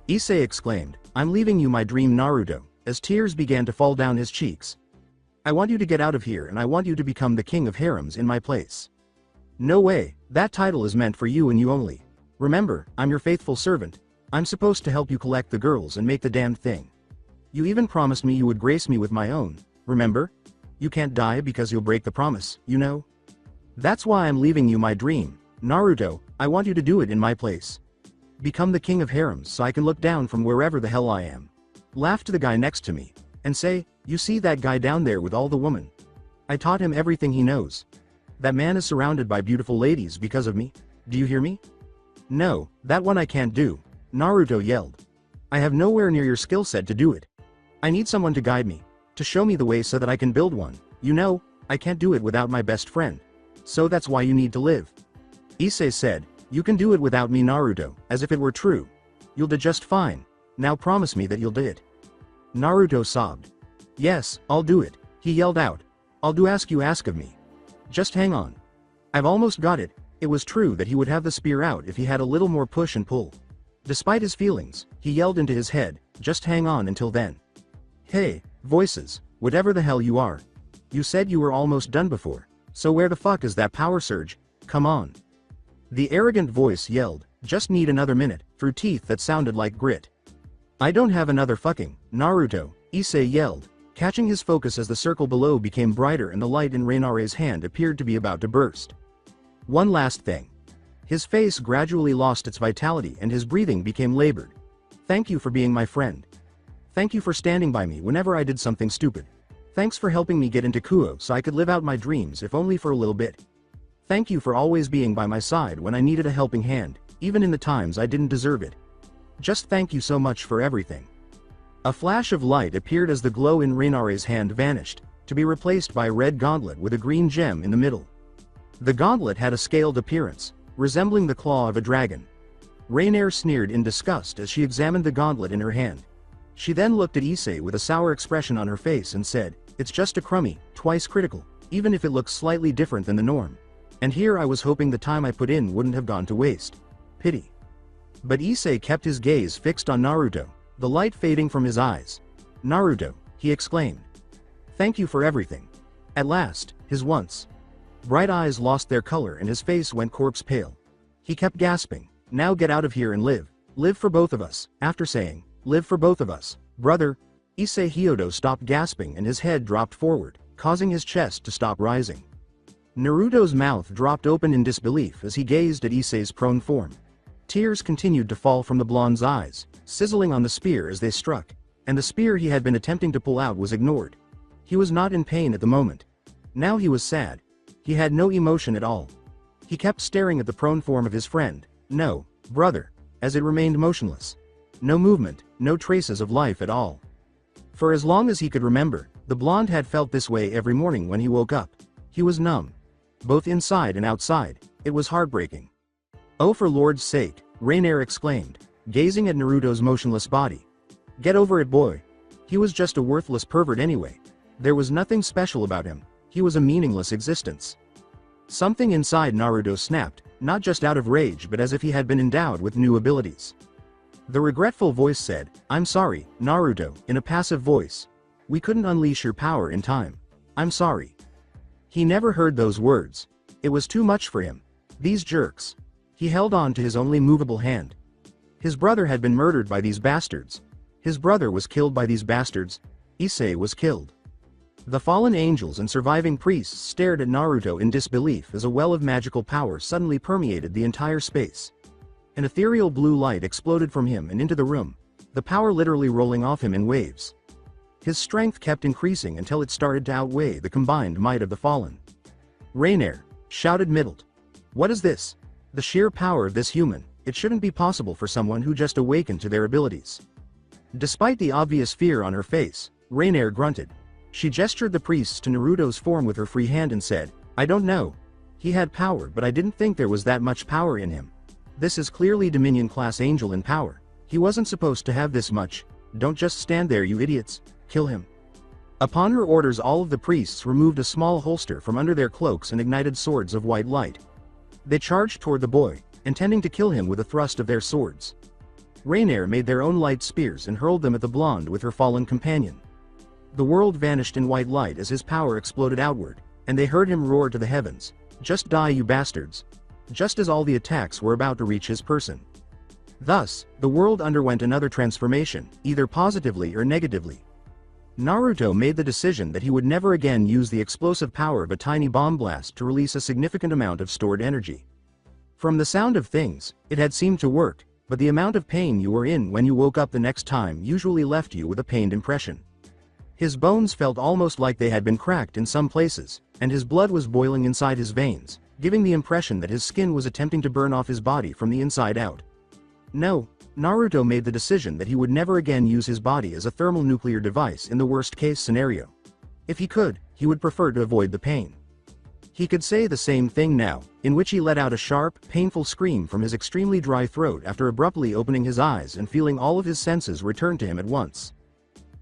Issei exclaimed, I'm leaving you my dream Naruto, as tears began to fall down his cheeks. I want you to get out of here and I want you to become the king of harems in my place. No way, that title is meant for you and you only. Remember, I'm your faithful servant. I'm supposed to help you collect the girls and make the damned thing. You even promised me you would grace me with my own, remember? You can't die because you'll break the promise, you know? That's why I'm leaving you my dream, Naruto, I want you to do it in my place. Become the king of harems so I can look down from wherever the hell I am. Laugh to the guy next to me, and say, you see that guy down there with all the women? I taught him everything he knows. That man is surrounded by beautiful ladies because of me, do you hear me? No, that one I can't do, Naruto yelled. I have nowhere near your skill set to do it. I need someone to guide me, to show me the way so that I can build one, you know, I can't do it without my best friend. So that's why you need to live. Issei said, you can do it without me Naruto, as if it were true. You'll do just fine, now promise me that you'll do it. Naruto sobbed. Yes, I'll do it, he yelled out. I'll do ask you ask of me. Just hang on. I've almost got it. It was true that he would have the spear out if he had a little more push and pull. Despite his feelings, he yelled into his head, just hang on until then. Hey, voices, whatever the hell you are. You said you were almost done before, so where the fuck is that power surge? Come on. The arrogant voice yelled, just need another minute, through teeth that sounded like grit. I don't have another fucking, Naruto, Issei yelled, catching his focus as the circle below became brighter and the light in Reinare's hand appeared to be about to burst. One last thing. His face gradually lost its vitality and his breathing became labored. Thank you for being my friend. Thank you for standing by me whenever I did something stupid. Thanks for helping me get into Kuo so I could live out my dreams if only for a little bit. Thank you for always being by my side when I needed a helping hand, even in the times I didn't deserve it. Just thank you so much for everything. A flash of light appeared as the glow in Reinare's hand vanished, to be replaced by a red gauntlet with a green gem in the middle. The gauntlet had a scaled appearance, resembling the claw of a dragon. Reinaire sneered in disgust as she examined the gauntlet in her hand. She then looked at Issei with a sour expression on her face and said, it's just a crummy, twice critical, even if it looks slightly different than the norm. And here I was hoping the time I put in wouldn't have gone to waste. Pity. But Issei kept his gaze fixed on Naruto, the light fading from his eyes. Naruto, he exclaimed. Thank you for everything. At last, his once bright eyes lost their color and his face went corpse pale. He kept gasping, now get out of here and live. Live for both of us, after saying, live for both of us, brother. Issei Hyodo stopped gasping and his head dropped forward, causing his chest to stop rising. Naruto's mouth dropped open in disbelief as he gazed at Issei's prone form. Tears continued to fall from the blonde's eyes, sizzling on the spear as they struck, and the spear he had been attempting to pull out was ignored. He was not in pain at the moment. Now he was sad. He had no emotion at all. He kept staring at the prone form of his friend, no, brother, as it remained motionless. No movement, no traces of life at all. For as long as he could remember, the blonde had felt this way every morning when he woke up. He was numb. Both inside and outside, it was heartbreaking. Oh, for Lord's sake, Reinaire exclaimed, gazing at Naruto's motionless body. Get over it, boy. He was just a worthless pervert anyway. There was nothing special about him. He was a meaningless existence. Something inside Naruto snapped, not just out of rage but as if he had been endowed with new abilities. The regretful voice said, I'm sorry, Naruto, in a passive voice. We couldn't unleash your power in time. I'm sorry. He never heard those words. It was too much for him. These jerks. He held on to his only movable hand. His brother had been murdered by these bastards. His brother was killed by these bastards. Issei was killed. The fallen angels and surviving priests stared at Naruto in disbelief as a well of magical power suddenly permeated the entire space. An ethereal blue light exploded from him and into the room, the power literally rolling off him in waves. His strength kept increasing until it started to outweigh the combined might of the fallen. "Rainier!" shouted Middled. "What is this? The sheer power of this human, it shouldn't be possible for someone who just awakened to their abilities." Despite the obvious fear on her face, Rainier grunted. She gestured the priests to Naruto's form with her free hand and said, "I don't know. He had power, but I didn't think there was that much power in him. This is clearly Dominion class angel in power. He wasn't supposed to have this much. Don't just stand there, you idiots. Kill him." Upon her orders, all of the priests removed a small holster from under their cloaks and ignited swords of white light. They charged toward the boy, intending to kill him with a thrust of their swords. Rainier made their own light spears and hurled them at the blonde with her fallen companion. The world vanished in white light as his power exploded outward, and they heard him roar to the heavens, "Just die, you bastards!" just as all the attacks were about to reach his person. Thus, the world underwent another transformation, either positively or negatively. Naruto made the decision that he would never again use the explosive power of a tiny bomb blast to release a significant amount of stored energy. From the sound of things, it had seemed to work, but the amount of pain you were in when you woke up the next time usually left you with a pained impression. His bones felt almost like they had been cracked in some places, and his blood was boiling inside his veins, giving the impression that his skin was attempting to burn off his body from the inside out. No, Naruto made the decision that he would never again use his body as a thermonuclear device in the worst-case scenario. If he could, he would prefer to avoid the pain. He could say the same thing now, in which he let out a sharp, painful scream from his extremely dry throat after abruptly opening his eyes and feeling all of his senses return to him at once.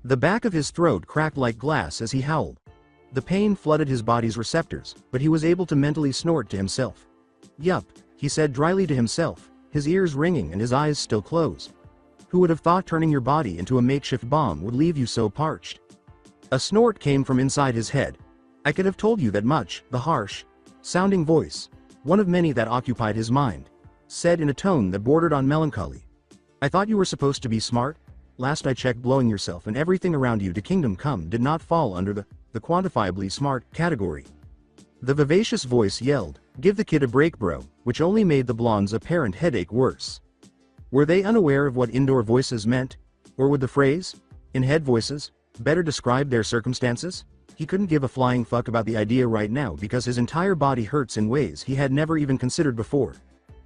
The back of his throat cracked like glass as he howled. The pain flooded his body's receptors, but he was able to mentally snort to himself. "Yup," he said dryly to himself, his ears ringing and his eyes still closed. "Who would have thought turning your body into a makeshift bomb would leave you so parched?" A snort came from inside his head. "I could have told you that much," the harsh sounding voice, one of many that occupied his mind, said in a tone that bordered on melancholy. "I thought you were supposed to be smart. Last I checked, blowing yourself and everything around you to Kingdom Come did not fall under the quantifiably smart category." The vivacious voice yelled, "Give the kid a break, bro," which only made the blonde's apparent headache worse. Were they unaware of what indoor voices meant? Or would the phrase, "in-head voices," better describe their circumstances? He couldn't give a flying fuck about the idea right now because his entire body hurts in ways he had never even considered before.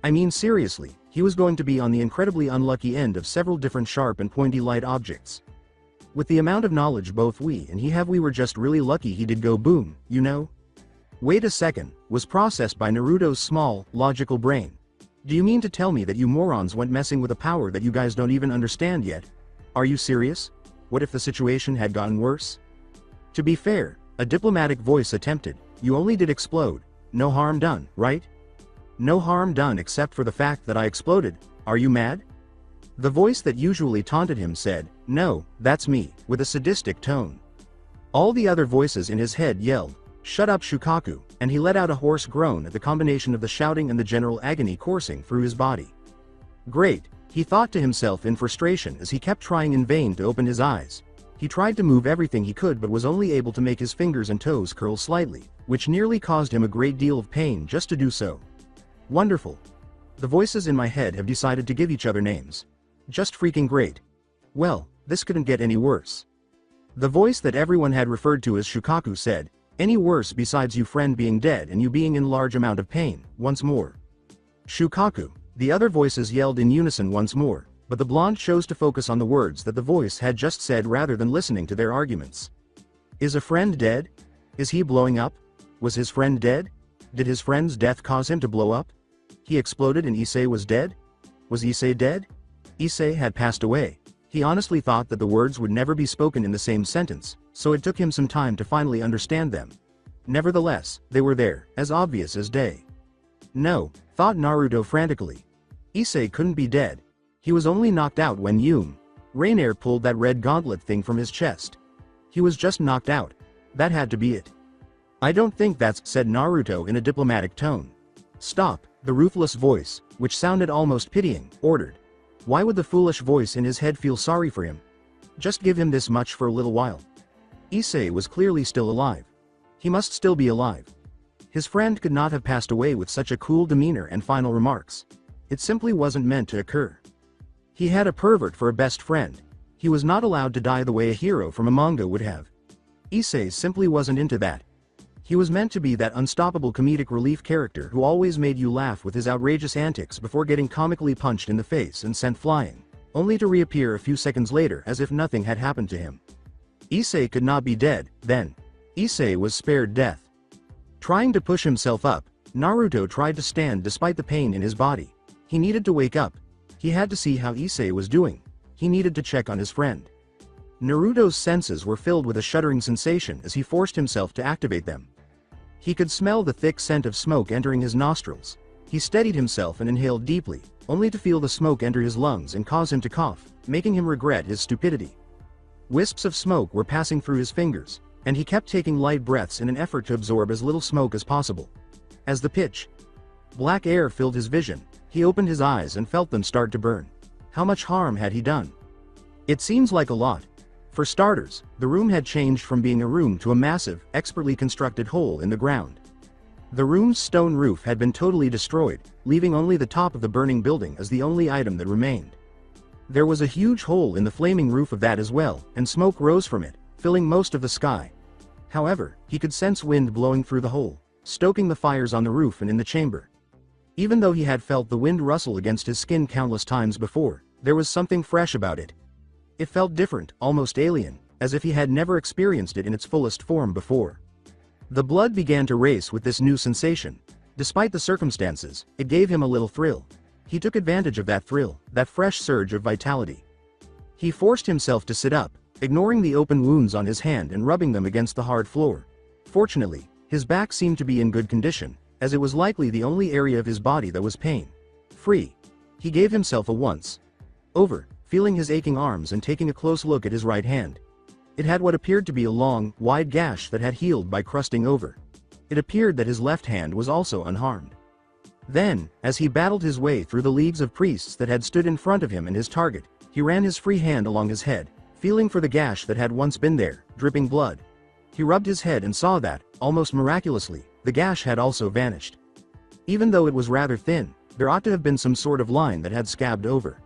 I mean seriously, he was going to be on the incredibly unlucky end of several different sharp and pointy light objects. With the amount of knowledge both we and he have, we were just really lucky he did go boom, you know? "Wait a second," was processed by Naruto's small, logical brain. "Do you mean to tell me that you morons went messing with a power that you guys don't even understand yet? Are you serious? What if the situation had gotten worse?" To be fair, a diplomatic voice attempted, "You only did explode. No harm done, right?" "No harm done except for the fact that I exploded. Are you mad?" The voice that usually taunted him said, "No, that's me," with a sadistic tone. All the other voices in his head yelled, "Shut up, Shukaku," and he let out a hoarse groan at the combination of the shouting and the general agony coursing through his body. Great, he thought to himself in frustration as he kept trying in vain to open his eyes. He tried to move everything he could but was only able to make his fingers and toes curl slightly, which nearly caused him a great deal of pain just to do so. Wonderful. The voices in my head have decided to give each other names. Just freaking great. Well, this couldn't get any worse. The voice that everyone had referred to as Shukaku said, "Any worse besides you friend being dead and you being in large amount of pain," once more. "Shukaku," the other voices yelled in unison once more, but the blonde chose to focus on the words that the voice had just said rather than listening to their arguments. "Is a friend dead? Is he blowing up? Was his friend dead? Did his friend's death cause him to blow up? He exploded and Issei was dead? Was Issei dead? Issei had passed away." He honestly thought that the words would never be spoken in the same sentence, so it took him some time to finally understand them. Nevertheless, they were there, as obvious as day. No, thought Naruto frantically. Issei couldn't be dead. He was only knocked out when Rainier pulled that red gauntlet thing from his chest. He was just knocked out. That had to be it. "I don't think that's," said Naruto in a diplomatic tone. "Stop," the ruthless voice, which sounded almost pitying, ordered. Why would the foolish voice in his head feel sorry for him? Just give him this much for a little while. Issei was clearly still alive. He must still be alive. His friend could not have passed away with such a cool demeanor and final remarks. It simply wasn't meant to occur. He had a pervert for a best friend. He was not allowed to die the way a hero from a manga would have. Issei simply wasn't into that. He was meant to be that unstoppable comedic relief character who always made you laugh with his outrageous antics before getting comically punched in the face and sent flying, only to reappear a few seconds later as if nothing had happened to him. Issei could not be dead, then. Issei was spared death. Trying to push himself up, Naruto tried to stand despite the pain in his body. He needed to wake up. He had to see how Issei was doing. He needed to check on his friend. Naruto's senses were filled with a shuddering sensation as he forced himself to activate them. He could smell the thick scent of smoke entering his nostrils. He steadied himself and inhaled deeply, only to feel the smoke enter his lungs and cause him to cough, making him regret his stupidity. Wisps of smoke were passing through his fingers, and he kept taking light breaths in an effort to absorb as little smoke as possible. As the pitch black air filled his vision, he opened his eyes and felt them start to burn. How much harm had he done? It seems like a lot. For starters, the room had changed from being a room to a massive, expertly constructed hole in the ground. The room's stone roof had been totally destroyed, leaving only the top of the burning building as the only item that remained. There was a huge hole in the flaming roof of that as well, and smoke rose from it, filling most of the sky. However, he could sense wind blowing through the hole, stoking the fires on the roof and in the chamber. Even though he had felt the wind rustle against his skin countless times before, there was something fresh about it. It felt different, almost alien, as if he had never experienced it in its fullest form before. The blood began to race with this new sensation. Despite the circumstances, it gave him a little thrill. He took advantage of that thrill, that fresh surge of vitality. He forced himself to sit up, ignoring the open wounds on his hand and rubbing them against the hard floor. Fortunately, his back seemed to be in good condition, as it was likely the only area of his body that was pain-free. He gave himself a once-over, feeling his aching arms and taking a close look at his right hand. It had what appeared to be a long, wide gash that had healed by crusting over. It appeared that his left hand was also unharmed. Then, as he battled his way through the leagues of priests that had stood in front of him and his target, he ran his free hand along his head, feeling for the gash that had once been there, dripping blood. He rubbed his head and saw that, almost miraculously, the gash had also vanished. Even though it was rather thin, there ought to have been some sort of line that had scabbed over.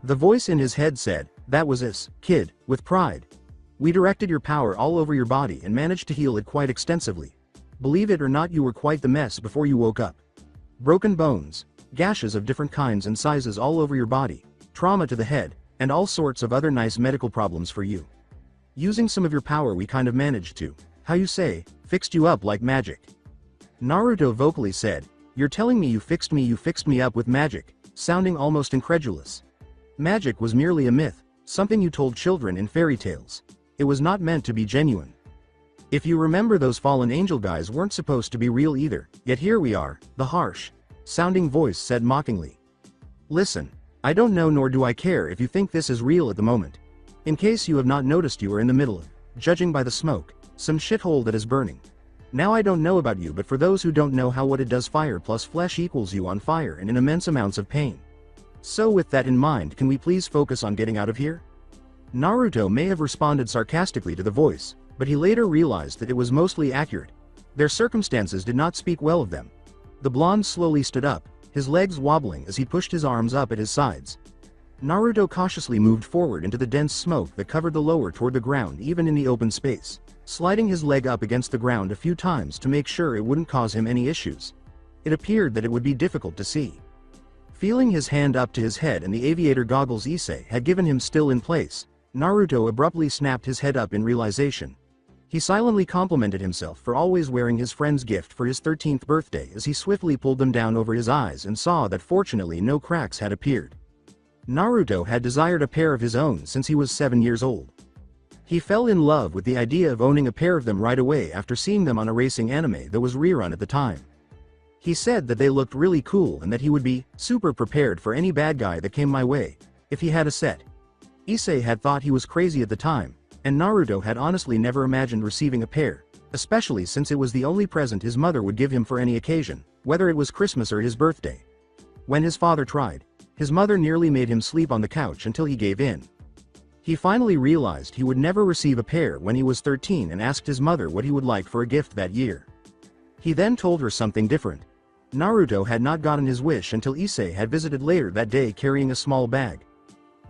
The voice in his head said, "That was us, kid," with pride. "We directed your power all over your body and managed to heal it quite extensively. Believe it or not, you were quite the mess before you woke up. Broken bones, gashes of different kinds and sizes all over your body, trauma to the head, and all sorts of other nice medical problems for you. Using some of your power we kind of managed to, how you say, fixed you up like magic." Naruto vocally said, "You're telling me you fixed me up with magic," sounding almost incredulous. Magic was merely a myth, something you told children in fairy tales. It was not meant to be genuine. If you remember, those fallen angel guys weren't supposed to be real either, yet here we are, the harsh sounding voice said mockingly. "Listen, I don't know nor do I care if you think this is real at the moment. In case you have not noticed, you are in the middle of, judging by the smoke, some shithole that is burning. Now I don't know about you, but for those who don't know how what it does, fire plus flesh equals you on fire and in immense amounts of pain. So with that in mind, can we please focus on getting out of here?" Naruto may have responded sarcastically to the voice, but he later realized that it was mostly accurate. Their circumstances did not speak well of them. The blonde slowly stood up, his legs wobbling as he pushed his arms up at his sides. Naruto cautiously moved forward into the dense smoke that covered the lower toward the ground, even in the open space, sliding his leg up against the ground a few times to make sure it wouldn't cause him any issues. It appeared that it would be difficult to see. Feeling his hand up to his head and the aviator goggles Issei had given him still in place, Naruto abruptly snapped his head up in realization. He silently complimented himself for always wearing his friend's gift for his 13th birthday as he swiftly pulled them down over his eyes and saw that fortunately no cracks had appeared. Naruto had desired a pair of his own since he was 7 years old. He fell in love with the idea of owning a pair of them right away after seeing them on a racing anime that was rerun at the time. He said that they looked really cool and that he would be super prepared for any bad guy that came my way if he had a set. Issei had thought he was crazy at the time, and Naruto had honestly never imagined receiving a pair, especially since it was the only present his mother would give him for any occasion, whether it was Christmas or his birthday. When his father tried, his mother nearly made him sleep on the couch until he gave in. He finally realized he would never receive a pair when he was 13 and asked his mother what he would like for a gift that year. He then told her something different. Naruto had not gotten his wish until Issei had visited later that day carrying a small bag.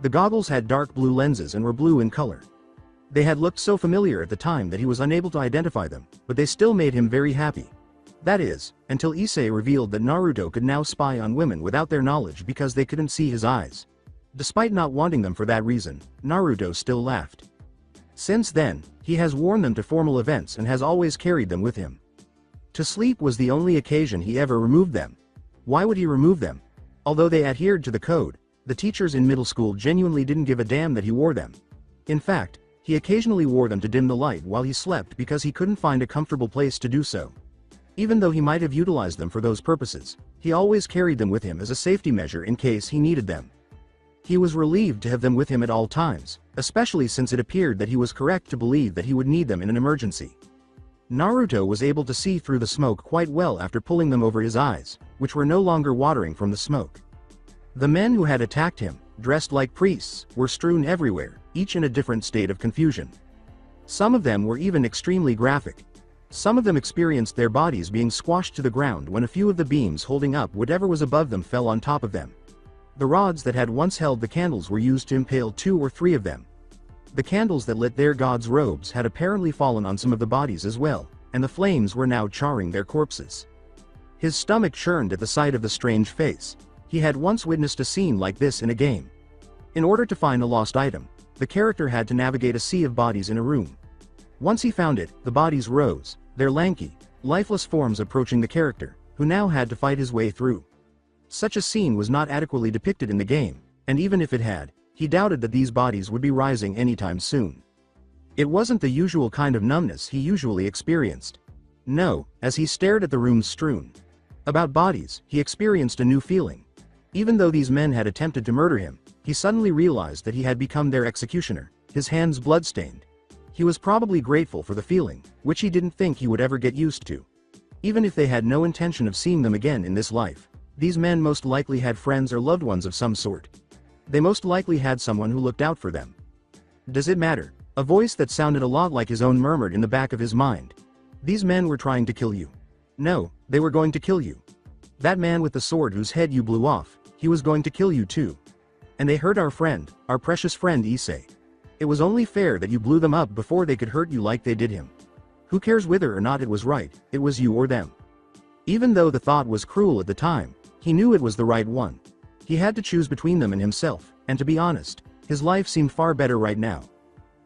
The goggles had dark blue lenses and were blue in color. They had looked so familiar at the time that he was unable to identify them, but they still made him very happy. That is, until Issei revealed that Naruto could now spy on women without their knowledge because they couldn't see his eyes. Despite not wanting them for that reason, Naruto still laughed. Since then, he has worn them to formal events and has always carried them with him. To sleep was the only occasion he ever removed them. Why would he remove them? Although they adhered to the code, the teachers in middle school genuinely didn't give a damn that he wore them. In fact, he occasionally wore them to dim the light while he slept because he couldn't find a comfortable place to do so. Even though he might have utilized them for those purposes, he always carried them with him as a safety measure in case he needed them. He was relieved to have them with him at all times, especially since it appeared that he was correct to believe that he would need them in an emergency. Naruto was able to see through the smoke quite well after pulling them over his eyes, which were no longer watering from the smoke. The men who had attacked him, dressed like priests, were strewn everywhere, each in a different state of confusion. Some of them were even extremely graphic. Some of them experienced their bodies being squashed to the ground when a few of the beams holding up whatever was above them fell on top of them. The rods that had once held the candles were used to impale 2 or 3 of them. The candles that lit their gods' robes had apparently fallen on some of the bodies as well, and the flames were now charring their corpses. His stomach churned at the sight of the strange face. He had once witnessed a scene like this in a game. In order to find a lost item, the character had to navigate a sea of bodies in a room. Once he found it, the bodies rose, their lanky, lifeless forms approaching the character, who now had to fight his way through. Such a scene was not adequately depicted in the game, and even if it had, he doubted that these bodies would be rising anytime soon. It wasn't the usual kind of numbness he usually experienced. No, as he stared at the rooms strewn about bodies, he experienced a new feeling. Even though these men had attempted to murder him, he suddenly realized that he had become their executioner, his hands blood-stained. He was probably grateful for the feeling, which he didn't think he would ever get used to. Even if they had no intention of seeing them again in this life, these men most likely had friends or loved ones of some sort. They most likely had someone who looked out for them. Does it matter? A voice that sounded a lot like his own murmured in the back of his mind. These men were trying to kill you. No, they were going to kill you. That man with the sword whose head you blew off, he was going to kill you too. And they hurt our friend, our precious friend Issei. It was only fair that you blew them up before they could hurt you like they did him. Who cares whether or not it was right, it was you or them. Even though the thought was cruel at the time, he knew it was the right one. He had to choose between them and himself, and to be honest, his life seemed far better right now.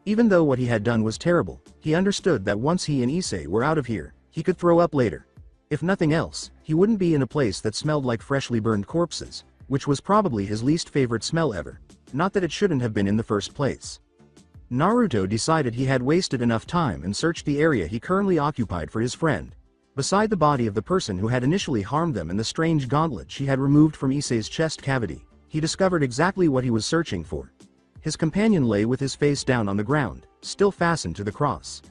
Even though what he had done was terrible, he understood that once he and Issei were out of here, he could throw up later. If nothing else, he wouldn't be in a place that smelled like freshly burned corpses, which was probably his least favorite smell ever. Not that it shouldn't have been in the first place. Naruto decided he had wasted enough time and searched the area he currently occupied for his friend. Beside the body of the person who had initially harmed them and the strange gauntlet she had removed from Issei's chest cavity, he discovered exactly what he was searching for. His companion lay with his face down on the ground, still fastened to the cross.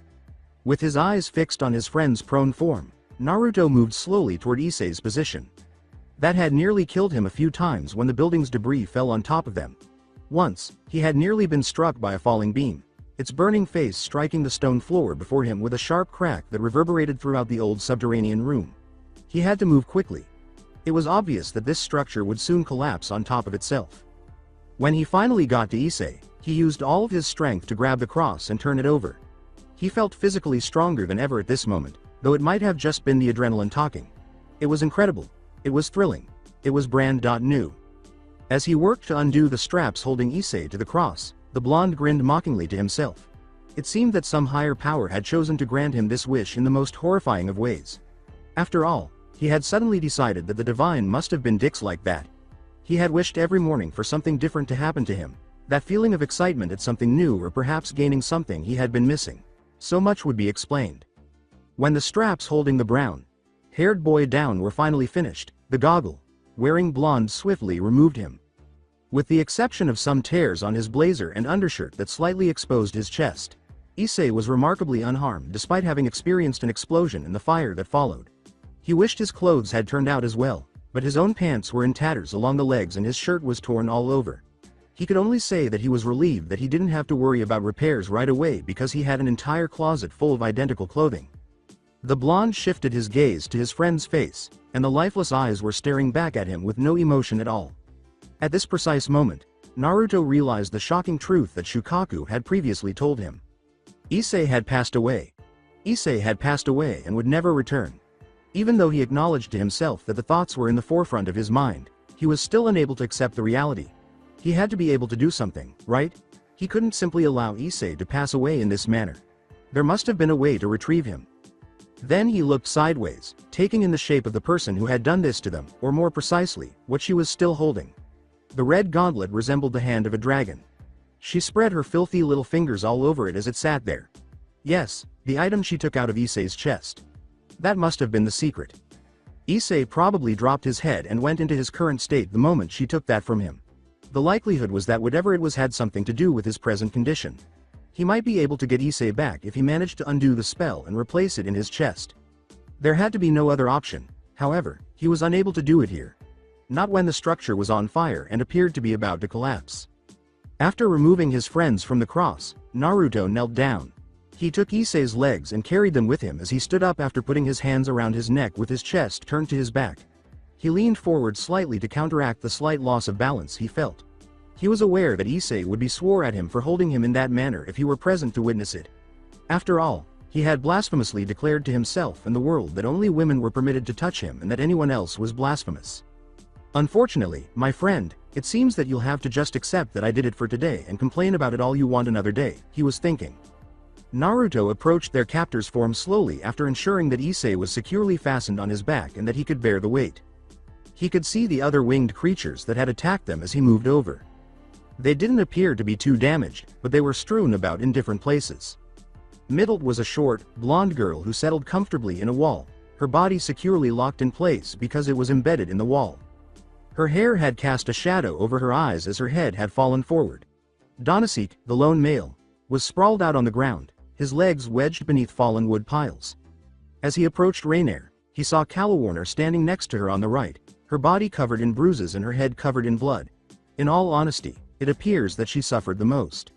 With his eyes fixed on his friend's prone form, Naruto moved slowly toward Issei's position. That had nearly killed him a few times when the building's debris fell on top of them. Once, he had nearly been struck by a falling beam, its burning face striking the stone floor before him with a sharp crack that reverberated throughout the old subterranean room. He had to move quickly. It was obvious that this structure would soon collapse on top of itself. When he finally got to Issei, he used all of his strength to grab the cross and turn it over. He felt physically stronger than ever at this moment, though it might have just been the adrenaline talking. It was incredible. It was thrilling. It was brand new. As he worked to undo the straps holding Issei to the cross, the blonde grinned mockingly to himself. It seemed that some higher power had chosen to grant him this wish in the most horrifying of ways. After all, he had suddenly decided that the divine must have been dicks like that. He had wished every morning for something different to happen to him, that feeling of excitement at something new or perhaps gaining something he had been missing. So much would be explained. When the straps holding the brown-haired boy down were finally finished, the goggle-wearing blonde swiftly removed him. With the exception of some tears on his blazer and undershirt that slightly exposed his chest, Issei was remarkably unharmed despite having experienced an explosion in the fire that followed. He wished his clothes had turned out as well, but his own pants were in tatters along the legs and his shirt was torn all over. He could only say that he was relieved that he didn't have to worry about repairs right away because he had an entire closet full of identical clothing. The blonde shifted his gaze to his friend's face, and the lifeless eyes were staring back at him with no emotion at all. At this precise moment, Naruto realized the shocking truth that Shukaku had previously told him. Issei had passed away. Issei had passed away and would never return. Even though he acknowledged to himself that the thoughts were in the forefront of his mind, he was still unable to accept the reality. He had to be able to do something, right? He couldn't simply allow Issei to pass away in this manner. There must have been a way to retrieve him. Then he looked sideways, taking in the shape of the person who had done this to them, or more precisely, what she was still holding. The red gauntlet resembled the hand of a dragon. She spread her filthy little fingers all over it as it sat there. Yes, the item she took out of Issei's chest. That must have been the secret. Issei probably dropped his head and went into his current state the moment she took that from him. The likelihood was that whatever it was had something to do with his present condition. He might be able to get Issei back if he managed to undo the spell and replace it in his chest. There had to be no other option, however, he was unable to do it here. Not when the structure was on fire and appeared to be about to collapse. After removing his friends from the cross, Naruto knelt down. He took Issei's legs and carried them with him as he stood up after putting his hands around his neck with his chest turned to his back. He leaned forward slightly to counteract the slight loss of balance he felt. He was aware that Issei would be swore at him for holding him in that manner if he were present to witness it. After all, he had blasphemously declared to himself and the world that only women were permitted to touch him and that anyone else was blasphemous. Unfortunately, my friend, it seems that you'll have to just accept that I did it for today and complain about it all you want another day, he was thinking. Naruto approached their captor's form slowly after ensuring that Issei was securely fastened on his back and that he could bear the weight. He could see the other winged creatures that had attacked them as he moved over. They didn't appear to be too damaged, but they were strewn about in different places. Middle was a short, blonde girl who settled comfortably in a wall, her body securely locked in place because it was embedded in the wall. Her hair had cast a shadow over her eyes as her head had fallen forward. Donasek, the lone male, was sprawled out on the ground, his legs wedged beneath fallen wood piles. As he approached Rainier, he saw Calawarner standing next to her on the right, her body covered in bruises and her head covered in blood. In all honesty, it appears that she suffered the most.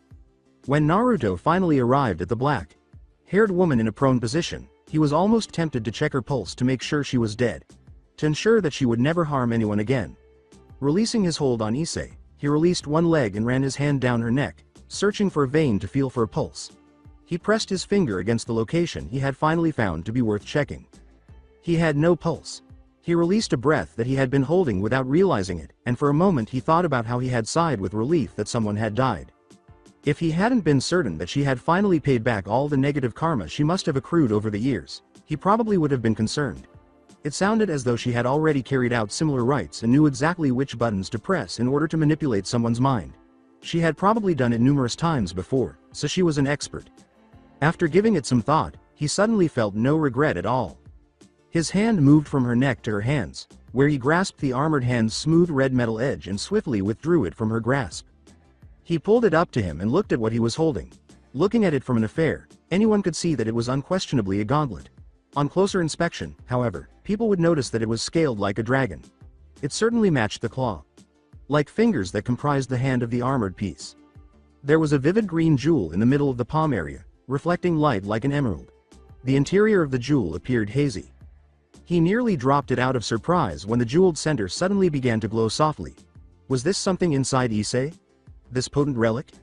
When Naruto finally arrived at the black-haired woman in a prone position, he was almost tempted to check her pulse to make sure she was dead. To ensure that she would never harm anyone again. Releasing his hold on Issei, he released one leg and ran his hand down her neck, searching for a vein to feel for a pulse. He pressed his finger against the location he had finally found to be worth checking. He had no pulse. He released a breath that he had been holding without realizing it, and for a moment he thought about how he had sighed with relief that someone had died. If he hadn't been certain that she had finally paid back all the negative karma she must have accrued over the years, he probably would have been concerned. It sounded as though she had already carried out similar rites and knew exactly which buttons to press in order to manipulate someone's mind. She had probably done it numerous times before, so she was an expert. After giving it some thought, he suddenly felt no regret at all. His hand moved from her neck to her hands, where he grasped the armored hand's smooth red metal edge and swiftly withdrew it from her grasp. He pulled it up to him and looked at what he was holding. Looking at it from an affair, anyone could see that it was unquestionably a gauntlet. On closer inspection, however, people would notice that it was scaled like a dragon. It certainly matched the claw-like fingers that comprised the hand of the armored piece. There was a vivid green jewel in the middle of the palm area, reflecting light like an emerald. The interior of the jewel appeared hazy. He nearly dropped it out of surprise when the jeweled center suddenly began to glow softly. Was this something inside Issei? This potent relic?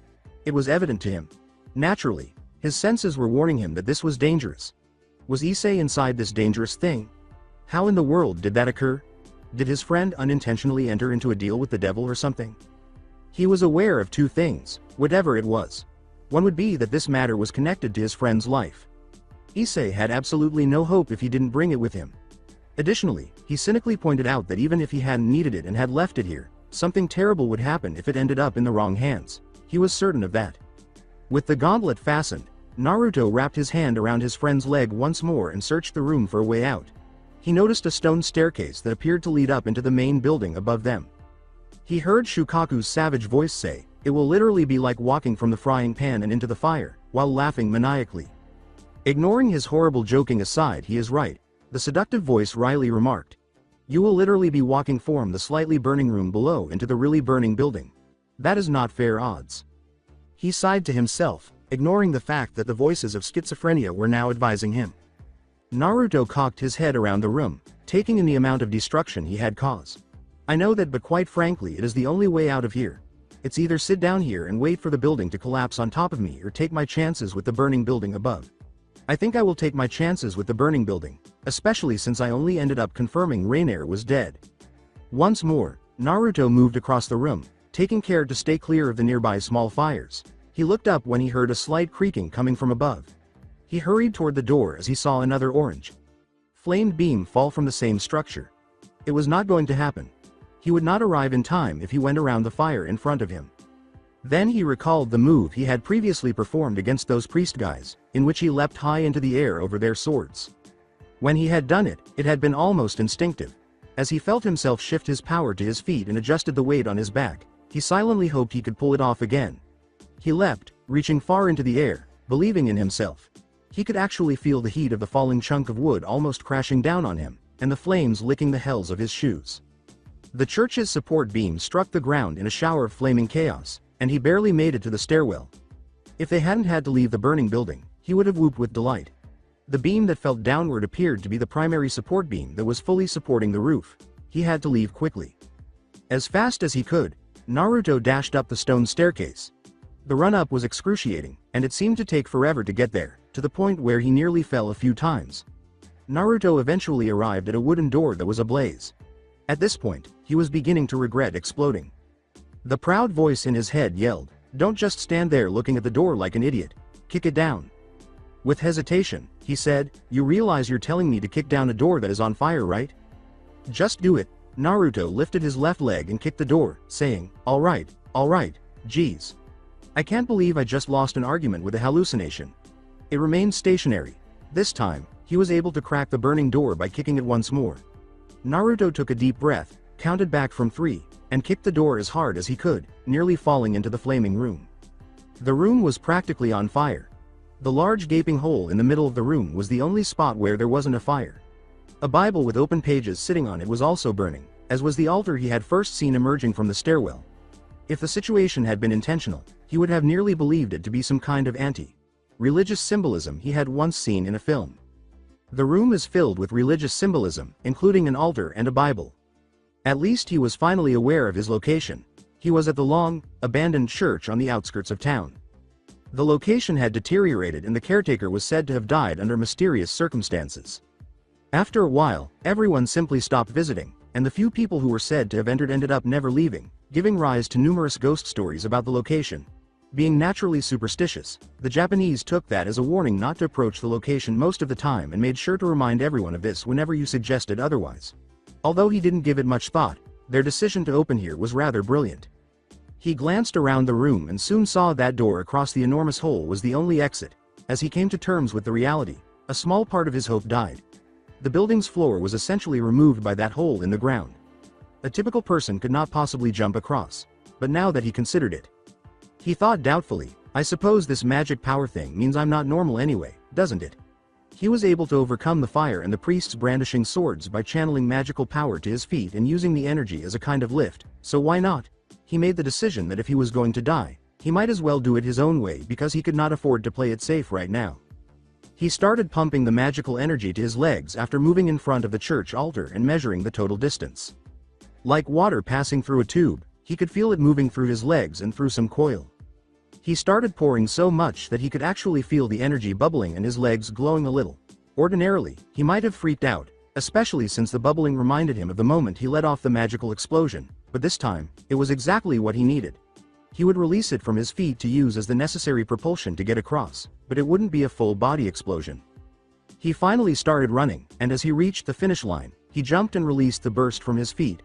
It was evident to him. Naturally, his senses were warning him that this was dangerous. Was Issei inside this dangerous thing? How in the world did that occur? Did his friend unintentionally enter into a deal with the devil or something? He was aware of two things, whatever it was. One would be that this matter was connected to his friend's life. Issei had absolutely no hope if he didn't bring it with him. Additionally, he cynically pointed out that even if he hadn't needed it and had left it here, something terrible would happen if it ended up in the wrong hands. He was certain of that. With the gauntlet fastened, Naruto wrapped his hand around his friend's leg once more and searched the room for a way out. He noticed a stone staircase that appeared to lead up into the main building above them. He heard Shukaku's savage voice say, "It will literally be like walking from the frying pan and into the fire," while laughing maniacally. Ignoring his horrible joking aside, he is right, the seductive voice wryly remarked. "You will literally be walking from the slightly burning room below into the really burning building. That is not fair odds." He sighed to himself, ignoring the fact that the voices of schizophrenia were now advising him. Naruto cocked his head around the room, taking in the amount of destruction he had caused. I know that, but quite frankly it is the only way out of here. It's either sit down here and wait for the building to collapse on top of me or take my chances with the burning building above. I think I will take my chances with the burning building, especially since I only ended up confirming Rainier was dead. Once more, Naruto moved across the room, taking care to stay clear of the nearby small fires. He looked up when he heard a slight creaking coming from above. He hurried toward the door as he saw another orange flamed beam fall from the same structure. It was not going to happen. He would not arrive in time if he went around the fire in front of him. Then he recalled the move he had previously performed against those priest guys, in which he leapt high into the air over their swords. When he had done it, it had been almost instinctive. As he felt himself shift his power to his feet and adjusted the weight on his back, he silently hoped he could pull it off again. He leapt, reaching far into the air, believing in himself. He could actually feel the heat of the falling chunk of wood almost crashing down on him, and the flames licking the hells of his shoes. The church's support beam struck the ground in a shower of flaming chaos, and he barely made it to the stairwell. If they hadn't had to leave the burning building, he would have whooped with delight. The beam that fell downward appeared to be the primary support beam that was fully supporting the roof. He had to leave quickly. As fast as he could, Naruto dashed up the stone staircase. The run-up was excruciating, and it seemed to take forever to get there, to the point where he nearly fell a few times. Naruto eventually arrived at a wooden door that was ablaze. At this point, he was beginning to regret exploding. The proud voice in his head yelled, "Don't just stand there looking at the door like an idiot. Kick it down." With hesitation, he said, "You realize you're telling me to kick down a door that is on fire, right? Just do it." Naruto lifted his left leg and kicked the door, saying, all right, geez. I can't believe I just lost an argument with a hallucination." It remained stationary. This time, he was able to crack the burning door by kicking it once more. Naruto took a deep breath, counted back from 3, and kicked the door as hard as he could, nearly falling into the flaming room. The room was practically on fire. The large gaping hole in the middle of the room was the only spot where there wasn't a fire. A Bible with open pages sitting on it was also burning, as was the altar he had first seen emerging from the stairwell. If the situation had been intentional, he would have nearly believed it to be some kind of anti-religious symbolism he had once seen in a film. The room is filled with religious symbolism, including an altar and a Bible. At least he was finally aware of his location. He was at the long, abandoned church on the outskirts of town. The location had deteriorated and the caretaker was said to have died under mysterious circumstances. After a while, everyone simply stopped visiting, and the few people who were said to have entered ended up never leaving, giving rise to numerous ghost stories about the location. Being naturally superstitious, the Japanese took that as a warning not to approach the location most of the time and made sure to remind everyone of this whenever you suggested otherwise. Although he didn't give it much thought, their decision to open here was rather brilliant. He glanced around the room and soon saw that door across the enormous hole was the only exit. As he came to terms with the reality, a small part of his hope died. The building's floor was essentially removed by that hole in the ground. A typical person could not possibly jump across. But now that he considered it, he thought doubtfully, I suppose this magic power thing means I'm not normal anyway, doesn't it? He was able to overcome the fire and the priests brandishing swords by channeling magical power to his feet and using the energy as a kind of lift, so why not? He made the decision that if he was going to die, he might as well do it his own way because he could not afford to play it safe right now. He started pumping the magical energy to his legs after moving in front of the church altar and measuring the total distance. Like water passing through a tube, he could feel it moving through his legs and through some coil. He started pouring so much that he could actually feel the energy bubbling and his legs glowing a little. Ordinarily, he might have freaked out, especially since the bubbling reminded him of the moment he let off the magical explosion, but this time, it was exactly what he needed. He would release it from his feet to use as the necessary propulsion to get across, but it wouldn't be a full-body explosion. He finally started running, and as he reached the finish line, he jumped and released the burst from his feet.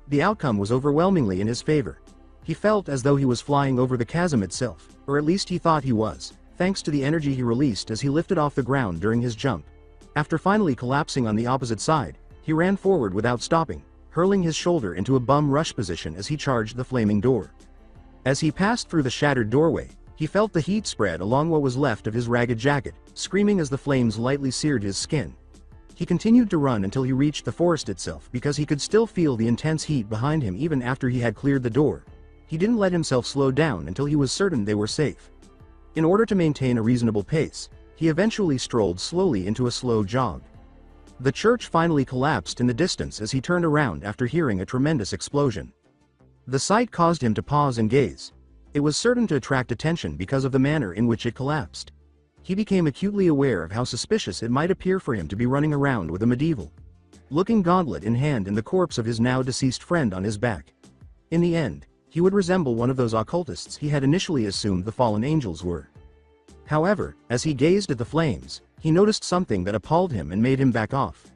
The outcome was overwhelmingly in his favor. He felt as though he was flying over the chasm itself, or at least he thought he was, thanks to the energy he released as he lifted off the ground during his jump. After finally collapsing on the opposite side, he ran forward without stopping, hurling his shoulder into a bum rush position as he charged the flaming door. As he passed through the shattered doorway, he felt the heat spread along what was left of his ragged jacket, screaming as the flames lightly seared his skin. He continued to run until he reached the forest itself because he could still feel the intense heat behind him even after he had cleared the door. He didn't let himself slow down until he was certain they were safe. In order to maintain a reasonable pace, he eventually strolled slowly into a slow jog. The church finally collapsed in the distance as he turned around after hearing a tremendous explosion. The sight caused him to pause and gaze. It was certain to attract attention because of the manner in which it collapsed. He became acutely aware of how suspicious it might appear for him to be running around with a medieval-looking gauntlet in hand and the corpse of his now deceased friend on his back. In the end, he would resemble one of those occultists he had initially assumed the fallen angels were. However, as he gazed at the flames, he noticed something that appalled him and made him back off.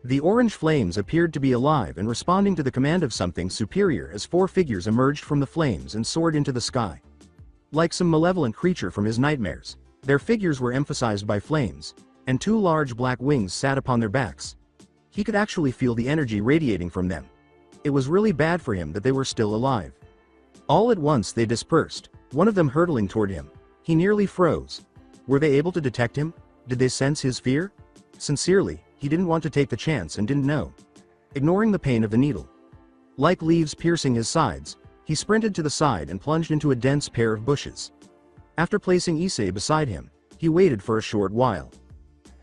The orange flames appeared to be alive and responding to the command of something superior as 4 figures emerged from the flames and soared into the sky. Like some malevolent creature from his nightmares, their figures were emphasized by flames, and 2 large black wings sat upon their backs. He could actually feel the energy radiating from them. It was really bad for him that they were still alive. All at once they dispersed, one of them hurtling toward him. He nearly froze. Were they able to detect him? Did they sense his fear? Sincerely, he didn't want to take the chance and didn't know. Ignoring the pain of the needle. Like leaves piercing his sides, he sprinted to the side and plunged into a dense pair of bushes. After placing Issei beside him, he waited for a short while.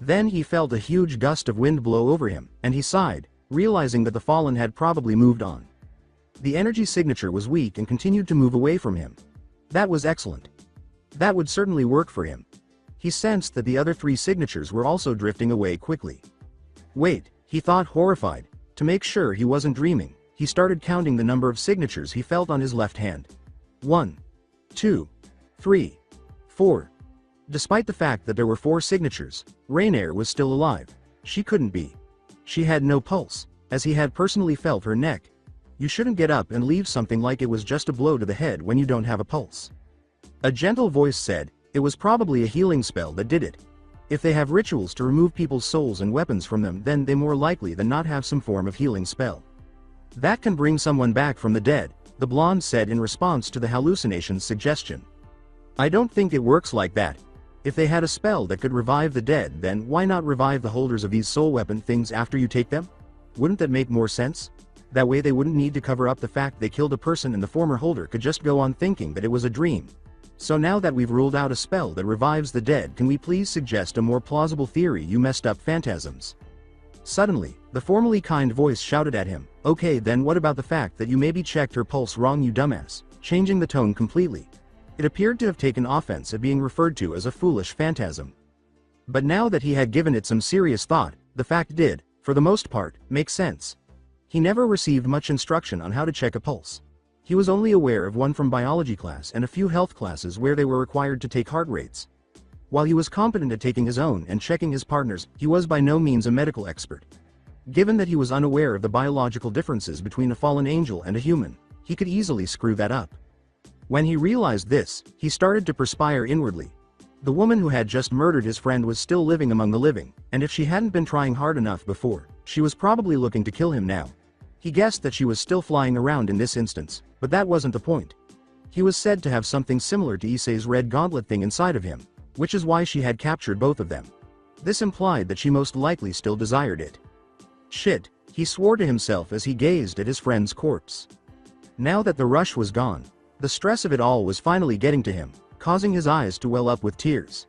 Then he felt a huge gust of wind blow over him, and he sighed, realizing that the fallen had probably moved on. The energy signature was weak and continued to move away from him. That was excellent. That would certainly work for him. He sensed that the other 3 signatures were also drifting away quickly. Wait, he thought, horrified. To make sure he wasn't dreaming, he started counting the number of signatures he felt on his left hand. 1, 2, 3, 4. Despite the fact that there were 4 signatures, Rainier was still alive. She couldn't be. She had no pulse, as he had personally felt her neck. You shouldn't get up and leave something like it was just a blow to the head when you don't have a pulse. A gentle voice said, it was probably a healing spell that did it. If they have rituals to remove people's souls and weapons from them, then they more likely than not have some form of healing spell. That can bring someone back from the dead, the blonde said in response to the hallucination's suggestion. I don't think it works like that. If they had a spell that could revive the dead, then why not revive the holders of these soul weapon things after you take them? Wouldn't that make more sense? That way they wouldn't need to cover up the fact they killed a person and the former holder could just go on thinking that it was a dream. So now that we've ruled out a spell that revives the dead, can we please suggest a more plausible theory, you messed up phantasms? Suddenly, the formerly kind voice shouted at him, okay then what about the fact that you maybe checked her pulse wrong, you dumbass, changing the tone completely. It appeared to have taken offense at being referred to as a foolish phantasm. But now that he had given it some serious thought, the fact did, for the most part, make sense. He never received much instruction on how to check a pulse. He was only aware of one from biology class and a few health classes where they were required to take heart rates. While he was competent at taking his own and checking his partner's, he was by no means a medical expert. Given that he was unaware of the biological differences between a fallen angel and a human, he could easily screw that up. When he realized this, he started to perspire inwardly. The woman who had just murdered his friend was still living among the living, and if she hadn't been trying hard enough before, she was probably looking to kill him now. He guessed that she was still flying around in this instance, but that wasn't the point. He was said to have something similar to Issei's red gauntlet thing inside of him, which is why she had captured both of them. This implied that she most likely still desired it. Shit, he swore to himself as he gazed at his friend's corpse. Now that the rush was gone, the stress of it all was finally getting to him, causing his eyes to well up with tears.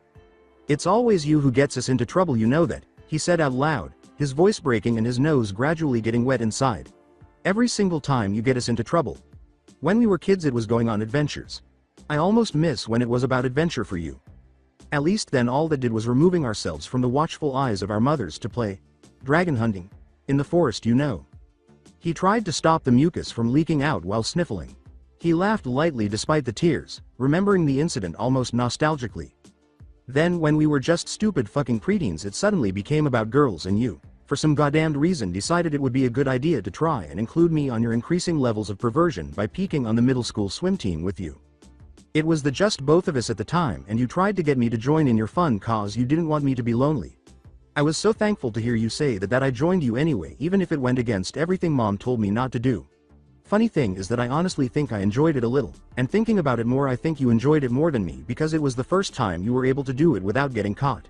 It's always you who gets us into trouble, you know that, he said out loud, his voice breaking and his nose gradually getting wet inside. Every single time you get us into trouble. When we were kids it was going on adventures. I almost miss when it was about adventure for you. At least then all that did was removing ourselves from the watchful eyes of our mothers to play dragon hunting in the forest, you know. He tried to stop the mucus from leaking out while sniffling. He laughed lightly despite the tears, remembering the incident almost nostalgically. Then when we were just stupid fucking preteens it suddenly became about girls and you, for some goddamned reason, decided it would be a good idea to try and include me on your increasing levels of perversion by peeking on the middle school swim team with you. It was the just both of us at the time and you tried to get me to join in your fun cause you didn't want me to be lonely. I was so thankful to hear you say that I joined you anyway, even if it went against everything mom told me not to do. Funny thing is that I honestly think I enjoyed it a little, and thinking about it more I think you enjoyed it more than me because it was the first time you were able to do it without getting caught.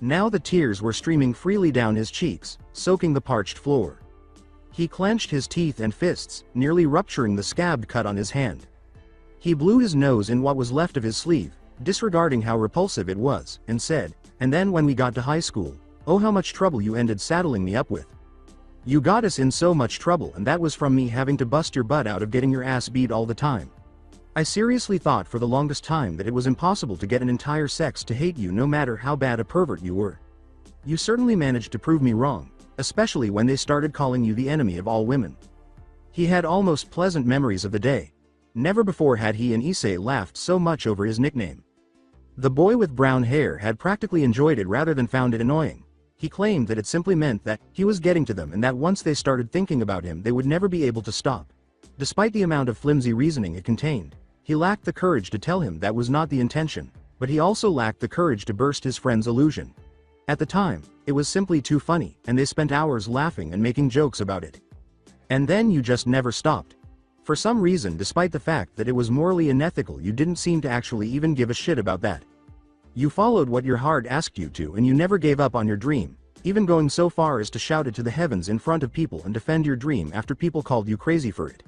Now the tears were streaming freely down his cheeks, soaking the parched floor. He clenched his teeth and fists, nearly rupturing the scabbed cut on his hand. He blew his nose in what was left of his sleeve, disregarding how repulsive it was, and said, and then when we got to high school, Oh, how much trouble you ended saddling me up with. You got us in so much trouble, and that was from me having to bust your butt out of getting your ass beat all the time. I seriously thought for the longest time that it was impossible to get an entire sex to hate you no matter how bad a pervert you were. You certainly managed to prove me wrong, especially when they started calling you the enemy of all women. He had almost pleasant memories of the day. Never before had he and Issei laughed so much over his nickname. The boy with brown hair had practically enjoyed it rather than found it annoying. He claimed that it simply meant that he was getting to them and that once they started thinking about him they would never be able to stop. Despite the amount of flimsy reasoning it contained, he lacked the courage to tell him that was not the intention, but he also lacked the courage to burst his friend's illusion. At the time, it was simply too funny, and they spent hours laughing and making jokes about it. And then you just never stopped. For some reason, despite the fact that it was morally unethical, you didn't seem to actually even give a shit about that. You followed what your heart asked you to, and you never gave up on your dream, even going so far as to shout it to the heavens in front of people and defend your dream after people called you crazy for it.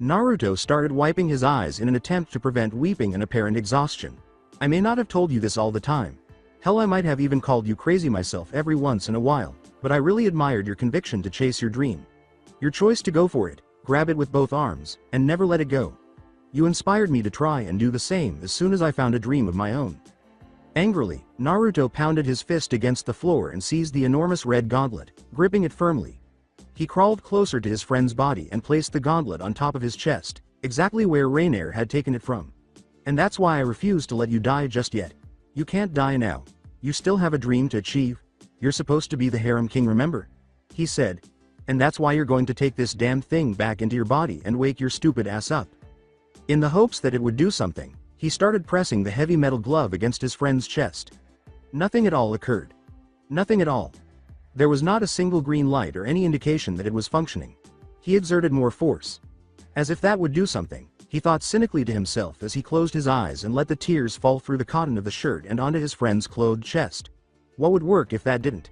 Naruto started wiping his eyes in an attempt to prevent weeping and apparent exhaustion. I may not have told you this all the time. Hell, I might have even called you crazy myself every once in a while, but I really admired your conviction to chase your dream. Your choice to go for it, grab it with both arms, and never let it go. You inspired me to try and do the same as soon as I found a dream of my own. Angrily, Naruto pounded his fist against the floor and seized the enormous red gauntlet, gripping it firmly. He crawled closer to his friend's body and placed the gauntlet on top of his chest, exactly where Rainier had taken it from. And that's why I refuse to let you die just yet. You can't die now. You still have a dream to achieve. You're supposed to be the harem king, remember? He said. And that's why you're going to take this damn thing back into your body and wake your stupid ass up. In the hopes that it would do something, he started pressing the heavy metal glove against his friend's chest. Nothing at all occurred. Nothing at all. There was not a single green light or any indication that it was functioning. He exerted more force. As if that would do something, he thought cynically to himself as he closed his eyes and let the tears fall through the cotton of the shirt and onto his friend's clothed chest. What would work if that didn't?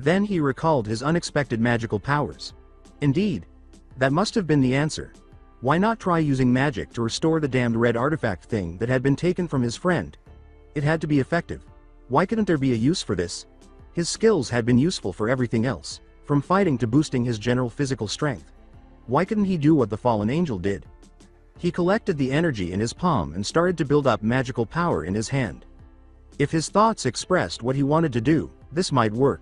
Then he recalled his unexpected magical powers. Indeed, that must have been the answer. Why not try using magic to restore the damned red artifact thing that had been taken from his friend? It had to be effective. Why couldn't there be a use for this? His skills had been useful for everything else, from fighting to boosting his general physical strength. Why couldn't he do what the fallen angel did? He collected the energy in his palm and started to build up magical power in his hand. If his thoughts expressed what he wanted to do, this might work.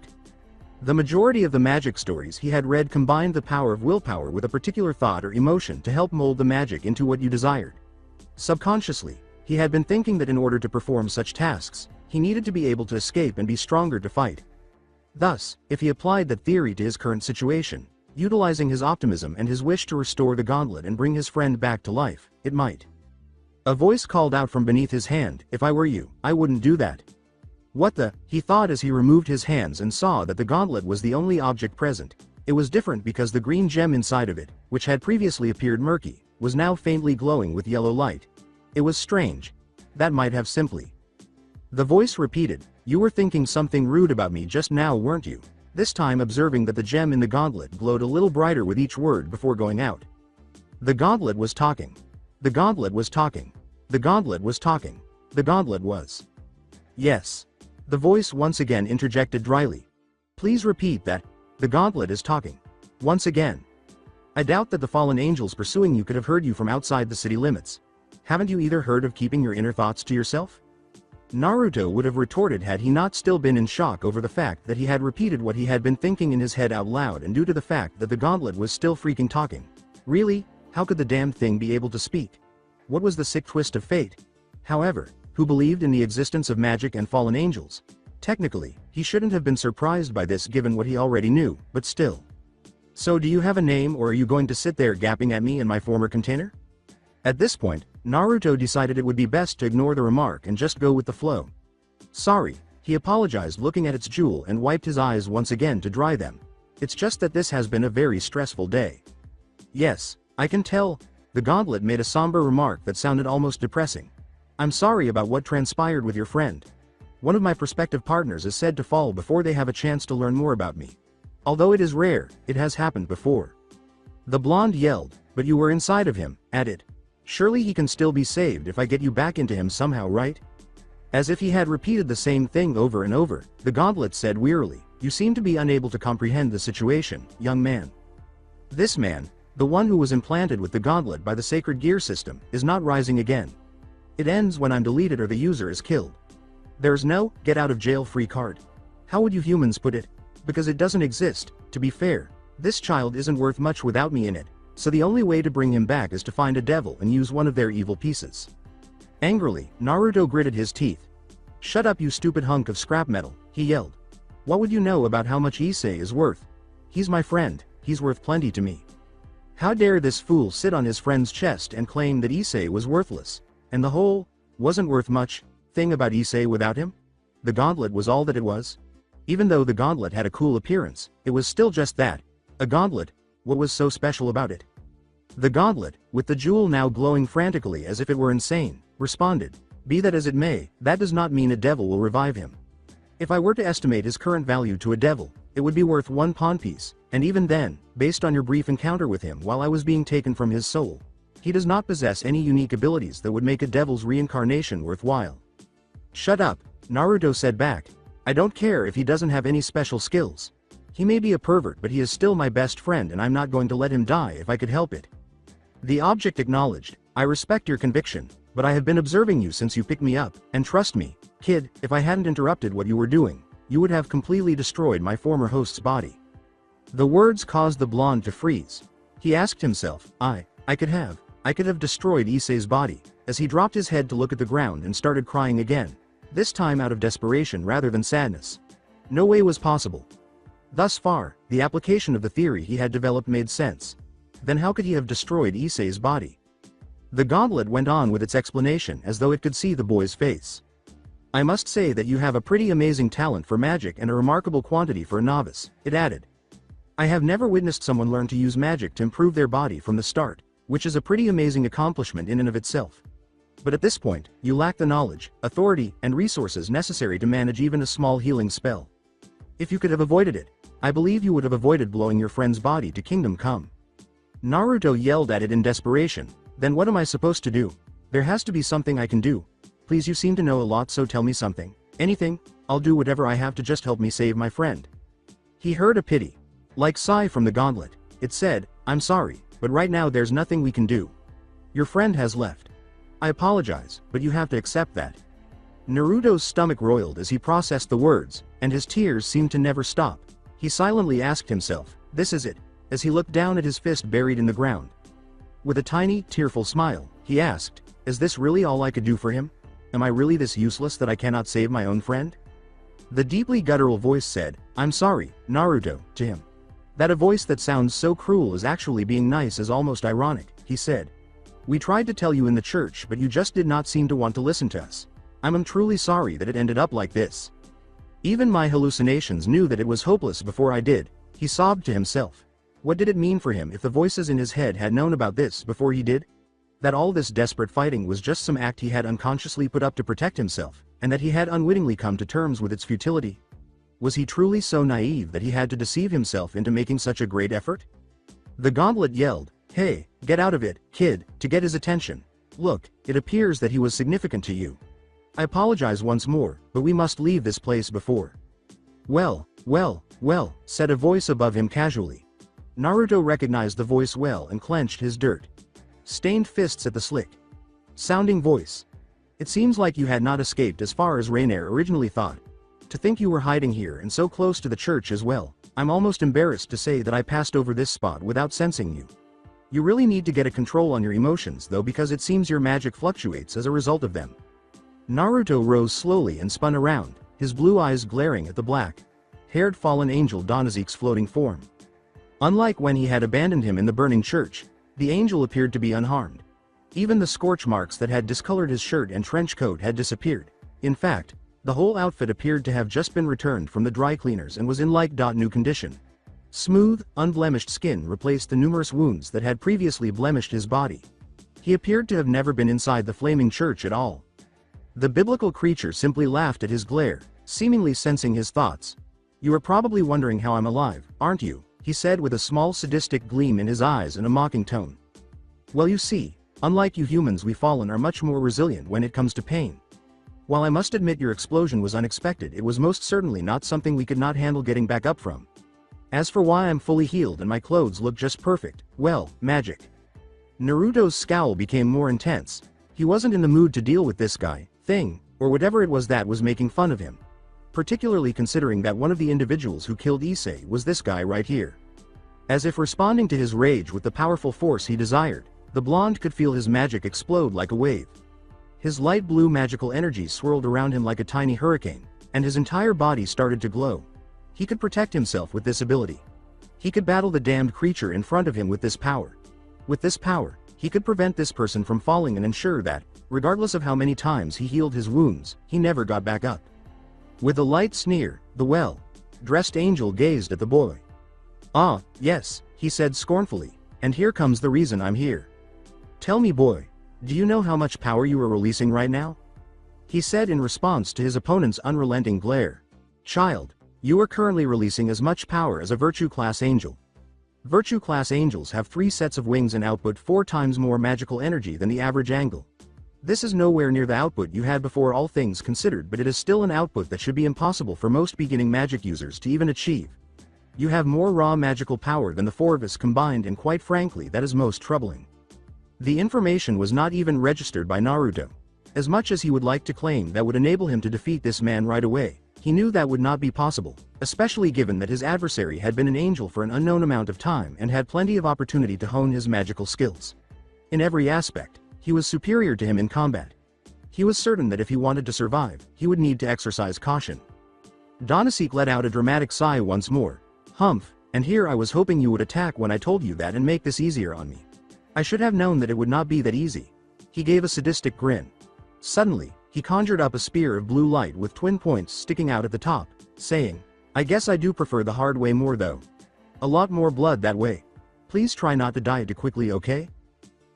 The majority of the magic stories he had read combined the power of willpower with a particular thought or emotion to help mold the magic into what you desired. Subconsciously, he had been thinking that in order to perform such tasks, he needed to be able to escape and be stronger to fight. Thus, if he applied that theory to his current situation, utilizing his optimism and his wish to restore the gauntlet and bring his friend back to life, it might. A voice called out from beneath his hand, "If I were you, I wouldn't do that." What the? He thought as he removed his hands and saw that the gauntlet was the only object present. It was different because the green gem inside of it, which had previously appeared murky, was now faintly glowing with yellow light. It was strange. That might have simply. The voice repeated, "You were thinking something rude about me just now, weren't you?" This time observing that the gem in the gauntlet glowed a little brighter with each word before going out. The gauntlet was talking. The gauntlet was talking. The gauntlet was talking. The gauntlet was. Yes. The voice once again interjected dryly. "Please repeat that. The gauntlet is talking. Once again. I doubt that the fallen angels pursuing you could have heard you from outside the city limits. Haven't you either heard of keeping your inner thoughts to yourself?" Naruto would have retorted had he not still been in shock over the fact that he had repeated what he had been thinking in his head out loud and due to the fact that the gauntlet was still freaking talking. Really? How could the damned thing be able to speak? What was the sick twist of fate? However, who believed in the existence of magic and fallen angels? Technically, he shouldn't have been surprised by this given what he already knew, but still. "So do you have a name, or are you going to sit there gapping at me in my former container?" At this point, Naruto decided it would be best to ignore the remark and just go with the flow. "Sorry," he apologized, looking at its jewel and wiped his eyes once again to dry them. "It's just that this has been a very stressful day." "Yes, I can tell." The gauntlet made a somber remark that sounded almost depressing. "I'm sorry about what transpired with your friend. One of my prospective partners is said to fall before they have a chance to learn more about me. Although it is rare, it has happened before." The blonde yelled, "But you were inside of him," added. "Surely he can still be saved if I get you back into him somehow, right?" As if he had repeated the same thing over and over, the gauntlet said wearily, "You seem to be unable to comprehend the situation, young man. This man, the one who was implanted with the gauntlet by the sacred gear system, is not rising again. It ends when I'm deleted or the user is killed. There's no get out of jail free card. How would you humans put it? Because it doesn't exist. To be fair, this child isn't worth much without me in it, so the only way to bring him back is to find a devil and use one of their evil pieces." Angrily, Naruto gritted his teeth. "Shut up, you stupid hunk of scrap metal," he yelled. "What would you know about how much Issei is worth? He's my friend, he's worth plenty to me. How dare this fool sit on his friend's chest and claim that Issei was worthless, and the whole, wasn't worth much, thing about Issei without him? The gauntlet was all that it was? Even though the gauntlet had a cool appearance, it was still just that, a gauntlet. What was so special about it?" The gauntlet, with the jewel now glowing frantically as if it were insane, responded, "Be that as it may, that does not mean a devil will revive him. If I were to estimate his current value to a devil, it would be worth one pawn piece, and even then, based on your brief encounter with him while I was being taken from his soul, he does not possess any unique abilities that would make a devil's reincarnation worthwhile." "Shut up," Naruto said back. "I don't care if he doesn't have any special skills. He may be a pervert, but he is still my best friend and I'm not going to let him die if I could help it." The object acknowledged, "I respect your conviction, but I have been observing you since you picked me up, and trust me, kid, if I hadn't interrupted what you were doing, you would have completely destroyed my former host's body." The words caused the blonde to freeze. He asked himself, I could have destroyed Issei's body, as he dropped his head to look at the ground and started crying again, this time out of desperation rather than sadness. No way was possible. Thus far, the application of the theory he had developed made sense. Then how could he have destroyed Issei's body? The gauntlet went on with its explanation as though it could see the boy's face. "I must say that you have a pretty amazing talent for magic and a remarkable quantity for a novice," it added. "I have never witnessed someone learn to use magic to improve their body from the start, which is a pretty amazing accomplishment in and of itself. But at this point, you lack the knowledge, authority, and resources necessary to manage even a small healing spell. If you could have avoided it, I believe you would have avoided blowing your friend's body to Kingdom Come." Naruto yelled at it in desperation. "Then what am I supposed to do? There has to be something I can do. Please, you seem to know a lot, so tell me something. Anything, I'll do whatever I have to just help me save my friend." He heard a pity-like sigh from the gauntlet. It said, "I'm sorry, but right now there's nothing we can do. Your friend has left. I apologize, but you have to accept that." Naruto's stomach roiled as he processed the words, and his tears seemed to never stop. He silently asked himself, "This is it," as he looked down at his fist buried in the ground. With a tiny, tearful smile, he asked, "Is this really all I could do for him? Am I really this useless that I cannot save my own friend?" The deeply guttural voice said, "I'm sorry, Naruto," to him. "That a voice that sounds so cruel is actually being nice is almost ironic," he said. "We tried to tell you in the church, but you just did not seem to want to listen to us. I'm truly sorry that it ended up like this. Even my hallucinations knew that it was hopeless before I did," he sobbed to himself. What did it mean for him if the voices in his head had known about this before he did? That all this desperate fighting was just some act he had unconsciously put up to protect himself, and that he had unwittingly come to terms with its futility? Was he truly so naive that he had to deceive himself into making such a great effort? The gauntlet yelled, "Hey, get out of it, kid," to get his attention. "Look, it appears that he was significant to you. I apologize once more, but we must leave this place before." Well, said a voice above him casually. Naruto recognized the voice well and clenched his dirt-stained fists at the slick-sounding voice. "It seems like you had not escaped as far as Rainier originally thought. To think you were hiding here and so close to the church as well. I'm almost embarrassed to say that I passed over this spot without sensing you. You really need to get a control on your emotions though, because it seems your magic fluctuates as a result of them." Naruto rose slowly and spun around, his blue eyes glaring at the black-haired fallen angel Donazek's floating form. Unlike when he had abandoned him in the burning church, the angel appeared to be unharmed. Even the scorch marks that had discolored his shirt and trench coat had disappeared. In fact, the whole outfit appeared to have just been returned from the dry cleaners and was in like-new condition. Smooth, unblemished skin replaced the numerous wounds that had previously blemished his body. He appeared to have never been inside the flaming church at all. The biblical creature simply laughed at his glare, seemingly sensing his thoughts. "You are probably wondering how I'm alive, aren't you?" he said with a small sadistic gleam in his eyes and a mocking tone. "Well, you see, unlike you humans, we fallen are much more resilient when it comes to pain. While I must admit your explosion was unexpected, it was most certainly not something we could not handle getting back up from. As for why I'm fully healed and my clothes look just perfect, well, magic. Naruto's scowl became more intense. He wasn't in the mood to deal with this guy, thing, or whatever it was that was making fun of him. Particularly considering that one of the individuals who killed Issei was this guy right here. As if responding to his rage with the powerful force he desired, the blonde could feel his magic explode like a wave. His light blue magical energy swirled around him like a tiny hurricane, and his entire body started to glow. He could protect himself with this ability. He could battle the damned creature in front of him with this power. With this power, he could prevent this person from falling and ensure that, regardless of how many times he healed his wounds, he never got back up. With a light sneer, the well-dressed angel gazed at the boy. "Ah, yes," he said scornfully, "and here comes the reason I'm here. Tell me, boy, do you know how much power you are releasing right now?" He said in response to his opponent's unrelenting glare. "Child, you are currently releasing as much power as a virtue class angel. Virtue class angels have 3 sets of wings and output 4 times more magical energy than the average angle. This is nowhere near the output you had before, all things considered, but it is still an output that should be impossible for most beginning magic users to even achieve. You have more raw magical power than the 4 of us combined, and quite frankly that is most troubling." The information was not even registered by Naruto. As much as he would like to claim that would enable him to defeat this man right away, he knew that would not be possible, especially given that his adversary had been an angel for an unknown amount of time and had plenty of opportunity to hone his magical skills. In every aspect, he was superior to him in combat. He was certain that if he wanted to survive, he would need to exercise caution. Donasek let out a dramatic sigh once more. "Humph, and here I was hoping you would attack when I told you that and make this easier on me. I should have known that it would not be that easy." He gave a sadistic grin. Suddenly, he conjured up a spear of blue light with twin points sticking out at the top, saying, "I guess I do prefer the hard way more though. A lot more blood that way. Please try not to die too quickly, okay?"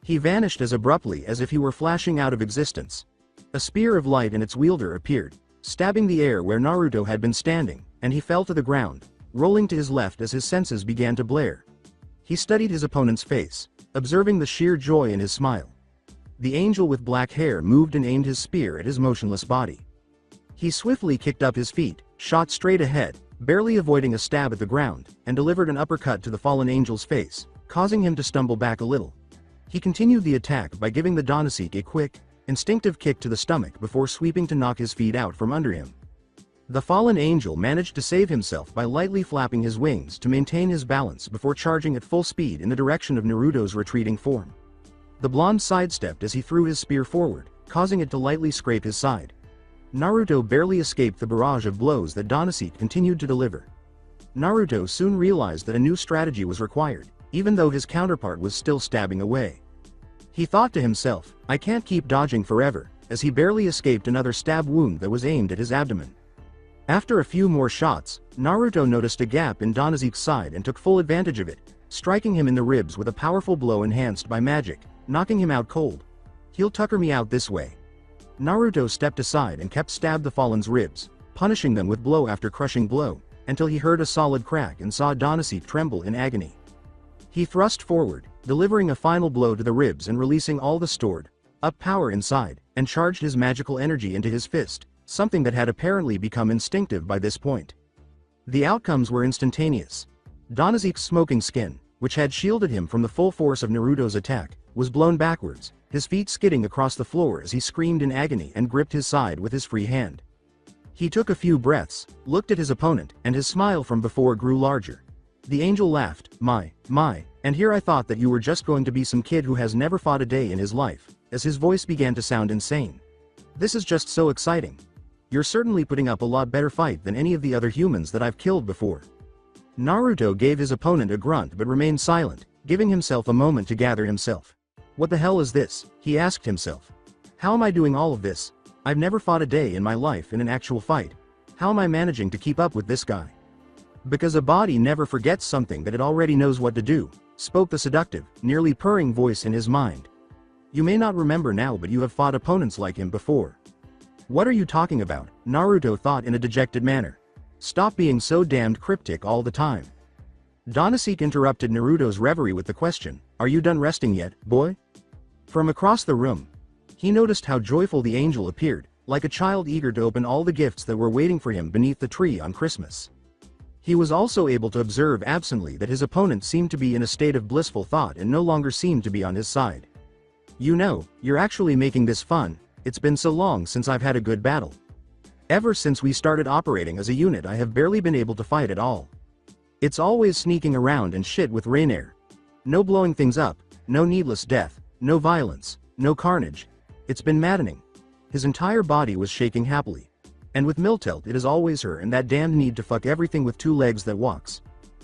He vanished as abruptly as if he were flashing out of existence. A spear of light and its wielder appeared, stabbing the air where Naruto had been standing, and he fell to the ground, rolling to his left as his senses began to blare. He studied his opponent's face, observing the sheer joy in his smile. The angel with black hair moved and aimed his spear at his motionless body. He swiftly kicked up his feet, shot straight ahead, barely avoiding a stab at the ground, and delivered an uppercut to the fallen angel's face, causing him to stumble back a little. He continued the attack by giving the Donasek a quick, instinctive kick to the stomach before sweeping to knock his feet out from under him. The fallen angel managed to save himself by lightly flapping his wings to maintain his balance before charging at full speed in the direction of Naruto's retreating form. The blonde sidestepped as he threw his spear forward, causing it to lightly scrape his side. Naruto barely escaped the barrage of blows that Donasek continued to deliver. Naruto soon realized that a new strategy was required, even though his counterpart was still stabbing away. He thought to himself, "I can't keep dodging forever," as he barely escaped another stab wound that was aimed at his abdomen. After a few more shots, Naruto noticed a gap in Donasek's side and took full advantage of it, striking him in the ribs with a powerful blow enhanced by magic, knocking him out cold. "He'll tucker me out this way." Naruto stepped aside and kept stabbing the fallen's ribs, punishing them with blow after crushing blow, until he heard a solid crack and saw Donasek tremble in agony. He thrust forward, delivering a final blow to the ribs and releasing all the stored up power inside, and charged his magical energy into his fist, something that had apparently become instinctive by this point. The outcomes were instantaneous. Donasek's smoking skin, which had shielded him from the full force of Naruto's attack, was blown backwards, his feet skidding across the floor as he screamed in agony and gripped his side with his free hand. He took a few breaths, looked at his opponent, and his smile from before grew larger. The angel laughed, my, and here I thought that you were just going to be some kid who has never fought a day in his life," as his voice began to sound insane. "This is just so exciting. You're certainly putting up a lot better fight than any of the other humans that I've killed before." Naruto gave his opponent a grunt but remained silent, giving himself a moment to gather himself. "What the hell is this?" he asked himself. "How am I doing all of this? I've never fought a day in my life in an actual fight. How am I managing to keep up with this guy?" "Because a body never forgets something that it already knows what to do," spoke the seductive, nearly purring voice in his mind. "You may not remember now, but you have fought opponents like him before." "What are you talking about?" Naruto thought in a dejected manner. "Stop being so damned cryptic all the time." Donasek interrupted Naruto's reverie with the question, "Are you done resting yet, boy?" From across the room, he noticed how joyful the angel appeared, like a child eager to open all the gifts that were waiting for him beneath the tree on Christmas. He was also able to observe absently that his opponent seemed to be in a state of blissful thought and no longer seemed to be on his side. "You know, you're actually making this fun. It's been so long since I've had a good battle. Ever since we started operating as a unit I have barely been able to fight at all. It's always sneaking around and shit with Rainier. No blowing things up, no needless death, no violence, no carnage. It's been maddening." His entire body was shaking happily. "And with Miltelt it is always her and that damned need to fuck everything with 2 legs that walks.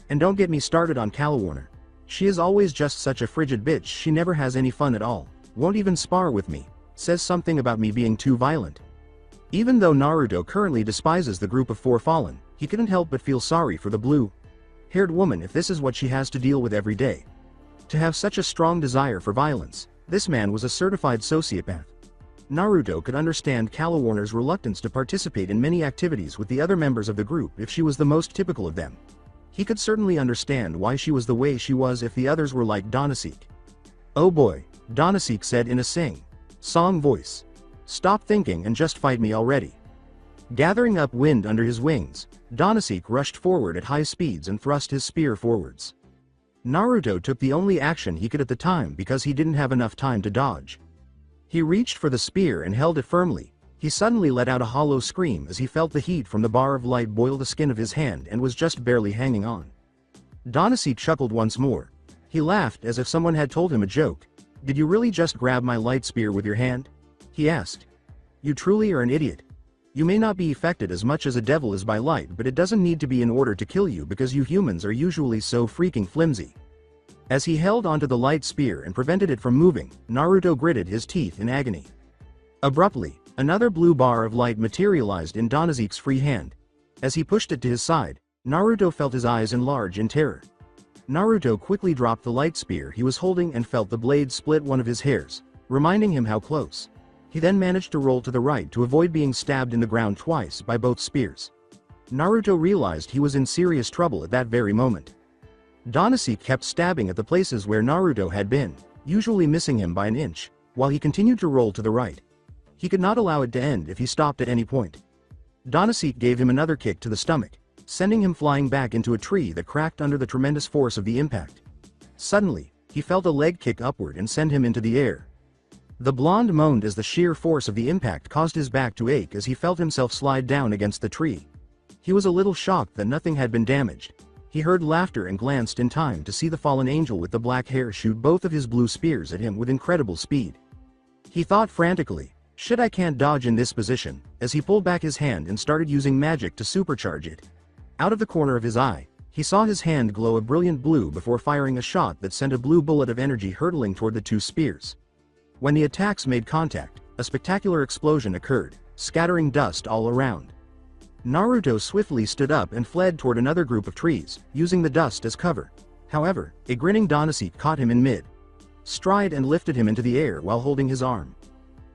And don't get me started on Calawarner. She is always just such a frigid bitch, she never has any fun at all, won't even spar with me, says something about me being too violent." Even though Naruto currently despises the group of 4 fallen, he couldn't help but feel sorry for the blue-haired woman if this is what she has to deal with every day. To have such a strong desire for violence, this man was a certified sociopath. Naruto could understand Calawarner's reluctance to participate in many activities with the other members of the group if she was the most typical of them. He could certainly understand why she was the way she was if the others were like Donaseek. "Oh boy," Donaseek said in a sing-song voice. "Stop thinking and just fight me already." Gathering up wind under his wings, Donaseek rushed forward at high speeds and thrust his spear forwards. Naruto took the only action he could at the time because he didn't have enough time to dodge. He reached for the spear and held it firmly. He suddenly let out a hollow scream as he felt the heat from the bar of light boil the skin of his hand and was just barely hanging on. Donaseek chuckled once more. He laughed as if someone had told him a joke. "Did you really just grab my light spear with your hand?" he asked. "You truly are an idiot. You may not be affected as much as a devil is by light, but it doesn't need to be in order to kill you because you humans are usually so freaking flimsy." As he held onto the light spear and prevented it from moving, Naruto gritted his teeth in agony. Abruptly, another blue bar of light materialized in Donaseek's free hand. As he pushed it to his side, Naruto felt his eyes enlarge in terror. Naruto quickly dropped the light spear he was holding and felt the blade split one of his hairs, reminding him how close. He then managed to roll to the right to avoid being stabbed in the ground twice by both spears. Naruto realized he was in serious trouble at that very moment. Donaseek kept stabbing at the places where Naruto had been, usually missing him by an inch, while he continued to roll to the right. He could not allow it to end if he stopped at any point. Donaseek gave him another kick to the stomach, sending him flying back into a tree that cracked under the tremendous force of the impact. Suddenly, he felt a leg kick upward and send him into the air. The blonde moaned as the sheer force of the impact caused his back to ache as he felt himself slide down against the tree. He was a little shocked that nothing had been damaged. He heard laughter and glanced in time to see the fallen angel with the black hair shoot both of his blue spears at him with incredible speed. He thought frantically, "Shit, I can't dodge in this position," as he pulled back his hand and started using magic to supercharge it. Out of the corner of his eye, he saw his hand glow a brilliant blue before firing a shot that sent a blue bullet of energy hurtling toward the 2 spears. When the attacks made contact, a spectacular explosion occurred, scattering dust all around. Naruto swiftly stood up and fled toward another group of trees, using the dust as cover. However, a grinning Donaseek caught him in mid-stride and lifted him into the air while holding his arm.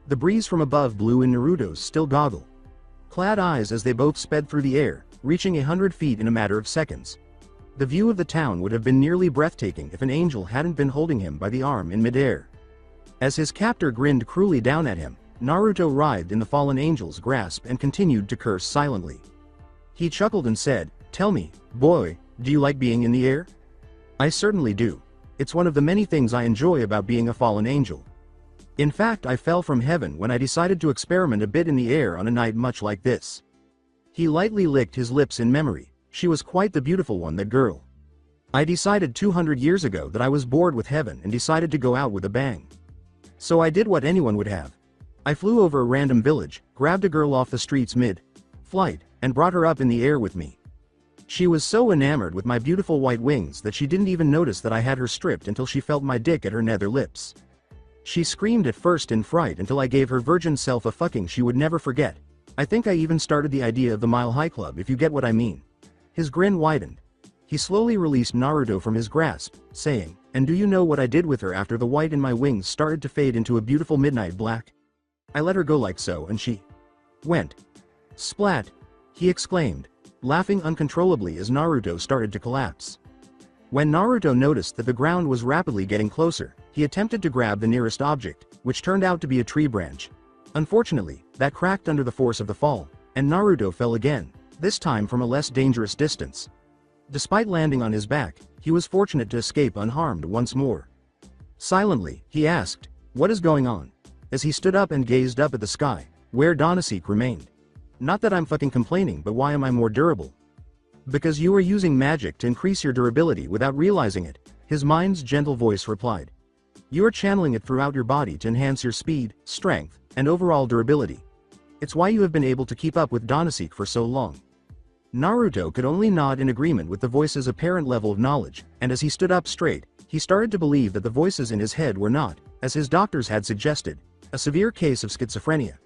The breeze from above blew in Naruto's still goggle-clad eyes as they both sped through the air, reaching 100 feet in a matter of seconds. The view of the town would have been nearly breathtaking if an angel hadn't been holding him by the arm in midair. As his captor grinned cruelly down at him, Naruto writhed in the fallen angel's grasp and continued to curse silently. He chuckled and said, "Tell me, boy, do you like being in the air?" "I certainly do. It's one of the many things I enjoy about being a fallen angel. In fact, I fell from heaven when I decided to experiment a bit in the air on a night much like this." He lightly licked his lips in memory. She was quite the beautiful one, that girl. "I decided 200 years ago that I was bored with heaven and decided to go out with a bang. So I did what anyone would have. I flew over a random village, grabbed a girl off the streets mid-flight, and brought her up in the air with me. She was so enamored with my beautiful white wings that she didn't even notice that I had her stripped until she felt my dick at her nether lips. She screamed at first in fright until I gave her virgin self a fucking she would never forget. I think I even started the idea of the Mile High Club, if you get what I mean." His grin widened. He slowly released Naruto from his grasp, saying, "And do you know what I did with her after the white in my wings started to fade into a beautiful midnight black? I let her go like so and she went splat," he exclaimed, laughing uncontrollably as Naruto started to collapse. When Naruto noticed that the ground was rapidly getting closer, he attempted to grab the nearest object, which turned out to be a tree branch. Unfortunately, that cracked under the force of the fall, and Naruto fell again, this time from a less dangerous distance. Despite landing on his back, he was fortunate to escape unharmed once more. Silently, he asked, "What is going on?" as he stood up and gazed up at the sky, where Donasek remained. "Not that I'm fucking complaining, but why am I more durable?" "Because you are using magic to increase your durability without realizing it," his mind's gentle voice replied. "You are channeling it throughout your body to enhance your speed, strength, and overall durability. It's why you have been able to keep up with Donasek for so long." Naruto could only nod in agreement with the voice's apparent level of knowledge, and as he stood up straight, he started to believe that the voices in his head were not, as his doctors had suggested, a severe case of schizophrenia.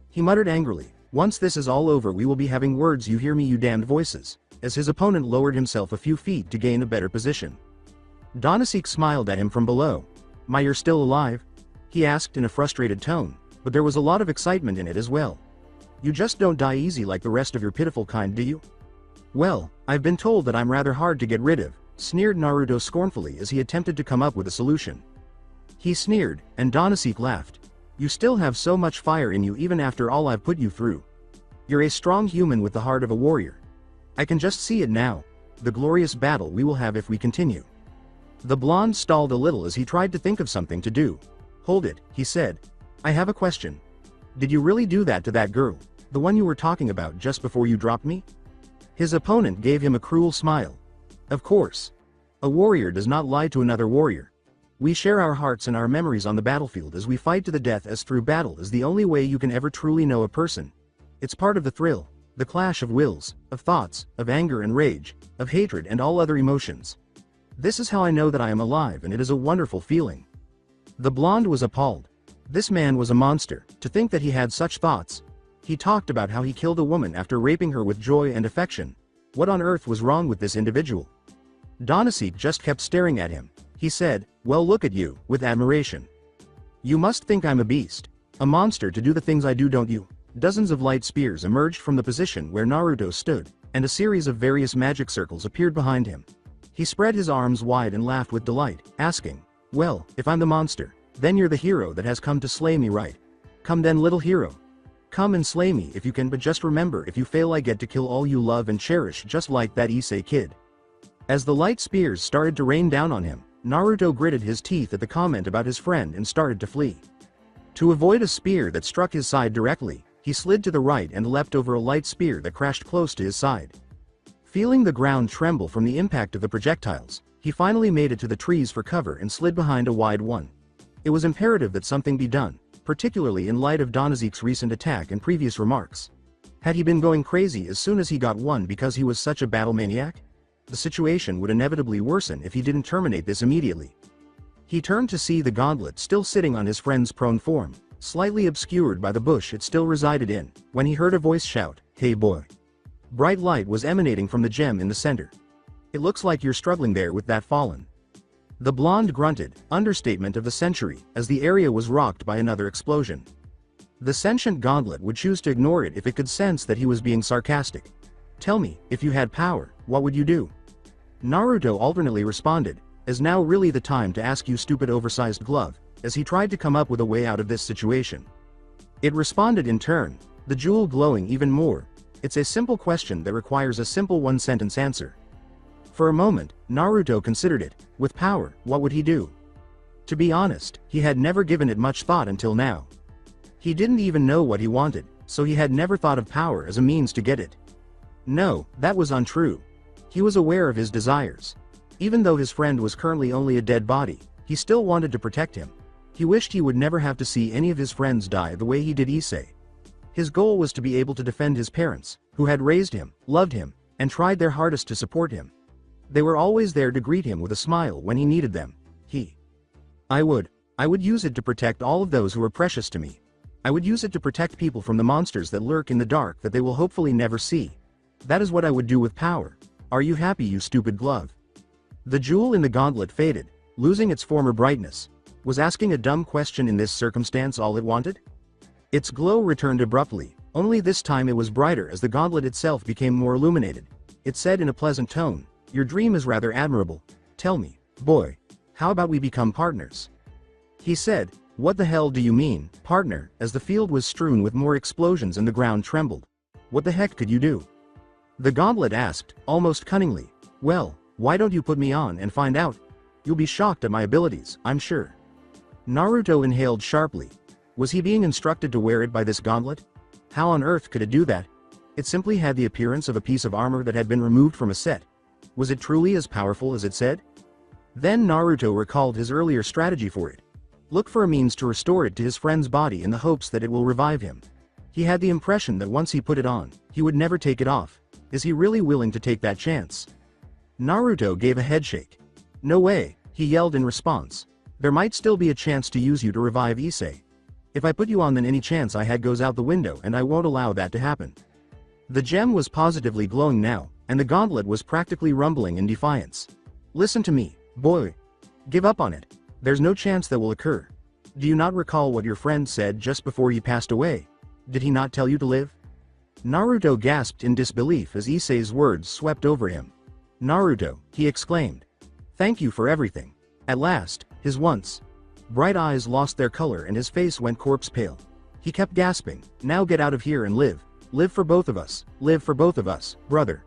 He muttered angrily, "Once this is all over we will be having words, you hear me, you damned voices," as his opponent lowered himself a few feet to gain a better position. Donasek smiled at him from below. "You're still alive?" he asked in a frustrated tone, but there was a lot of excitement in it as well. "You just don't die easy like the rest of your pitiful kind, do you?" "Well, I've been told that I'm rather hard to get rid of," sneered Naruto scornfully as he attempted to come up with a solution. He sneered, and Donasek laughed. "You still have so much fire in you even after all I've put you through. You're a strong human with the heart of a warrior. I can just see it now, the glorious battle we will have if we continue." The blonde stalled a little as he tried to think of something to do. "Hold it," he said. "I have a question. Did you really do that to that girl, the one you were talking about just before you dropped me?" His opponent gave him a cruel smile. "Of course. A warrior does not lie to another warrior. We share our hearts and our memories on the battlefield as we fight to the death, as through battle is the only way you can ever truly know a person. It's part of the thrill, the clash of wills, of thoughts, of anger and rage, of hatred and all other emotions. This is how I know that I am alive, and it is a wonderful feeling." The blonde was appalled. This man was a monster, to think that he had such thoughts. He talked about how he killed a woman after raping her with joy and affection. What on earth was wrong with this individual? Donasek just kept staring at him. He said, "Well, look at you," with admiration. "You must think I'm a beast, a monster to do the things I do, don't you?" Dozens of light spears emerged from the position where Naruto stood, and a series of various magic circles appeared behind him. He spread his arms wide and laughed with delight, asking, "Well, if I'm the monster, then you're the hero that has come to slay me, right? Come then, little hero. Come and slay me if you can, but just remember, if you fail I get to kill all you love and cherish, just like that Issei kid." As the light spears started to rain down on him, Naruto gritted his teeth at the comment about his friend and started to flee. To avoid a spear that struck his side directly, he slid to the right and leapt over a light spear that crashed close to his side. Feeling the ground tremble from the impact of the projectiles, he finally made it to the trees for cover and slid behind a wide one. It was imperative that something be done, particularly in light of Donasek's recent attack and previous remarks. Had he been going crazy as soon as he got one because he was such a battle maniac? The situation would inevitably worsen if he didn't terminate this immediately. He turned to see the gauntlet still sitting on his friend's prone form, slightly obscured by the bush it still resided in, when he heard a voice shout, "Hey boy." Bright light was emanating from the gem in the center. "It looks like you're struggling there with that fallen." The blonde grunted, understatement of the century, as the area was rocked by another explosion. The sentient gauntlet would choose to ignore it if it could sense that he was being sarcastic. "Tell me, if you had power, what would you do?" Naruto alternately responded, "Is now really the time to ask, you stupid oversized glove," as he tried to come up with a way out of this situation. It responded in turn, the jewel glowing even more. "It's a simple question that requires a simple one-sentence answer." For a moment, Naruto considered it. With power, what would he do? To be honest, he had never given it much thought until now. He didn't even know what he wanted, so he had never thought of power as a means to get it. No, that was untrue. He was aware of his desires. Even though his friend was currently only a dead body, he still wanted to protect him. He wished he would never have to see any of his friends die the way he did Issei. His goal was to be able to defend his parents, who had raised him, loved him, and tried their hardest to support him. They were always there to greet him with a smile when he needed them. I would use it to protect all of those who are precious to me. I would use it to protect people from the monsters that lurk in the dark that they will hopefully never see. That is what I would do with power. Are you happy, you stupid glove?" The jewel in the gauntlet faded, losing its former brightness. Was asking a dumb question in this circumstance all it wanted? Its glow returned abruptly, only this time it was brighter as the gauntlet itself became more illuminated. It said in a pleasant tone, "Your dream is rather admirable. Tell me, boy, how about we become partners?" He said, What the hell do you mean, partner, as the field was strewn with more explosions and the ground trembled. What the heck could you do? The gauntlet asked, almost cunningly. Well, why don't you put me on and find out? You'll be shocked at my abilities, I'm sure. Naruto inhaled sharply. Was he being instructed to wear it by this gauntlet? How on earth could it do that? It simply had the appearance of a piece of armor that had been removed from a set. Was it truly as powerful as it said? Then Naruto recalled his earlier strategy for it. Look for a means to restore it to his friend's body in the hopes that it will revive him. He had the impression that once he put it on, he would never take it off. Is he really willing to take that chance? Naruto gave a headshake. No way, he yelled in response. There might still be a chance to use you to revive Issei. If I put you on, then any chance I had goes out the window, and I won't allow that to happen. The gem was positively glowing now, and the gauntlet was practically rumbling in defiance. Listen to me, boy. Give up on it. There's no chance that will occur. Do you not recall what your friend said just before he passed away? Did he not tell you to live? Naruto gasped in disbelief as Issei's words swept over him. Naruto, he exclaimed. Thank you for everything. At last, his once bright eyes lost their color and his face went corpse pale. He kept gasping, now get out of here and live. Live for both of us, brother.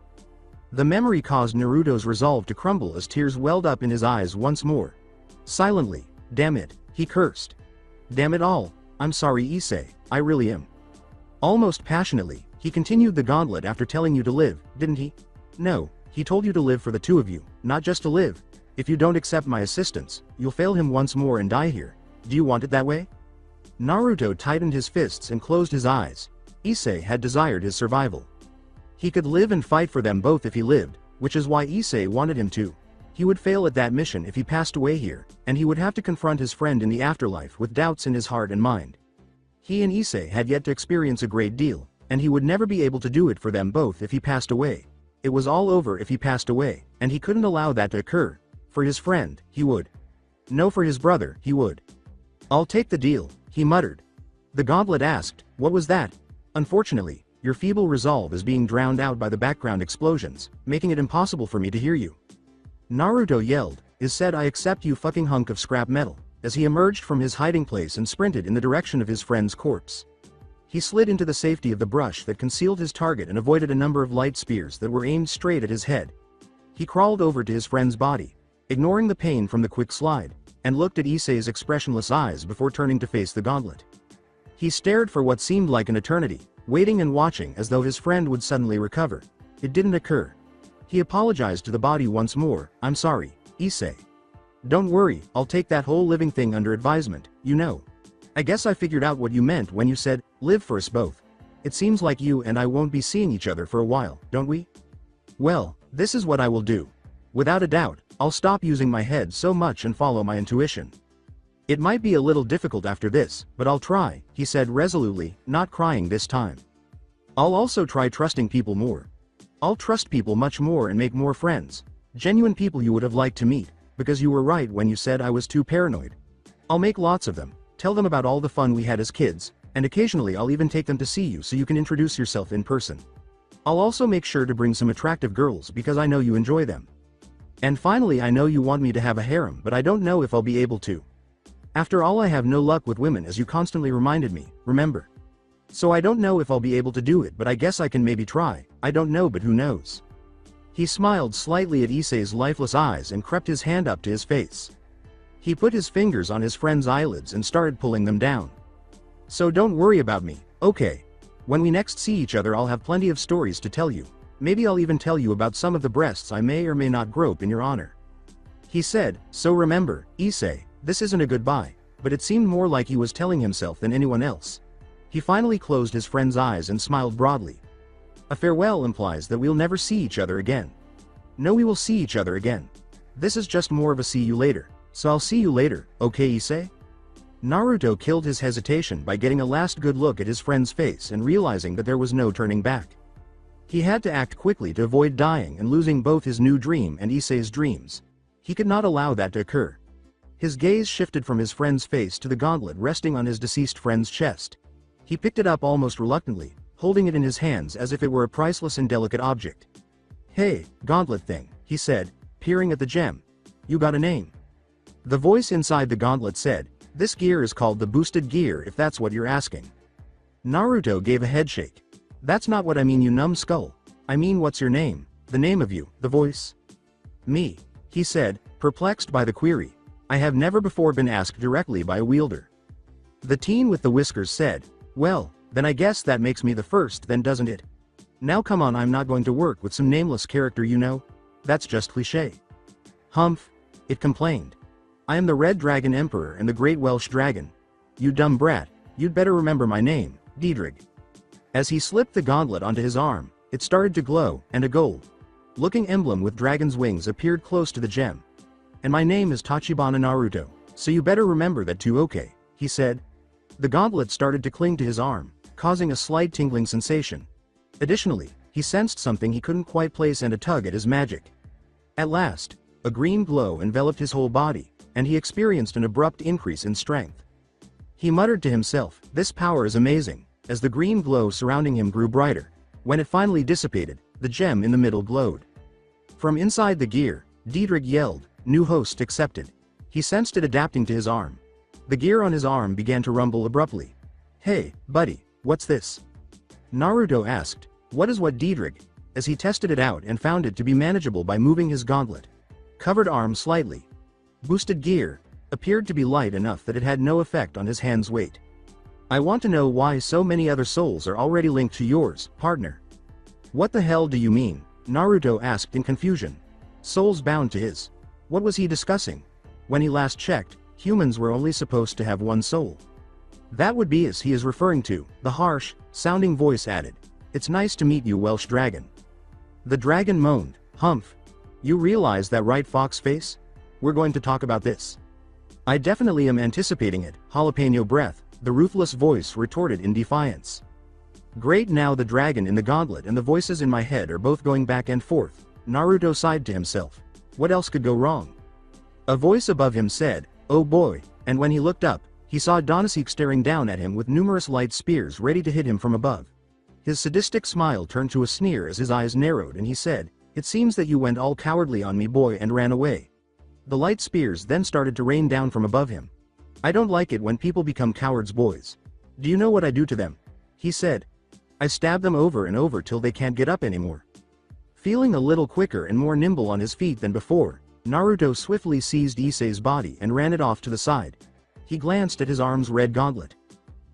The memory caused Naruto's resolve to crumble as tears welled up in his eyes once more. Silently, damn it, he cursed. Damn it all, I'm sorry Issei, I really am. Almost passionately, he continued the gauntlet after telling you to live, didn't he? No, he told you to live for the two of you, not just to live. If you don't accept my assistance, you'll fail him once more and die here. Do you want it that way? Naruto tightened his fists and closed his eyes. Issei had desired his survival. He could live and fight for them both if he lived, which is why Issei wanted him to. He would fail at that mission if he passed away here, and he would have to confront his friend in the afterlife with doubts in his heart and mind. He and Issei had yet to experience a great deal, and he would never be able to do it for them both if he passed away. It was all over if he passed away, and he couldn't allow that to occur. For his friend, he would. No, for his brother, he would. I'll take the deal, he muttered. The gauntlet asked, what was that? Unfortunately, your feeble resolve is being drowned out by the background explosions, making it impossible for me to hear you. Naruto yelled, said I accept you fucking hunk of scrap metal, as he emerged from his hiding place and sprinted in the direction of his friend's corpse. He slid into the safety of the brush that concealed his target and avoided a number of light spears that were aimed straight at his head. He crawled over to his friend's body, ignoring the pain from the quick slide, and looked at Issei's expressionless eyes before turning to face the gauntlet. He stared for what seemed like an eternity, waiting and watching as though his friend would suddenly recover. It didn't occur. He apologized to the body once more. I'm sorry, Issei. Don't worry, I'll take that whole living thing under advisement, you know. I guess I figured out what you meant when you said, live for us both. It seems like you and I won't be seeing each other for a while, don't we? Well, this is what I will do. Without a doubt, I'll stop using my head so much and follow my intuition. It might be a little difficult after this, but I'll try, he said resolutely, not crying this time. I'll also try trusting people more. I'll trust people much more and make more friends. Genuine people you would have liked to meet, because you were right when you said I was too paranoid. I'll make lots of them, tell them about all the fun we had as kids, and occasionally I'll even take them to see you so you can introduce yourself in person. I'll also make sure to bring some attractive girls because I know you enjoy them. And finally, I know you want me to have a harem, but I don't know if I'll be able to. After all, I have no luck with women, as you constantly reminded me, remember? So I don't know if I'll be able to do it, but I guess I can maybe try. I don't know, but who knows? He smiled slightly at Issei's lifeless eyes and crept his hand up to his face. He put his fingers on his friend's eyelids and started pulling them down. So don't worry about me, okay? When we next see each other, I'll have plenty of stories to tell you. Maybe I'll even tell you about some of the breasts I may or may not grope in your honor. He said, so remember, Issei, this isn't a goodbye, but it seemed more like he was telling himself than anyone else. He finally closed his friend's eyes and smiled broadly. A farewell implies that we'll never see each other again. No, we will see each other again. This is just more of a see you later, so I'll see you later, okay Issei? Naruto killed his hesitation by getting a last good look at his friend's face and realizing that there was no turning back. He had to act quickly to avoid dying and losing both his new dream and Issei's dreams. He could not allow that to occur. His gaze shifted from his friend's face to the gauntlet resting on his deceased friend's chest. He picked it up almost reluctantly, holding it in his hands as if it were a priceless and delicate object. Hey, gauntlet thing, he said, peering at the gem. You got a name? The voice inside the gauntlet said, This gear is called the boosted gear if that's what you're asking. Naruto gave a headshake. That's not what I mean, you numbskull. I mean, what's your name? The name of you, the voice? Me, he said, perplexed by the query. I have never before been asked directly by a wielder. The teen with the whiskers said, well, then I guess that makes me the first then, doesn't it? Now come on, I'm not going to work with some nameless character, you know? That's just cliché. Humph, it complained. I am the Red Dragon Emperor and the Great Welsh Dragon. You dumb brat, you'd better remember my name, Diedrich. As he slipped the gauntlet onto his arm, it started to glow, and a gold-looking emblem with dragon's wings appeared close to the gem. And my name is Tachibana Naruto, so you better remember that too, okay, he said. The gauntlet started to cling to his arm, causing a slight tingling sensation. Additionally, he sensed something he couldn't quite place and a tug at his magic. At last, a green glow enveloped his whole body, and he experienced an abrupt increase in strength. He muttered to himself, this power is amazing, as the green glow surrounding him grew brighter. When it finally dissipated, the gem in the middle glowed. From inside the gear, Diedrich yelled, new host accepted. He sensed it adapting to his arm. The gear on his arm began to rumble abruptly. Hey, buddy, what's this? Naruto asked, what is what, Diedrich, as he tested it out and found it to be manageable by moving his gauntlet. Covered arm slightly. Boosted gear, appeared to be light enough that it had no effect on his hand's weight. I want to know why so many other souls are already linked to yours, partner. What the hell do you mean? Naruto asked in confusion. Souls bound to his. What was he discussing? When he last checked, humans were only supposed to have one soul. That would be as he is referring to, the harsh, sounding voice added. It's nice to meet you, Welsh Dragon. The dragon moaned, humph. You realize that, right, fox face? We're going to talk about this. I definitely am anticipating it, jalapeno breath, the ruthless voice retorted in defiance. Great, now the dragon in the gauntlet and the voices in my head are both going back and forth, Naruto sighed to himself. What else could go wrong? A voice above him said, oh boy, and when he looked up, he saw Donasek staring down at him with numerous light spears ready to hit him from above. His sadistic smile turned to a sneer as his eyes narrowed and he said, it seems that you went all cowardly on me, boy, and ran away. The light spears then started to rain down from above him. I don't like it when people become cowards, boys. Do you know what I do to them? He said. I stab them over and over till they can't get up anymore. Feeling a little quicker and more nimble on his feet than before, Naruto swiftly seized Issei's body and ran it off to the side. He glanced at his arm's red gauntlet.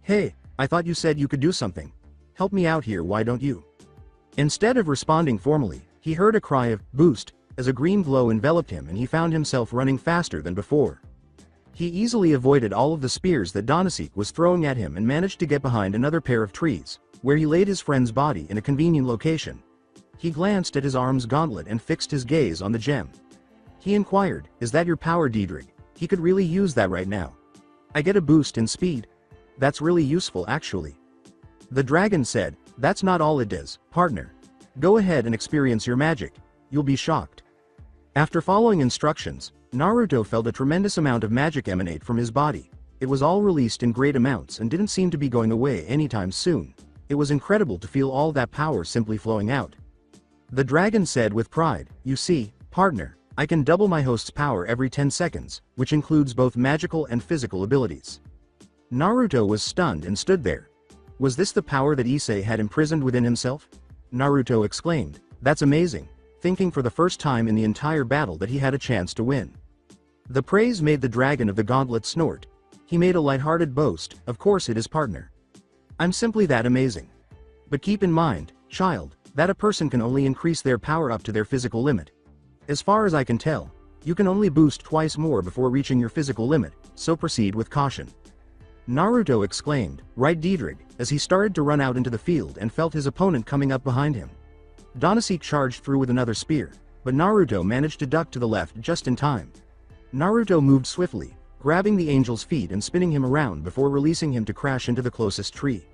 Hey, I thought you said you could do something. Help me out here, why don't you? Instead of responding formally, he heard a cry of boost as a green glow enveloped him and he found himself running faster than before. He easily avoided all of the spears that Donasek was throwing at him and managed to get behind another pair of trees, where he laid his friend's body in a convenient location. He glanced at his arm's gauntlet and fixed his gaze on the gem. He inquired, is that your power, Diedrich? He could really use that right now. I get a boost in speed. That's really useful, actually. The dragon said, that's not all it does, partner. Go ahead and experience your magic. You'll be shocked. After following instructions, Naruto felt a tremendous amount of magic emanate from his body. It was all released in great amounts and didn't seem to be going away anytime soon. It was incredible to feel all that power simply flowing out. The dragon said with pride, you see, partner, I can double my host's power every 10 seconds, which includes both magical and physical abilities. Naruto was stunned and stood there. Was this the power that Issei had imprisoned within himself? Naruto exclaimed, that's amazing, thinking for the first time in the entire battle that he had a chance to win. The praise made the dragon of the gauntlet snort. He made a lighthearted boast, of course it is, partner. I'm simply that amazing. But keep in mind, child, that a person can only increase their power up to their physical limit. As far as I can tell, you can only boost twice more before reaching your physical limit, so proceed with caution. Naruto exclaimed, right, Diedrich, as he started to run out into the field and felt his opponent coming up behind him. Donasek charged through with another spear, but Naruto managed to duck to the left just in time. Naruto moved swiftly, grabbing the angel's feet and spinning him around before releasing him to crash into the closest tree.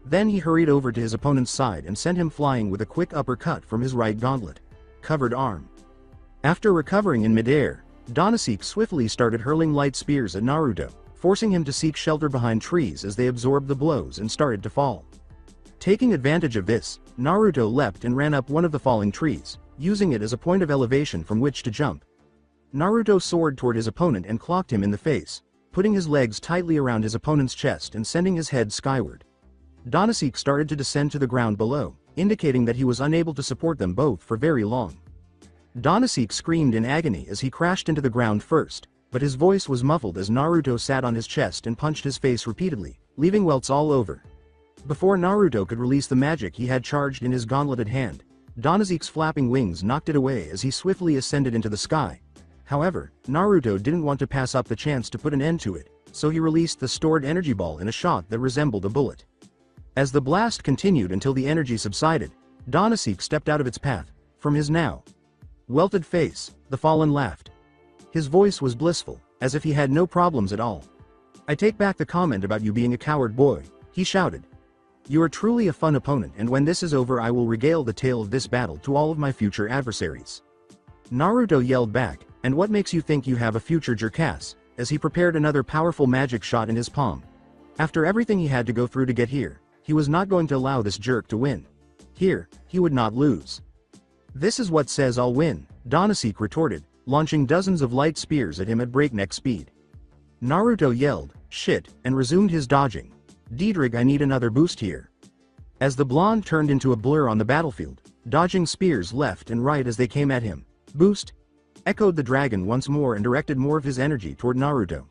Then he hurried over to his opponent's side and sent him flying with a quick uppercut from his right gauntlet. Covered arm. After recovering in midair, Donasek swiftly started hurling light spears at Naruto, forcing him to seek shelter behind trees as they absorbed the blows and started to fall. Taking advantage of this, Naruto leapt and ran up one of the falling trees, using it as a point of elevation from which to jump. Naruto soared toward his opponent and clocked him in the face, putting his legs tightly around his opponent's chest and sending his head skyward. Donasek started to descend to the ground below, indicating that he was unable to support them both for very long. Donasek screamed in agony as he crashed into the ground first, but his voice was muffled as Naruto sat on his chest and punched his face repeatedly, leaving welts all over. Before Naruto could release the magic he had charged in his gauntleted hand, Donasek's flapping wings knocked it away as he swiftly ascended into the sky. However, Naruto didn't want to pass up the chance to put an end to it, so he released the stored energy ball in a shot that resembled a bullet. As the blast continued until the energy subsided, Donasek stepped out of its path. From his now welted face, the fallen laughed. His voice was blissful, as if he had no problems at all. "I take back the comment about you being a coward boy," he shouted. "You are truly a fun opponent, and when this is over I will regale the tale of this battle to all of my future adversaries." Naruto yelled back, "And what makes you think you have a future Jerkass?" as he prepared another powerful magic shot in his palm. After everything he had to go through to get here, he was not going to allow this jerk to win. Here, he would not lose. "This is what says I'll win," Donasek retorted, launching dozens of light spears at him at breakneck speed. Naruto yelled, "Shit," and resumed his dodging. "Diedrich, I need another boost here." As the blonde turned into a blur on the battlefield, dodging spears left and right as they came at him. "Boost?" echoed the dragon once more and directed more of his energy toward Naruto.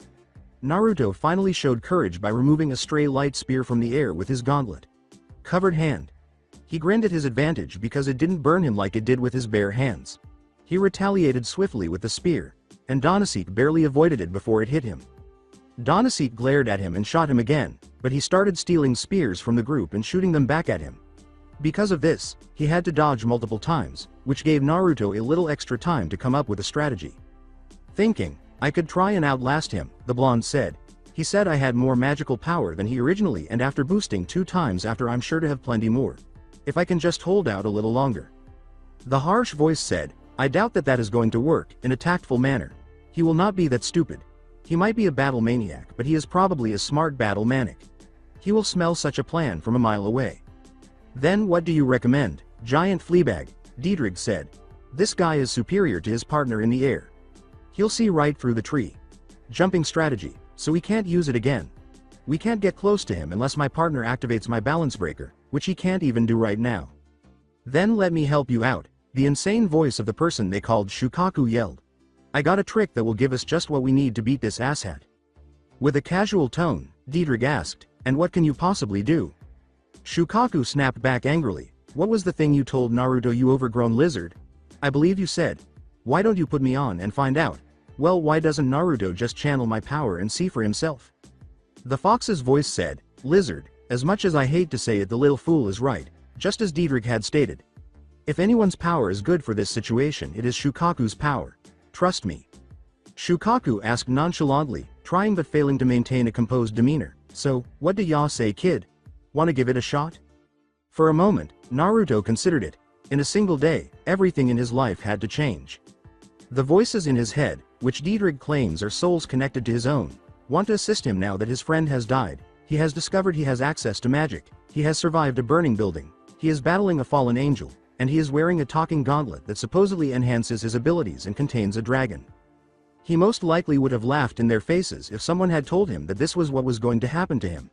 Naruto finally showed courage by removing a stray light spear from the air with his gauntlet covered hand. He grinned at his advantage because it didn't burn him like it did with his bare hands. He retaliated swiftly with the spear, and Donasek barely avoided it before it hit him. Donasek glared at him and shot him again, but he started stealing spears from the group and shooting them back at him. Because of this, he had to dodge multiple times, which gave Naruto a little extra time to come up with a strategy. Thinking, "I could try and outlast him," the blonde said. "He said I had more magical power than he originally, and after boosting 2 times after I'm sure to have plenty more. If I can just hold out a little longer." The harsh voice said, "I doubt that is going to work," in a tactful manner. "He will not be that stupid. He might be a battle maniac, but he is probably a smart battle manic. He will smell such a plan from a mile away." "Then what do you recommend, giant fleabag?" Diedrich said. "This guy is superior to his partner in the air. He'll see right through the tree. Jumping strategy, so we can't use it again. We can't get close to him unless my partner activates my balance breaker, which he can't even do right now." "Then let me help you out," the insane voice of the person they called Shukaku yelled. "I got a trick that will give us just what we need to beat this asshat." With a casual tone, Diedrich asked, "And what can you possibly do?" Shukaku snapped back angrily, "What was the thing you told Naruto, you overgrown lizard? I believe you said. Why don't you put me on and find out? Well, why doesn't Naruto just channel my power and see for himself?" The fox's voice said, "Lizard, as much as I hate to say it, the little fool is right," just as Diedrich had stated. "If anyone's power is good for this situation, it is Shukaku's power. Trust me." Shukaku asked nonchalantly, trying but failing to maintain a composed demeanor, "So, what do ya say, kid? Want to give it a shot?" For a moment, Naruto considered it. In a single day, everything in his life had to change. The voices in his head, which Diedrich claims are souls connected to his own, want to assist him now that his friend has died. He has discovered he has access to magic, he has survived a burning building, he is battling a fallen angel, and he is wearing a talking gauntlet that supposedly enhances his abilities and contains a dragon. He most likely would have laughed in their faces if someone had told him that this was what was going to happen to him.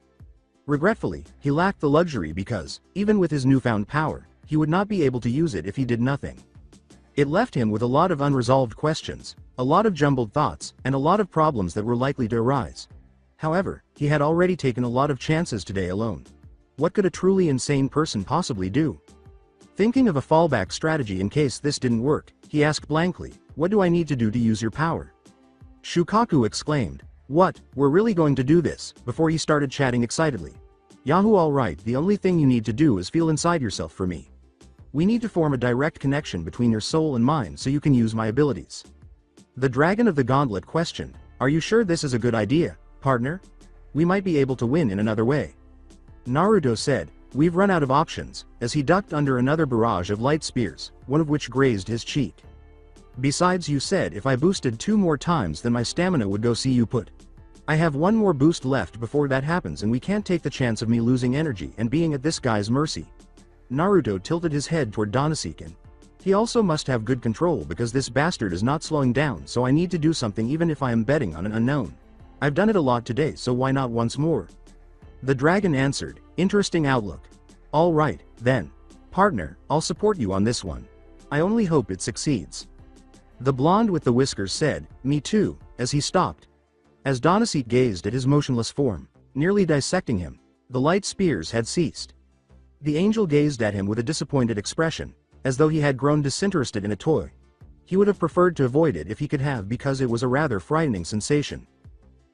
Regretfully, he lacked the luxury because, even with his newfound power, he would not be able to use it if he did nothing. It left him with a lot of unresolved questions, a lot of jumbled thoughts, and a lot of problems that were likely to arise. However, he had already taken a lot of chances today alone. What could a truly insane person possibly do? Thinking of a fallback strategy in case this didn't work, he asked blankly, "What do I need to do to use your power?" Shukaku exclaimed, "What, we're really going to do this?" before he started chatting excitedly. "Yahoo, alright, the only thing you need to do is feel inside yourself for me. We need to form a direct connection between your soul and mine so you can use my abilities." The dragon of the gauntlet questioned, "Are you sure this is a good idea, partner? We might be able to win in another way." Naruto said, "We've run out of options," as he ducked under another barrage of light spears, one of which grazed his cheek. "Besides, you said if I boosted 2 more times then my stamina would go, see you put. I have 1 more boost left before that happens, and we can't take the chance of me losing energy and being at this guy's mercy." Naruto tilted his head toward Donasek. "He also must have good control because this bastard is not slowing down, so I need to do something even if I am betting on an unknown." I've done it a lot today, so why not once more? The dragon answered, interesting outlook. All right, then. Partner, I'll support you on this one. I only hope it succeeds. The blonde with the whiskers said, me too, as he stopped. As Donasit gazed at his motionless form, nearly dissecting him, the light spears had ceased. The angel gazed at him with a disappointed expression, as though he had grown disinterested in a toy. He would have preferred to avoid it if he could have, because it was a rather frightening sensation.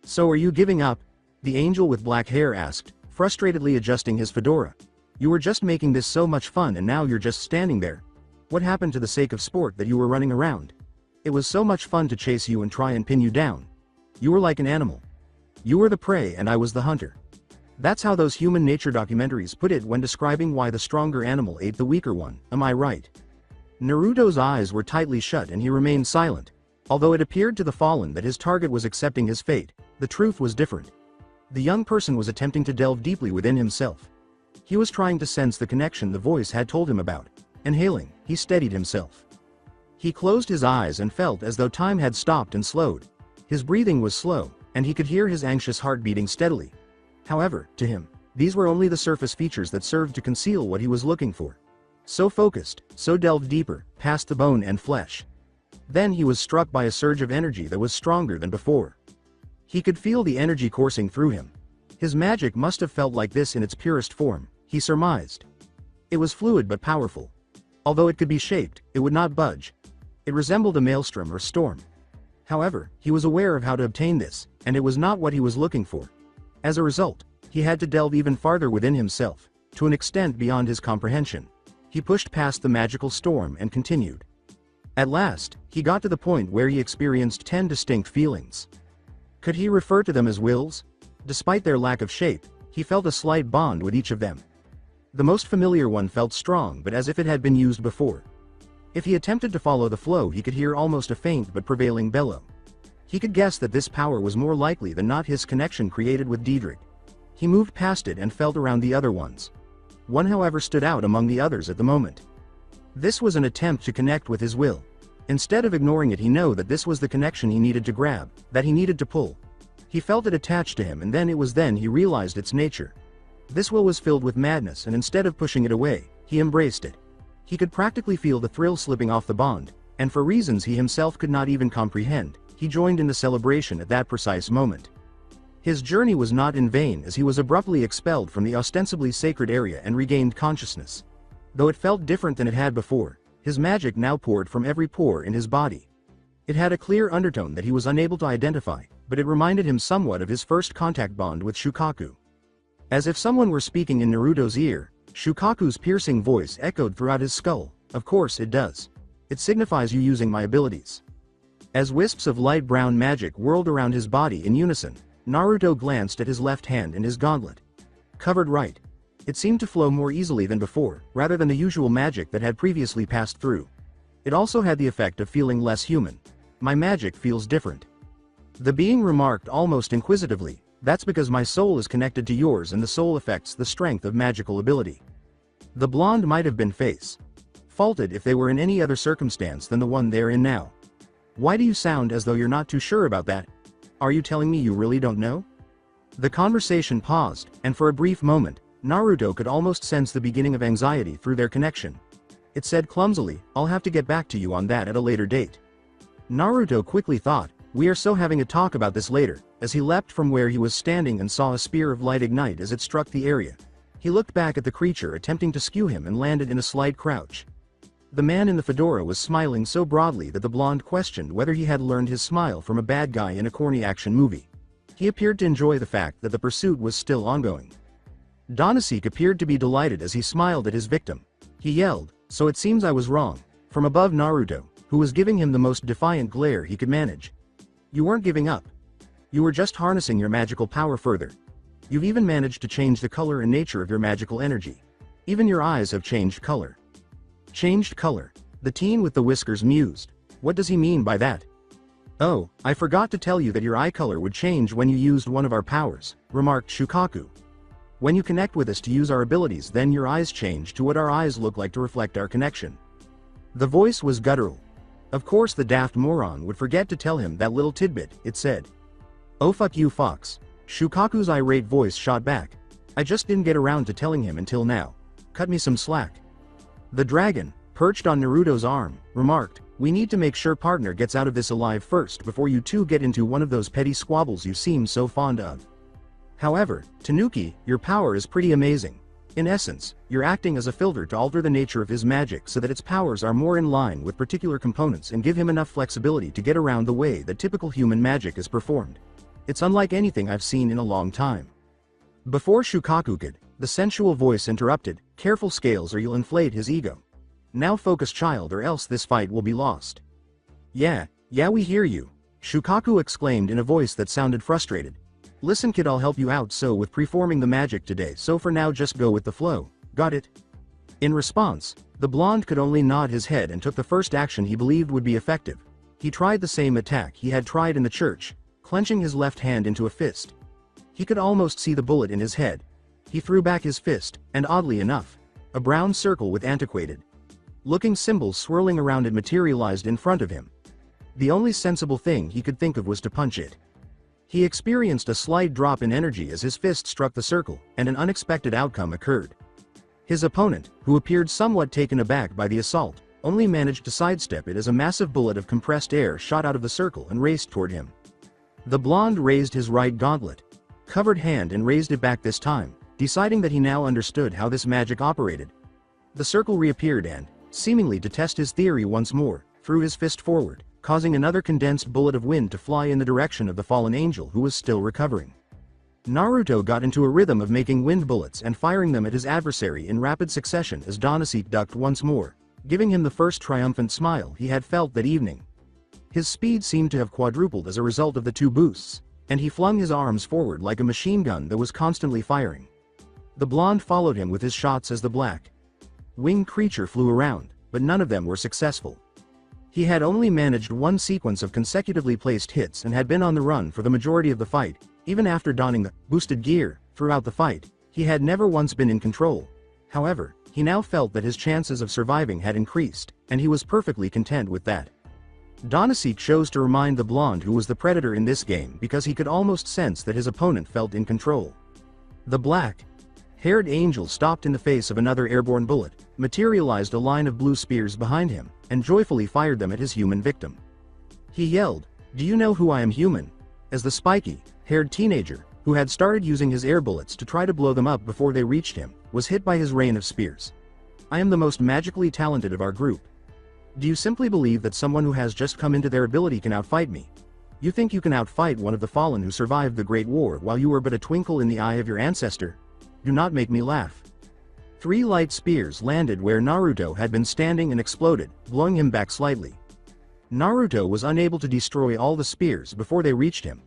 So are you giving up? The angel with black hair asked, frustratedly adjusting his fedora. You were just making this so much fun and now you're just standing there. What happened to the sake of sport that you were running around? It was so much fun to chase you and try and pin you down. You were like an animal. You were the prey and I was the hunter. That's how those human nature documentaries put it when describing why the stronger animal ate the weaker one, am I right? Naruto's eyes were tightly shut and he remained silent. Although it appeared to the fallen that his target was accepting his fate, the truth was different. The young person was attempting to delve deeply within himself. He was trying to sense the connection the voice had told him about. Inhaling, he steadied himself. He closed his eyes and felt as though time had stopped and slowed. His breathing was slow, and he could hear his anxious heart beating steadily. However, to him, these were only the surface features that served to conceal what he was looking for. So focused, so delved deeper, past the bone and flesh. Then he was struck by a surge of energy that was stronger than before. He could feel the energy coursing through him. His magic must have felt like this in its purest form, he surmised. It was fluid but powerful. Although it could be shaped, it would not budge. It resembled a maelstrom or storm. However, he was aware of how to obtain this, and it was not what he was looking for. As a result, he had to delve even farther within himself, to an extent beyond his comprehension. He pushed past the magical storm and continued. At last, he got to the point where he experienced 10 distinct feelings. Could he refer to them as wills? Despite their lack of shape, he felt a slight bond with each of them. The most familiar one felt strong but as if it had been used before. If he attempted to follow the flow, he could hear almost a faint but prevailing bellow. He could guess that this power was more likely than not his connection created with Diedrich. He moved past it and felt around the other ones. One, however, stood out among the others at the moment. This was an attempt to connect with his will. Instead of ignoring it, he knew that this was the connection he needed to grab, that he needed to pull. He felt it attached to him, and then he realized its nature. This will was filled with madness, and instead of pushing it away, he embraced it. He could practically feel the thrill slipping off the bond, and for reasons he himself could not even comprehend, he joined in the celebration at that precise moment. His journey was not in vain, as he was abruptly expelled from the ostensibly sacred area and regained consciousness. Though it felt different than it had before, his magic now poured from every pore in his body. It had a clear undertone that he was unable to identify, but it reminded him somewhat of his first contact bond with Shukaku. As if someone were speaking in Naruto's ear, Shukaku's piercing voice echoed throughout his skull. Of course it does. It signifies you using my abilities. As wisps of light brown magic whirled around his body in unison, Naruto glanced at his left hand and his gauntlet. Covered right. It seemed to flow more easily than before, rather than the usual magic that had previously passed through. It also had the effect of feeling less human. My magic feels different. The being remarked almost inquisitively, that's because my soul is connected to yours and the soul affects the strength of magical ability. The blonde might have been faulted if they were in any other circumstance than the one they're in now. Why do you sound as though you're not too sure about that? Are you telling me you really don't know? The conversation paused, and for a brief moment, Naruto could almost sense the beginning of anxiety through their connection. It said clumsily, I'll have to get back to you on that at a later date. Naruto quickly thought, we are so having a talk about this later, as he leapt from where he was standing and saw a spear of light ignite as it struck the area. He looked back at the creature attempting to skew him and landed in a slight crouch. The man in the fedora was smiling so broadly that the blonde questioned whether he had learned his smile from a bad guy in a corny action movie. He appeared to enjoy the fact that the pursuit was still ongoing. Donasit appeared to be delighted as he smiled at his victim. He yelled, so it seems I was wrong, from above Naruto, who was giving him the most defiant glare he could manage. You weren't giving up. You were just harnessing your magical power further. You've even managed to change the color and nature of your magical energy. Even your eyes have changed color. Changed color? The teen with the whiskers mused. What does he mean by that? Oh, I forgot to tell you that your eye color would change when you used one of our powers, remarked Shukaku. When you connect with us to use our abilities, then your eyes change to what our eyes look like to reflect our connection. The voice was guttural. Of course the daft moron would forget to tell him that little tidbit, it said. Oh fuck you fox. Shukaku's irate voice shot back. I just didn't get around to telling him until now. Cut me some slack. The dragon, perched on Naruto's arm, remarked, we need to make sure partner gets out of this alive first before you two get into one of those petty squabbles you seem so fond of. However, Tanuki, your power is pretty amazing. In essence, you're acting as a filter to alter the nature of his magic so that its powers are more in line with particular components and give him enough flexibility to get around the way that typical human magic is performed. It's unlike anything I've seen in a long time. Before Shukaku could, the sensual voice interrupted, careful scales or you'll inflate his ego. Now focus child or else this fight will be lost. Yeah, we hear you. Shukaku exclaimed in a voice that sounded frustrated. Listen kid, I'll help you out with preforming the magic today, so for now just go with the flow, got it? In response, the blonde could only nod his head and took the first action he believed would be effective. He tried the same attack he had tried in the church, clenching his left hand into a fist. He could almost see the bullet in his head. He threw back his fist, and oddly enough, a brown circle with antiquated looking symbols swirling around it materialized in front of him. The only sensible thing he could think of was to punch it. He experienced a slight drop in energy as his fist struck the circle, and an unexpected outcome occurred. His opponent, who appeared somewhat taken aback by the assault, only managed to sidestep it as a massive bullet of compressed air shot out of the circle and raced toward him. The blonde raised his right gauntlet, covered hand and raised it back this time, deciding that he now understood how this magic operated. The circle reappeared and, seemingly to test his theory once more, threw his fist forward, causing another condensed bullet of wind to fly in the direction of the fallen angel who was still recovering. Naruto got into a rhythm of making wind bullets and firing them at his adversary in rapid succession as Donasek ducked once more, giving him the first triumphant smile he had felt that evening. His speed seemed to have quadrupled as a result of the two boosts, and he flung his arms forward like a machine gun that was constantly firing. The blonde followed him with his shots as the black winged creature flew around, but none of them were successful. He had only managed one sequence of consecutively placed hits and had been on the run for the majority of the fight. Even after donning the boosted gear throughout the fight, he had never once been in control. However, he now felt that his chances of surviving had increased, and he was perfectly content with that. Donasek chose to remind the blonde who was the predator in this game because he could almost sense that his opponent felt in control. The black-haired angel stopped in the face of another airborne bullet, materialized a line of blue spears behind him, and joyfully fired them at his human victim. He yelled, "Do you know who I am, human?" as the spiky-haired teenager, who had started using his air bullets to try to blow them up before they reached him, was hit by his rain of spears. "I am the most magically talented of our group. Do you simply believe that someone who has just come into their ability can outfight me? You think you can outfight one of the fallen who survived the Great War while you were but a twinkle in the eye of your ancestor? Do not make me laugh." 3 light spears landed where Naruto had been standing and exploded, blowing him back slightly. Naruto was unable to destroy all the spears before they reached him.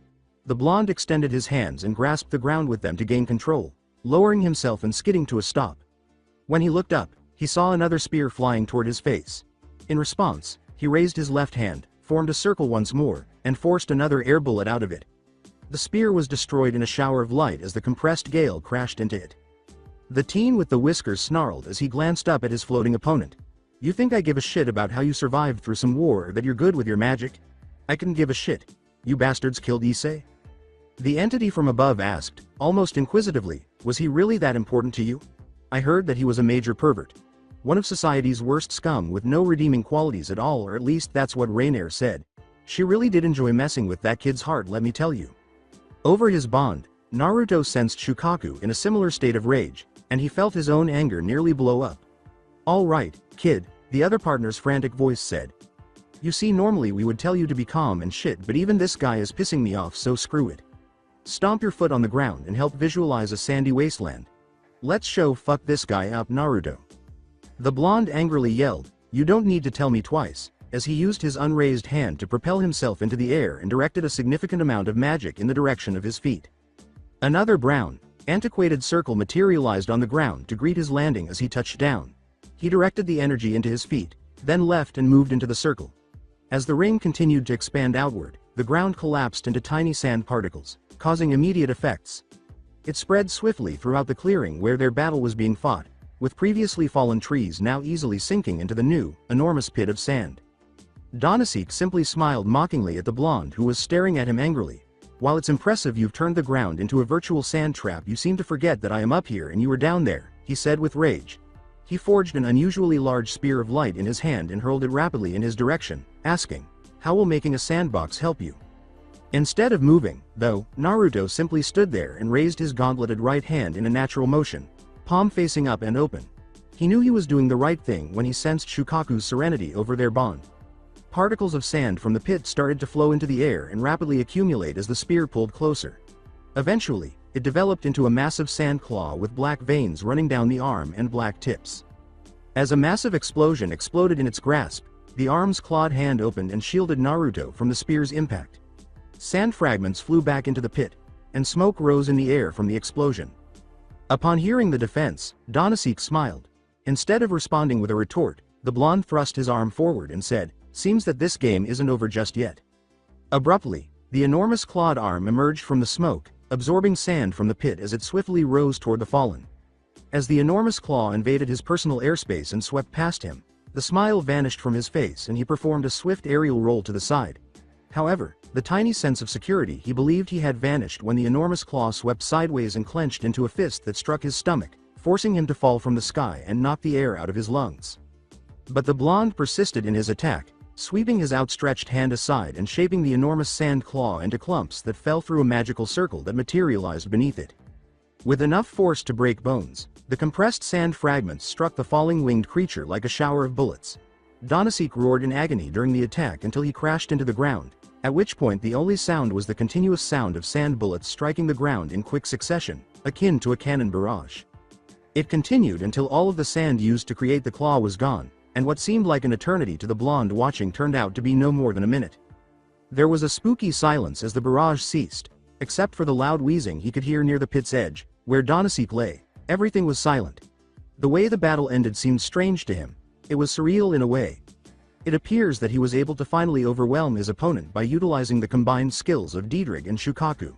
The blonde extended his hands and grasped the ground with them to gain control, lowering himself and skidding to a stop. When he looked up, he saw another spear flying toward his face. In response, he raised his left hand, formed a circle once more, and forced another air bullet out of it. The spear was destroyed in a shower of light as the compressed gale crashed into it. The teen with the whiskers snarled as he glanced up at his floating opponent. "You think I give a shit about how you survived through some war or that you're good with your magic? I couldn't give a shit. You bastards killed Issei?" The entity from above asked, almost inquisitively, "Was he really that important to you? I heard that he was a major pervert. One of society's worst scum with no redeeming qualities at all, or at least that's what Rainier said. She really did enjoy messing with that kid's heart, let me tell you." Over his bond, Naruto sensed Shukaku in a similar state of rage, and he felt his own anger nearly blow up. "All right, kid," the other partner's frantic voice said. "You see, normally we would tell you to be calm and shit, but even this guy is pissing me off, so screw it. Stomp your foot on the ground and help visualize a sandy wasteland. Let's show fuck this guy up, Naruto." The blonde angrily yelled, "You don't need to tell me twice," as he used his unraised hand to propel himself into the air and directed a significant amount of magic in the direction of his feet. Another brown, antiquated circle materialized on the ground to greet his landing as he touched down. He directed the energy into his feet, then left and moved into the circle. As the ring continued to expand outward, the ground collapsed into tiny sand particles, causing immediate effects. It spread swiftly throughout the clearing where their battle was being fought, with previously fallen trees now easily sinking into the new, enormous pit of sand. Donasek simply smiled mockingly at the blonde who was staring at him angrily. While it's impressive you've turned the ground into a virtual sand trap, you seem to forget that I am up here and you were down there, he said with rage. He forged an unusually large spear of light in his hand and hurled it rapidly in his direction, asking, "How will making a sandbox help you?" Instead of moving, though, Naruto simply stood there and raised his gauntleted right hand in a natural motion, palm facing up and open. He knew he was doing the right thing when he sensed Shukaku's serenity over their bond. Particles of sand from the pit started to flow into the air and rapidly accumulate as the spear pulled closer. Eventually, it developed into a massive sand claw with black veins running down the arm and black tips. As a massive explosion exploded in its grasp, the arm's clawed hand opened and shielded Naruto from the spear's impact. Sand fragments flew back into the pit, and smoke rose in the air from the explosion. Upon hearing the defense, Donasek smiled. Instead of responding with a retort, the blonde thrust his arm forward and said, "Seems that this game isn't over just yet." Abruptly, the enormous clawed arm emerged from the smoke, absorbing sand from the pit as it swiftly rose toward the fallen. As the enormous claw invaded his personal airspace and swept past him, the smile vanished from his face and he performed a swift aerial roll to the side. However, the tiny sense of security he believed he had vanished when the enormous claw swept sideways and clenched into a fist that struck his stomach, forcing him to fall from the sky and knock the air out of his lungs. But the blonde persisted in his attack, sweeping his outstretched hand aside and shaping the enormous sand claw into clumps that fell through a magical circle that materialized beneath it. With enough force to break bones, the compressed sand fragments struck the falling winged creature like a shower of bullets. Donasek roared in agony during the attack until he crashed into the ground, at which point the only sound was the continuous sound of sand bullets striking the ground in quick succession, akin to a cannon barrage. It continued until all of the sand used to create the claw was gone, and what seemed like an eternity to the blonde watching turned out to be no more than a minute. There was a spooky silence as the barrage ceased, except for the loud wheezing he could hear near the pit's edge, where Donasek lay. Everything was silent. The way the battle ended seemed strange to him. It was surreal in a way. It appears that he was able to finally overwhelm his opponent by utilizing the combined skills of Deidrig and Shukaku.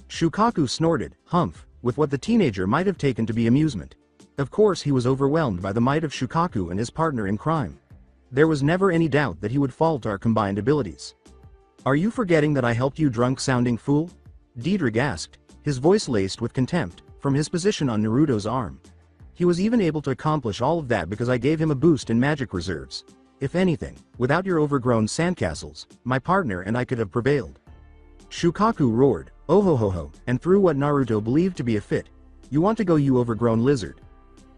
Shukaku snorted, humph, with what the teenager might have taken to be amusement. Of course he was overwhelmed by the might of Shukaku and his partner in crime. There was never any doubt that he would fault our combined abilities. "Are you forgetting that I helped you, drunk-sounding fool?" Deidrig asked, his voice laced with contempt, from his position on Naruto's arm. "He was even able to accomplish all of that because I gave him a boost in magic reserves. If anything, without your overgrown sandcastles, my partner and I could have prevailed." Shukaku roared, "Oh ho ho ho," and threw what Naruto believed to be a fit. "You want to go, you overgrown lizard?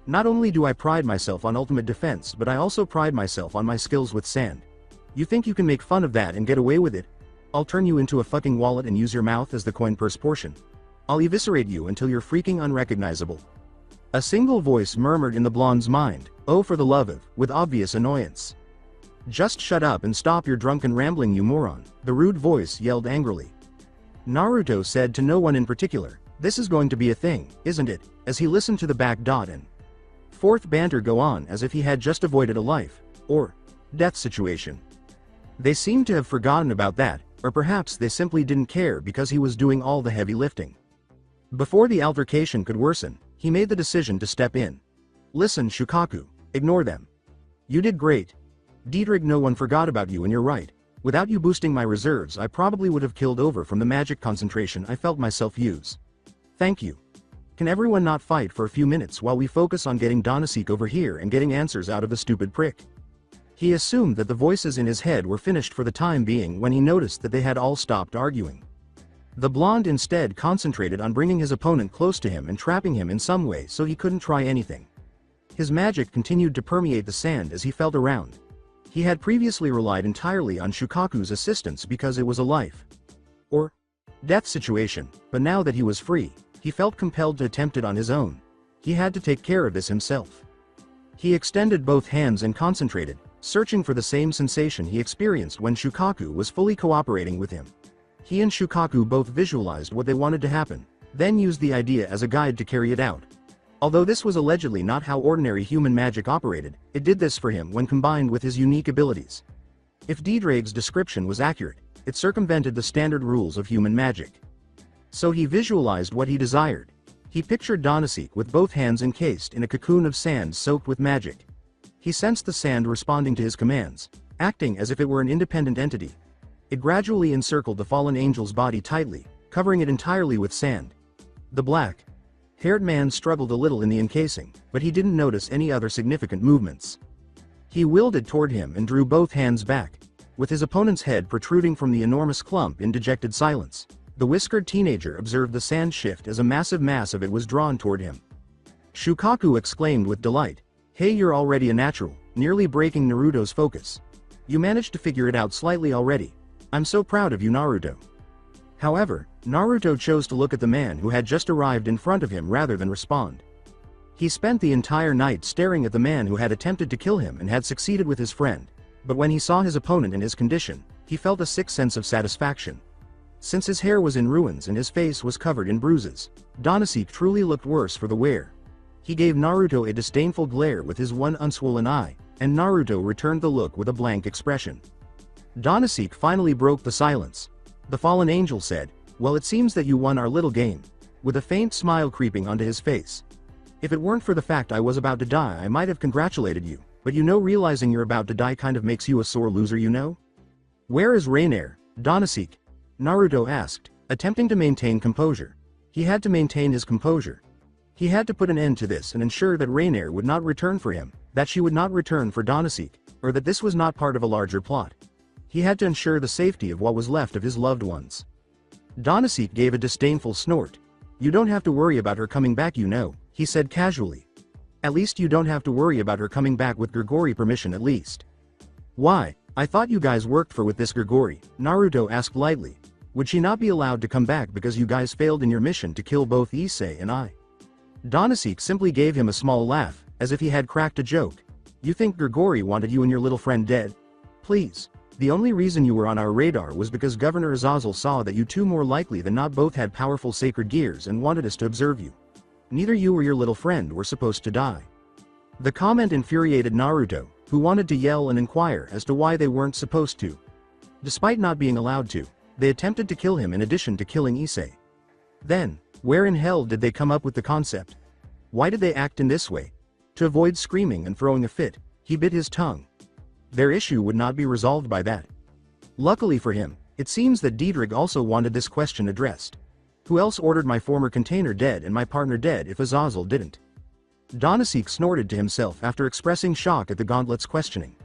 Not only do I pride myself on ultimate defense, but I also pride myself on my skills with sand. You think you can make fun of that and get away with it? I'll turn you into a fucking wallet and use your mouth as the coin purse portion. I'll eviscerate you until you're freaking unrecognizable." A single voice murmured in the blonde's mind, "Oh for the love of," with obvious annoyance. "Just shut up and stop your drunken rambling, you moron," the rude voice yelled angrily. Naruto said to no one in particular, "This is going to be a thing, isn't it?" as he listened to the back dot and forth banter go on as if he had just avoided a life, or death situation. They seemed to have forgotten about that, or perhaps they simply didn't care because he was doing all the heavy lifting. Before the altercation could worsen, he made the decision to step in. "Listen, Shukaku, ignore them. You did great. Deidrig, no one forgot about you, and you're right. Without you boosting my reserves, I probably would have killed over from the magic concentration I felt myself use. Thank you. Can everyone not fight for a few minutes while we focus on getting Donasek over here and getting answers out of the stupid prick?" He assumed that the voices in his head were finished for the time being when he noticed that they had all stopped arguing. The blonde instead concentrated on bringing his opponent close to him and trapping him in some way so he couldn't try anything. His magic continued to permeate the sand as he felt around. He had previously relied entirely on Shukaku's assistance because it was a life or death situation, but now that he was free, he felt compelled to attempt it on his own. He had to take care of this himself. He extended both hands and concentrated, searching for the same sensation he experienced when Shukaku was fully cooperating with him. He and Shukaku both visualized what they wanted to happen, then used the idea as a guide to carry it out. Although this was allegedly not how ordinary human magic operated, it did this for him when combined with his unique abilities. If Deidrig's description was accurate, it circumvented the standard rules of human magic. So he visualized what he desired. He pictured Donasek with both hands encased in a cocoon of sand soaked with magic. He sensed the sand responding to his commands, acting as if it were an independent entity. It gradually encircled the fallen angel's body tightly, covering it entirely with sand. The black-haired man struggled a little in the encasing, but he didn't notice any other significant movements. He willed it toward him and drew both hands back, with his opponent's head protruding from the enormous clump in dejected silence. The whiskered teenager observed the sand shift as a massive mass of it was drawn toward him. Shukaku exclaimed with delight, "Hey, you're already a natural," nearly breaking Naruto's focus. "You managed to figure it out slightly already. I'm so proud of you, Naruto." However, Naruto chose to look at the man who had just arrived in front of him rather than respond. He spent the entire night staring at the man who had attempted to kill him and had succeeded with his friend, but when he saw his opponent in his condition, he felt a sick sense of satisfaction. Since his hair was in ruins and his face was covered in bruises, Donasek truly looked worse for the wear. He gave Naruto a disdainful glare with his one unswollen eye, and Naruto returned the look with a blank expression. Donasek finally broke the silence. The fallen angel said, "Well, it seems that you won our little game," with a faint smile creeping onto his face. "If it weren't for the fact I was about to die, I might have congratulated you, but realizing you're about to die kind of makes you a sore loser, you know?" "Where is Rainier, Donasek?" Naruto asked, attempting to maintain composure. He had to maintain his composure. He had to put an end to this and ensure that Rainier would not return for him, that she would not return for Donasek, or that this was not part of a larger plot. He had to ensure the safety of what was left of his loved ones. Donasek gave a disdainful snort. "You don't have to worry about her coming back, he said casually. "At least you don't have to worry about her coming back with Grigori permission at least." "Why, I thought you guys worked with this Grigori," Naruto asked lightly. "Would she not be allowed to come back because you guys failed in your mission to kill both Issei and I?" Donasek simply gave him a small laugh, as if he had cracked a joke. "You think Grigori wanted you and your little friend dead? Please. The only reason you were on our radar was because Governor Azazel saw that you two more likely than not both had powerful sacred gears and wanted us to observe you. Neither you or your little friend were supposed to die." The comment infuriated Naruto, who wanted to yell and inquire as to why they weren't supposed to. Despite not being allowed to, they attempted to kill him in addition to killing Issei. Then, where in hell did they come up with the concept? Why did they act in this way? To avoid screaming and throwing a fit, he bit his tongue. Their issue would not be resolved by that. Luckily for him, it seems that Diedrich also wanted this question addressed. Who else ordered my former container dead and my partner dead if Azazel didn't? Donasek snorted to himself after expressing shock at the gauntlet's questioning.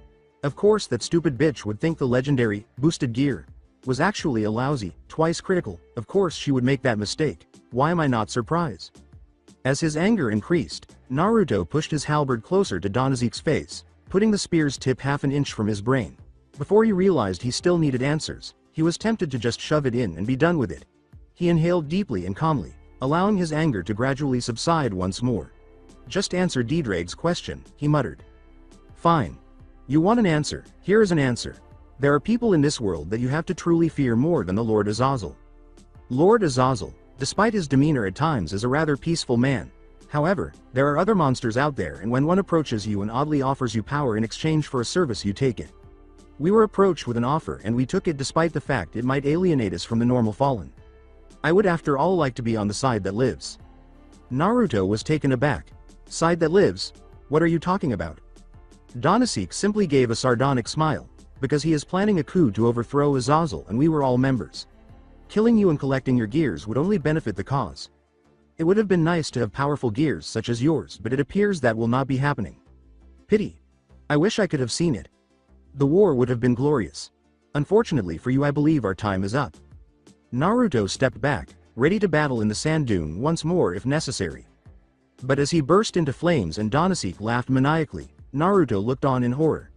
Of course that stupid bitch would think the legendary, boosted gear, was actually a lousy, twice critical. Of course she would make that mistake. Why am I not surprised? As his anger increased, Naruto pushed his halberd closer to Donasek's face, putting the spear's tip half an inch from his brain. Before he realized he still needed answers, he was tempted to just shove it in and be done with it. He inhaled deeply and calmly, allowing his anger to gradually subside once more. "Just answer Diedrich's question," he muttered. "Fine. You want an answer, here is an answer. There are people in this world that you have to truly fear more than the Lord Azazel. Lord Azazel, despite his demeanor at times, is a rather peaceful man. However, there are other monsters out there, and when one approaches you and oddly offers you power in exchange for a service, you take it. We were approached with an offer and we took it despite the fact it might alienate us from the normal fallen. I would after all like to be on the side that lives." Naruto was taken aback. "Side that lives? What are you talking about?" Donasek simply gave a sardonic smile, "Because he is planning a coup to overthrow Azazel and we were all members. Killing you and collecting your gears would only benefit the cause. It would have been nice to have powerful gears such as yours, but it appears that will not be happening. Pity. I wish I could have seen it. The war would have been glorious. Unfortunately for you, I believe our time is up." Naruto stepped back, ready to battle in the sand dune once more if necessary. But as he burst into flames and Donasek laughed maniacally, Naruto looked on in horror.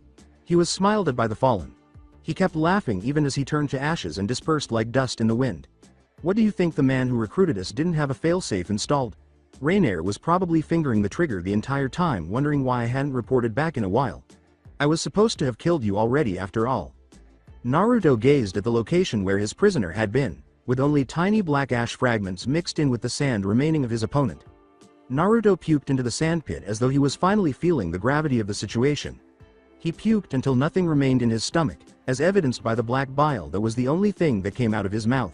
He was smiled at by the fallen. He kept laughing even as he turned to ashes and dispersed like dust in the wind. "What do you think the man who recruited us didn't have a failsafe installed? Rainier was probably fingering the trigger the entire time, wondering why I hadn't reported back in a while. I was supposed to have killed you already after all." Naruto gazed at the location where his prisoner had been, with only tiny black ash fragments mixed in with the sand remaining of his opponent. Naruto puked into the sandpit as though he was finally feeling the gravity of the situation. He puked until nothing remained in his stomach, as evidenced by the black bile that was the only thing that came out of his mouth.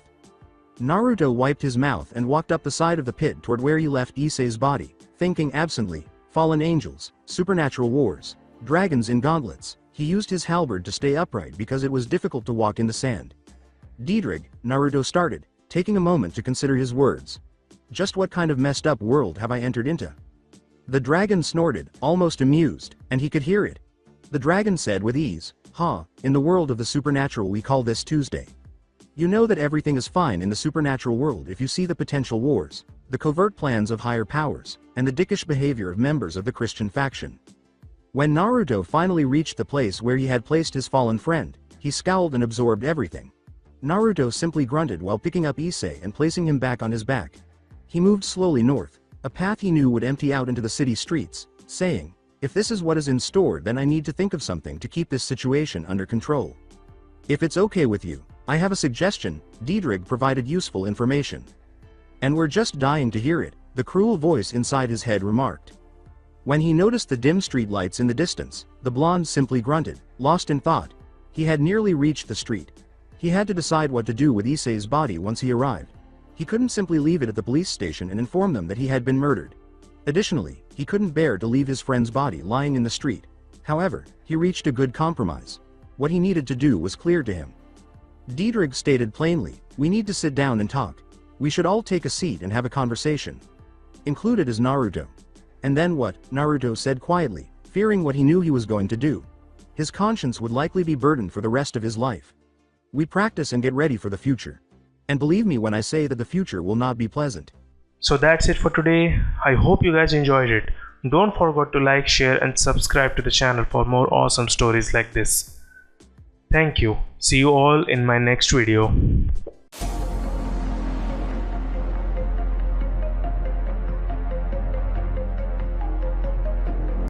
Naruto wiped his mouth and walked up the side of the pit toward where he left Issei's body, thinking absently, fallen angels, supernatural wars, dragons in gauntlets. He used his halberd to stay upright because it was difficult to walk in the sand. Naruto started, taking a moment to consider his words. Just what kind of messed up world have I entered into? The dragon snorted, almost amused, and he could hear it. The dragon said with ease, in the world of the supernatural we call this Tuesday. You know that everything is fine in the supernatural world if you see the potential wars, the covert plans of higher powers, and the dickish behavior of members of the Christian faction. When Naruto finally reached the place where he had placed his fallen friend, he scowled and absorbed everything. Naruto simply grunted while picking up Issei and placing him back on his back. He moved slowly north, a path he knew would empty out into the city streets, saying, if this is what is in store, then I need to think of something to keep this situation under control. If it's okay with you, I have a suggestion. Provided useful information. And we're just dying to hear it, the cruel voice inside his head remarked. When he noticed the dim street lights in the distance, the blonde simply grunted, lost in thought. He had nearly reached the street. He had to decide what to do with Issei's body once he arrived. He couldn't simply leave it at the police station and inform them that he had been murdered. Additionally, he couldn't bear to leave his friend's body lying in the street. However, he reached a good compromise. What he needed to do was clear to him. Stated plainly, we need to sit down and talk. We should all take a seat and have a conversation. Included is Naruto. And then what? Naruto said quietly, fearing what he knew he was going to do. His conscience would likely be burdened for the rest of his life. We practice and get ready for the future. And believe me when I say that the future will not be pleasant. So that's it for today. I hope you guys enjoyed it. Don't forget to like, share and subscribe to the channel for more awesome stories like this. Thank you. See you all in my next video.